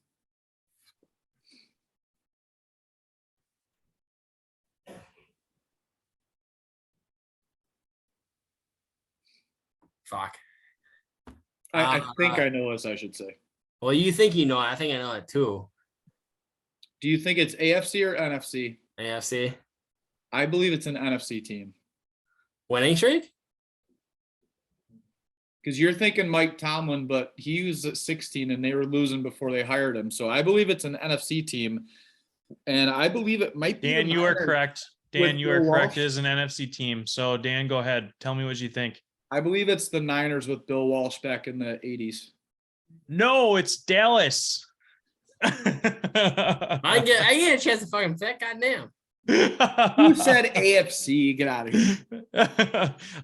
fuck. I think I know this, I should say. Well, you think you know it. I think I know it too. Do you think it's AFC or NFC? AFC. I believe it's an NFC team. Winning streak? Because you're thinking Mike Tomlin, but he was at 16 and they were losing before they hired him. So I believe it's an NFC team. And I believe it might be. Dan, you are correct. Dan, you are correct. Walsh. It is an NFC team. So Dan, go ahead. Tell me what you think. I believe it's the Niners with Bill Walsh back in the 80s. No, it's Dallas. I get a chance to fucking pick. Goddamn. Who said AFC? Get out of here.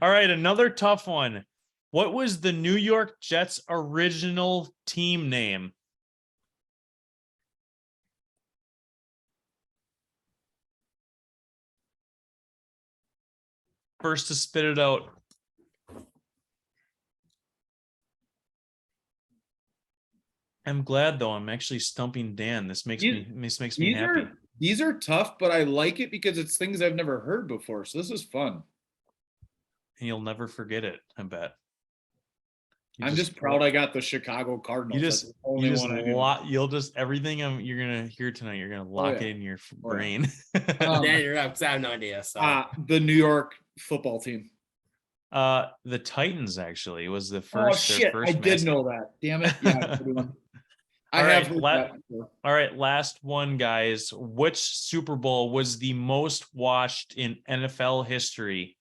All right, another tough one. What was the New York Jets' original team name? First to spit it out. I'm glad though. I'm actually stumping Dan. This makes me happy. These are tough, but I like it because it's things I've never heard before. So this is fun. And you'll never forget it, I bet. I'm just proud I got the Chicago Cardinals. You'll just everything you're gonna hear tonight, you're gonna lock it in your brain. Dan, you're up because I have no idea. So the New York football team? The Titans actually was the Oh first. Their shit! I first did mascot. know that. Damn it! Yeah, good one. I All have right, heard that before. All right, last one, guys. Which Super Bowl was the most watched in NFL history?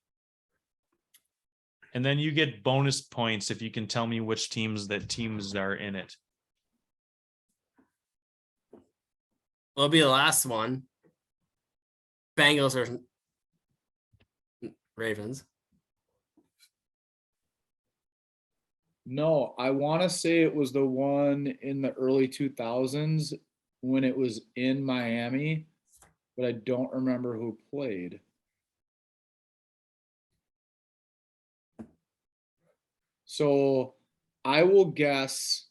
And then you get bonus points if you can tell me which teams are in it. It'll be the last one. Bengals or Ravens. No, I want to say it was the one in the early 2000s when it was in Miami, but I don't remember who played. So I will guess.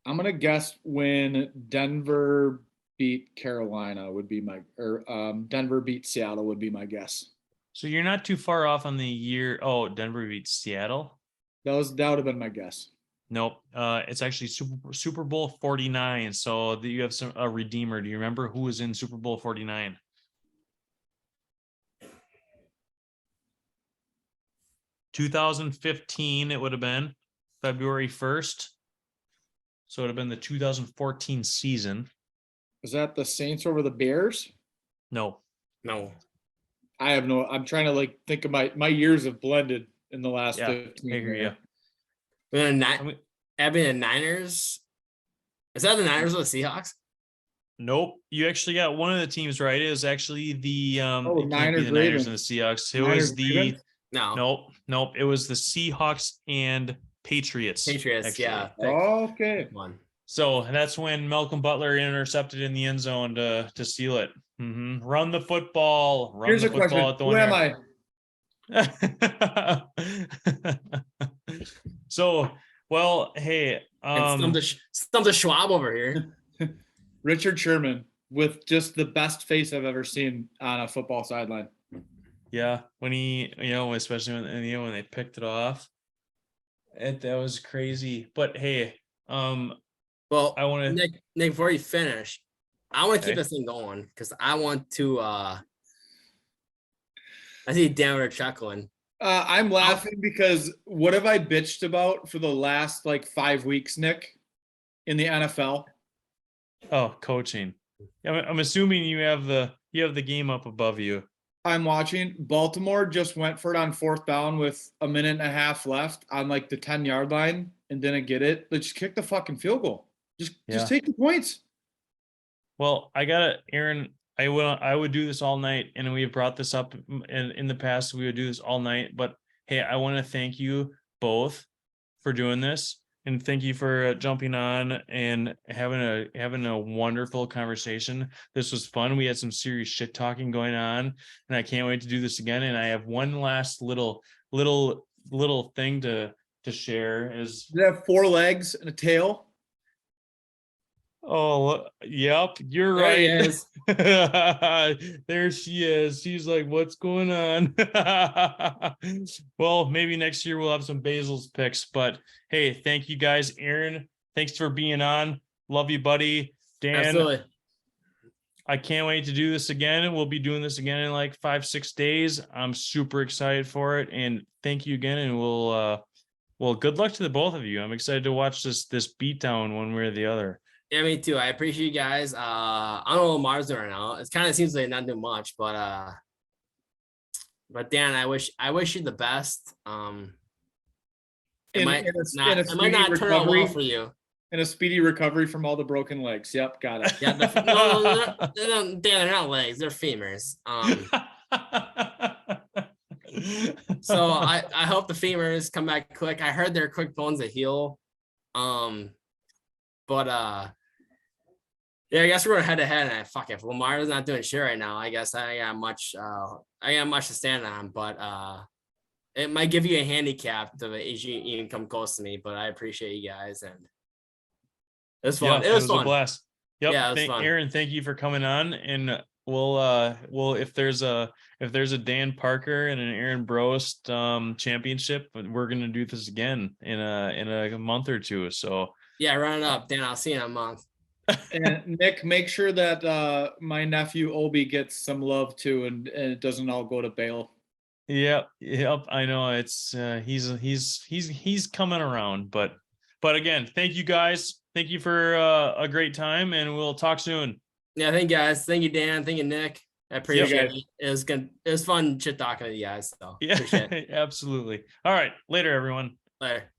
I'm gonna guess when Denver beat Carolina would be my, or Denver beat Seattle would be my guess. So you're not too far off on the year. Oh, Denver beat Seattle. That would have been my guess. Nope. It's actually Super Bowl 49. So you have a redeemer. Do you remember who was in Super Bowl 49? (2015) it would have been February 1st. So it would have been the 2014 season. Is that the Saints over the Bears? No. I have no. I'm trying to like think of my years have blended in the last 15 I hear years. The Niners. Is that the Niners or the Seahawks? Nope. You actually got one of the teams right. It was actually the it can't be Niners, the Niners Ravens. and the Seahawks. It Niners, was the Ravens? No. It was the Seahawks and Patriots. Patriots, yeah. Okay. One. So that's when Malcolm Butler intercepted in the end zone to seal it. Run the football. Run Here's the a football question. Who am I? So, well, hey, Stump the Schwab over here. Richard Sherman with just the best face I've ever seen on a football sideline. yeah, when he, especially when they picked it off, that was crazy. But hey, well, I want to Nick, before you finish, I want to keep Okay. this thing going because I want to. I see Denver chuckling. I'm laughing because what have I bitched about for the last like 5 weeks, Nick, in the NFL? Oh, coaching. I'm assuming you have the game up above you. I'm watching. Baltimore just went for it on 4th down with a minute and a half left on like the 10-yard line and didn't get it. Let's just kick the fucking field goal. Just take the points. Well, Aaron, I would do this all night, and we have brought this up in the past. We would do this all night, but hey, I want to thank you both for doing this, and thank you for jumping on and having a wonderful conversation. This was fun. We had some serious shit talking going on, and I can't wait to do this again. And I have one last little thing to share. Is Did it have 4 legs and a tail? Oh, yep, you're There he right. is. There she is. She's like, what's going on? Well, maybe next year we'll have some Basil's picks, but hey, thank you guys. Aaron, thanks for being on. Love you, buddy. Dan, Absolutely. I can't wait to do this again. We'll be doing this again in like 5-6 days. I'm super excited for it. And thank you again. And well, good luck to the both of you. I'm excited to watch this beatdown one way or the other. Yeah, me too. I appreciate you guys. I don't know what Lamar's doing right now. It kind of seems like not doing much, but Dan, I wish you the best. It might not turn out well for you. And a speedy recovery from all the broken legs. Yep, got it. Yeah, no, Dan, they're not legs, they're femurs. So I hope the femurs come back quick. I heard they're quick bones to heal. But yeah, I guess we're going head to head, and if Lamar's not doing shit right now, I guess I got much to stand on. But it might give you a handicap to even come close to me. But I appreciate you guys, and it was fun. Yeah, it was fun. A blast. Yep. Yeah, it was fun. Aaron, thank you for coming on, and we'll if there's a Dan Parker and an Aaron Brost championship, we're gonna do this again in a month or two. So yeah, run it up, Dan. I'll see you in a month. And Nick, make sure that my nephew Obi gets some love too, and it doesn't all go to Bale. Yep, yep. I know it's he's coming around, but again, thank you guys. Thank you for a great time, and we'll talk soon. Yeah, thank you guys. Thank you, Dan. Thank you, Nick. I appreciate it. It was good. It was fun chit talking to you guys. So Yeah, appreciate it. absolutely. All right, later, everyone. Later.